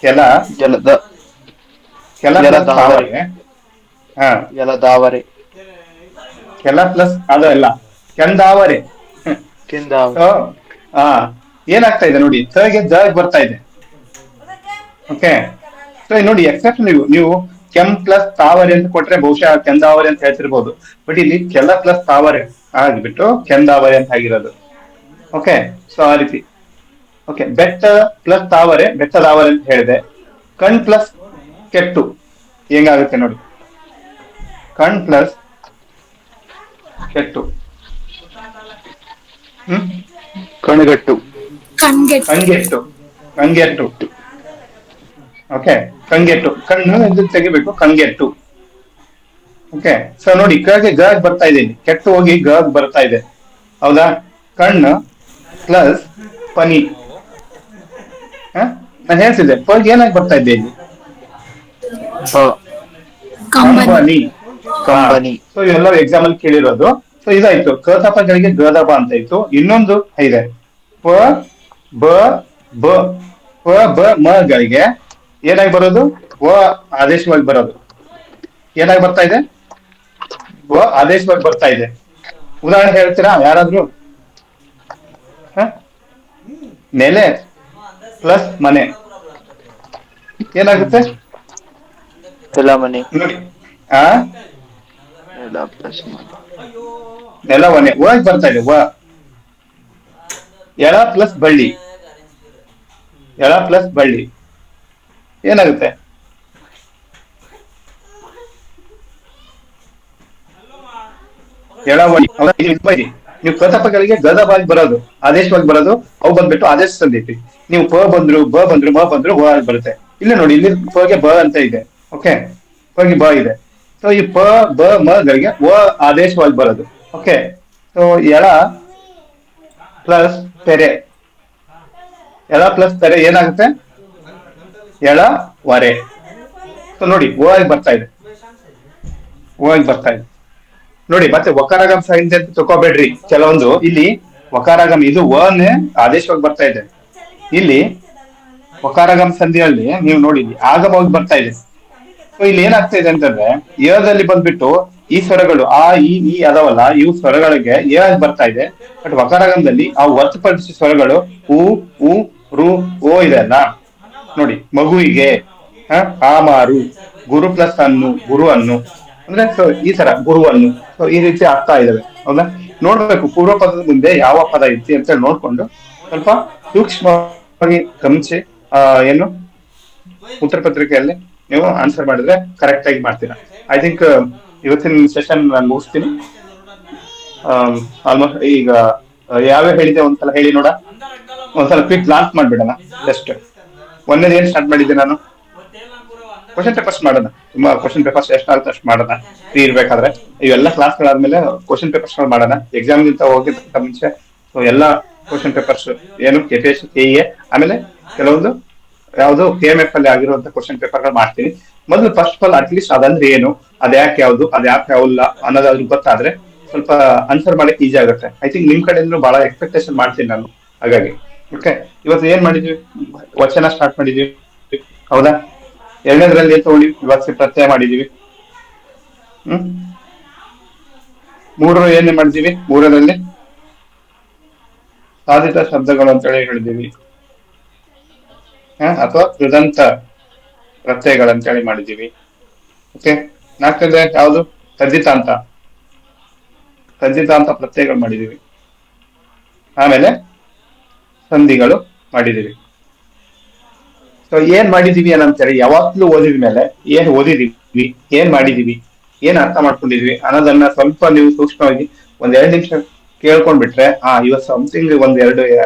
ಕೆಲ, ಜಲದ. ಕೆಲ ಪ್ಲಸ್ ತಾವರೆ. ಹಾ, ಜಲದಾವರೆ. ಕೆಲ ಪ್ಲಸ್ ಅದಲ್ಲ, ಕೆಂದಾವರೆ. ಕೆಂದಾವರೆ. So, ಹಾ, ಏನಾಗ್ತಾ ಇದೆ ನೋಡಿ, ಕಗೆ ಜ ಬರ್ತಾ ಇದೆ. ಓಕೆ. ಸೊ ನೋಡಿ, ಎಕ್ಸೆಪ್ಟ್ ನೀವು ಕೆಂ ಪ್ಲಸ್ ತಾವರೆ ಅಂತ ಕೊಟ್ರೆ ಬಹುಶಃ ಕೆಂದಾವರೆ ಅಂತ ಹೇಳ್ತಿರ್ಬೋದು. ಬಟ್ ಇಲ್ಲಿ ಕೆಲ ಪ್ಲಸ್ ತಾವರೆ ಆಗ್ಬಿಟ್ಟು ಕೆಂದಾವರೆ ಅಂತ ಆಗಿರೋದು. ಓಕೆ. ಸೊ ಆ ರೀತಿ. ಓಕೆ. ಬೆಟ್ಟ ಪ್ಲಸ್ ತಾವರೆ ಬೆಟ್ಟದಾವರೆ ಅಂತ ಹೇಳಿದೆ. ಕಣ್ ಪ್ಲಸ್ ಕೆಟ್ಟು ಹೆಂಗಾಗುತ್ತೆ ನೋಡಿ. ಕಣ್ ಪ್ಲಸ್ ಕೆಟ್ಟು. ಕಣಗಟ್ಟು. ಕಣ್ಗೆಟ್. ಕಂಗೆಟ್ಟು, ಕಂಗೆಟ್ಟು. ಓಕೆ. ಕಂಗೆಟ್ಟು, ಕಣ್ಣು ಇದು ತೆಗಿಬೇಕು, ಕಂಗೆಟ್ಟು. ಓಕೆ. ಸೊ ನೋಡಿ, ಕಗೆ ಗ ಬರ್ತಾ ಇದೆ, ಇಲ್ಲಿ ಕೆಟ್ಟು ಹೋಗಿ ಗ ಬರ್ತಾ ಇದೆ. ಹೌದಾ? ಕಣ್ಣು ಪ್ಲಸ್ ಪನಿ. ನಾನು ಹೇಳ್ತಿದ್ದೆ ಪಗ್ ಏನಾಗಿ ಬರ್ತಾ ಇದ್ದೆ ಇಲ್ಲಿ? ಕಂಬನಿ. ಕಂಬನಿ. ಕಂಬನಿ. ಸೊ ಇವೆಲ್ಲ ಎಕ್ಸಾಮ್ ಅಲ್ಲಿ ಕೇಳಿರೋದು. ಸೊ ಇದಾಯ್ತು, ಕತಪಗಳಿಗೆ ಗದಪ ಅಂತ ಇತ್ತು. ಇನ್ನೊಂದು ಇದೆ, ಪ ಬ ಬ. ಪ ಬ ಮ ಗಳಿಗೆ ಏನಾಗಿ ಬರೋದು? ವ ಆದೇಶವಾಗಿ ಬರೋದು. ಏನಾಗಿ ಬರ್ತಾ ಇದೆ? ವ ಆದೇಶವಾಗಿ ಬರ್ತಾ ಇದೆ. ಉದಾಹರಣೆ ಹೇಳ್ತೀರಾ ಯಾರಾದ್ರೂ? ನೆಲೆ ಪ್ಲಸ್ ಮನೆ ಏನಾಗುತ್ತೆ ನೆಲಮನೆ. ನೋಡಿ. ಆ ನೆಲ ಪ್ಲಸ್ ಮನೆ. ನೆಲವನೆ ವ ಬರ್ತಾ ಇದೆ. ವ. ಎಳ ಪ್ಲಸ್ ಬಳ್ಳಿ, ಎಳ ಪ್ಲಸ್ ಬಳ್ಳಿ ಏನಾಗುತ್ತೆ? ಎಳವಡಿ. ನೀವು ಕತಪಗಳಿಗೆ ಗದವಾಗಿ ಬರೋದು, ಆದೇಶವಾಗಿ ಬರೋದು. ಅವು ಬಂದ್ಬಿಟ್ಟು ಆದೇಶ ತಂದೈತಿ. ನೀವು ಪ ಬಂದ್ರು, ಬ ಬಂದ್ರು, ಮ ಬಂದ್ರು, ವ ಆಗಿ ಬರುತ್ತೆ. ಇಲ್ಲಿ ನೋಡಿ, ಇಲ್ಲಿ ಪಗೆ ಬ ಅಂತ ಇದೆ. ಓಕೆ. ಪಗೆ ಬ ಇದೆ. ಸೊ ಈ ಪ ಬ ಮ ಗಳಿಗೆ ವ ಆದೇಶವಾಗಿ ಬರೋದು. ಓಕೆ. ಸೊ ಎಳ ಪ್ಲಸ್ ತೆರೆ, ಎಳ ಪ್ಲಸ್ ತೆರೆ ಏನಾಗುತ್ತೆ? ಎಳ ವರೆ. ಸೊ ನೋಡಿ, ಓ ಆಗಿ ಬರ್ತಾ ಇದೆ, ಓ ಆಗಿ ಬರ್ತಾ ಇದೆ ನೋಡಿ. ಮತ್ತೆ ವಕಾರಾಗಮ ಸಂಧಿ ಅಂತ ತಗೋಬೇಡ್ರಿ. ಕೆಲವೊಂದು ಇಲ್ಲಿ ವಕಾರಾಗಮ ಇದು ವನೇ ಆದೇಶವಾಗಿ ಬರ್ತಾ ಇದೆ. ಇಲ್ಲಿ ವಕಾರಾಗಮ ಸಂಧಿಯಲ್ಲಿ ನೀವು ನೋಡಿ, ಆಗಮವಾಗಿ ಬರ್ತಾ ಇದೆ. ಸೊ ಇಲ್ಲಿ ಏನಾಗ್ತಾ ಇದೆ ಅಂತಂದ್ರೆ, ಯದಲ್ಲಿ ಬಂದ್ಬಿಟ್ಟು ಈ ಸ್ವರಗಳು ಆ ಈ ಅದಾವಲ್ಲ, ಇವು ಸ್ವರಗಳಿಗೆ ಏ ಆಗಿ ಬರ್ತಾ ಇದೆ. ಬಟ್ ವಕಾರಾಗಮದಲ್ಲಿ ಆ ಹೊರತುಪಡಿಸಿದ ಸ್ವರಗಳು ಉ ಉ ರು ಓ ಇದೆ ಅಲ್ಲ ನೋಡಿ. ಮಗುವಿಗೆ ಆಮಾರು, ಗುರು ಪ್ಲಸ್ ಅನ್ನು, ಗುರು ಅನ್ನು ಅಂದ್ರೆ ಸೊ ಈ ತರ ಗುರುವನ್ನು. ಸೊ ಈ ರೀತಿ ಆಗ್ತಾ ಇದಾವೆ. ಹೌದಾ? ನೋಡ್ಬೇಕು ಪೂರ್ವ ಪದದ ಮುಂದೆ ಯಾವ ಪದ ಐತಿ ಅಂತ ಹೇಳಿ ನೋಡ್ಕೊಂಡು ಸ್ವಲ್ಪ ಸೂಕ್ಷ್ಮವಾಗಿ ಗಮನಿಸಿ ಏನು ಉತ್ತರ ಪತ್ರಿಕೆಯಲ್ಲಿ ನೀವು ಆನ್ಸರ್ ಮಾಡಿದ್ರೆ ಕರೆಕ್ಟ್ ಆಗಿ ಮಾಡ್ತೀರಾ. ಐ ಥಿಂಕ್ ಇವತ್ತಿನ ಸೆಷನ್ ನಾನು ಮುಗಿಸ್ತೀನಿ. ಆಲ್ಮೋಸ್ಟ್ ಈಗ ಯಾವ್ಯಾವ ಹೇಳಿದೆ ಒಂದ್ಸಲ ಹೇಳಿ ನೋಡ. ಒಂದ್ಸಲ ಕ್ವಿಕ್ ಗ್ಲಾನ್ಸ್ ಮಾಡ್ಬಿಡೋಣ. ಜಸ್ಟ್ ಒಂದೇದು ಏನ್ ಸ್ಟಾರ್ಟ್ ಮಾಡಿದ್ದೆ ನಾನು? ಕ್ವಶನ್ ಪೇಪರ್ಸ್ ಮಾಡೋಣ. ತುಂಬಾ ಕ್ವಶನ್ ಪೇಪರ್ಸ್ ಎಷ್ಟಾಗುತ್ತೆ ಅಷ್ಟು ಮಾಡೋಣ ಫ್ರೀ ಇರ್ಬೇಕಾದ್ರೆ. ಇವೆಲ್ಲ ಕ್ಲಾಸ್ಗಳಾದ್ಮೇಲೆ ಕ್ವಶನ್ ಪೇಪರ್ಸ್ ಮಾಡೋಣ. ಎಕ್ಸಾಮ್ ಗಿಂತ ಹೋಗಿದ್ದ ಮುಂಚೆ ಸೊ ಎಲ್ಲ ಕ್ವಶನ್ ಪೇಪರ್ಸ್ ಏನು KPSC KEA ಆಮೇಲೆ ಕೆಲವೊಂದು ಯಾವ್ದು KMF ಅಲ್ಲಿ ಆಗಿರುವಂತ ಕ್ವಶನ್ ಪೇಪರ್ಗಳು ಮಾಡ್ತೀನಿ. ಮೊದಲು ಫಸ್ಟ್ ಆಫ್ ಆಲ್ ಅಟ್ಲೀಸ್ಟ್ ಅದಂದ್ರೆ ಏನು, ಅದ್ಯಾಕೆ ಯಾವ್ದು, ಅದ್ಯಾಕೆ ಯಾವಲ್ಲ ಅನ್ನೋದಾದ್ರು ಗೊತ್ತಾದ್ರೆ ಸ್ವಲ್ಪ ಆನ್ಸರ್ ಮಾಡಕ್ ಈಸಿ ಆಗುತ್ತೆ. ಐ ಥಿಂಕ್ ನಿಮ್ ಕಡೆಯಿಂದ ಬಹಳ ಎಕ್ಸ್ಪೆಕ್ಟೇಷನ್ ಮಾಡ್ತೀನಿ ನಾನು. ಹಾಗಾಗಿ ಓಕೆ. ಇವತ್ತು ಏನ್ ಮಾಡಿದ್ವಿ? ವಚನ ಸ್ಟಾರ್ಟ್ ಮಾಡಿದ್ವಿ. ಹೌದಾ? ಎರಡನೇದ್ರಲ್ಲಿ ತಗೊಳ್ಳಿ, ವಿಭಕ್ತಿ ಪ್ರತ್ಯಯ ಮಾಡಿದೀವಿ. ಮೂರರು ಏನ್ ಮಾಡಿದೀವಿ? ಮೂರರಲ್ಲಿ ಸಾಧಿತ ಶಬ್ದಗಳು ಅಂತೇಳಿ ಹೇಳಿದೀವಿ, ಅಥವಾ ಕೃದಂತ ಪ್ರತ್ಯಯಗಳಂತೇಳಿ ಮಾಡಿದೀವಿ. ಓಕೆ. ನಾಲ್ಕನೇದು ಯಾವುದು? ತದ್ದಿತಾಂತ, ತದ್ದಿತಾಂತ ಪ್ರತ್ಯಯಗಳು ಮಾಡಿದೀವಿ. ಆಮೇಲೆ ಸಂಧಿಗಳು ಮಾಡಿದೀವಿ. ಸೊ ಏನ್ ಮಾಡಿದೀವಿ ಏನಂತೇಳಿ ಯಾವಾಗ್ಲೂ ಓದಿದ್ಮೇಲೆ ಏನ್ ಓದಿದೀವಿ, ಏನ್ ಮಾಡಿದೀವಿ, ಏನ್ ಅರ್ಥ ಮಾಡ್ಕೊಂಡಿದೀವಿ ಅನ್ನೋದನ್ನ ಸ್ವಲ್ಪ ನೀವು ಸೂಕ್ಷ್ಮವಾಗಿ ಒಂದ್ 2 ನಿಮಿಷ ಕೇಳ್ಕೊಂಡ್ಬಿಟ್ರೆ ಇವತ್ತು ಸಮಥಿಂಗ್ ಒಂದ್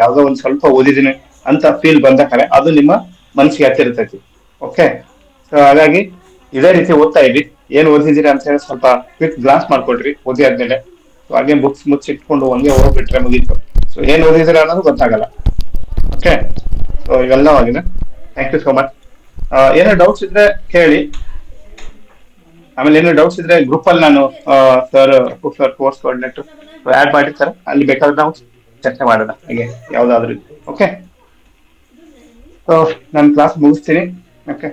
ಯಾವ್ದೋ ಒಂದ್ ಸ್ವಲ್ಪ ಓದಿದೀನಿ ಅಂತ ಫೀಲ್ ಬಂದಾಕರೆ ಅದು ನಿಮ್ಮ ಮನ್ಸಿಗೆ ಹತ್ತಿರ್ತೈತಿ. ಓಕೆ, ಸೊ ಹಾಗಾಗಿ ಇದೇ ರೀತಿ ಓದ್ತಾ ಇದ್ವಿ. ಏನ್ ಓದಿದೀರಾ ಅಂತ ಹೇಳಿ ಸ್ವಲ್ಪ ಕ್ವಿಕ್ ಗ್ಲಾನ್ಸ್ ಮಾಡ್ಕೊಳ್ರಿ ಓದಿ ಆದ್ಮೇಲೆ. ಸೊ ಹಾಗೆ ಬುಕ್ಸ್ ಮುಚ್ಚಿಟ್ಕೊಂಡು ಒಂದೇ ಹೋಗ್ಬಿಟ್ರೆ ಮುಗೀತು. ಸೊ ಏನ್ ಓದಿದಿರ ಅನ್ನೋದು ಗೊತ್ತಾಗಲ್ಲ. ಓಕೆ, ಸೊ ಇವೆಲ್ಲ ಆಗಿದೆ. Thank you so much. ಏನೋ ಡೌಟ್ಸ್ ಇದ್ರೆ ಕೇಳಿ. ಆಮೇಲೆ ಏನೋ ಡೌಟ್ಸ್ ಇದ್ರೆ ಗ್ರೂಪ್ ಅಲ್ಲಿ ನಾನು ಸರ್ ಕೋರ್ಸ್ ಕೋಆರ್ಡಿನೇಟರ್ ಆಡ್ ಮಾಡಿರ್ತಾರೆ, ಅಲ್ಲಿ ಬೇಕಾದ್ರೆ ನಾವು ಚರ್ಚೆ ಮಾಡೋಣ ಹಾಗೆ ಯಾವ್ದಾದ್ರು. ಓಕೆ, ಸೊ ನಾನು ಕ್ಲಾಸ್ ಮುಗಿಸ್ತೀನಿ. ಓಕೆ.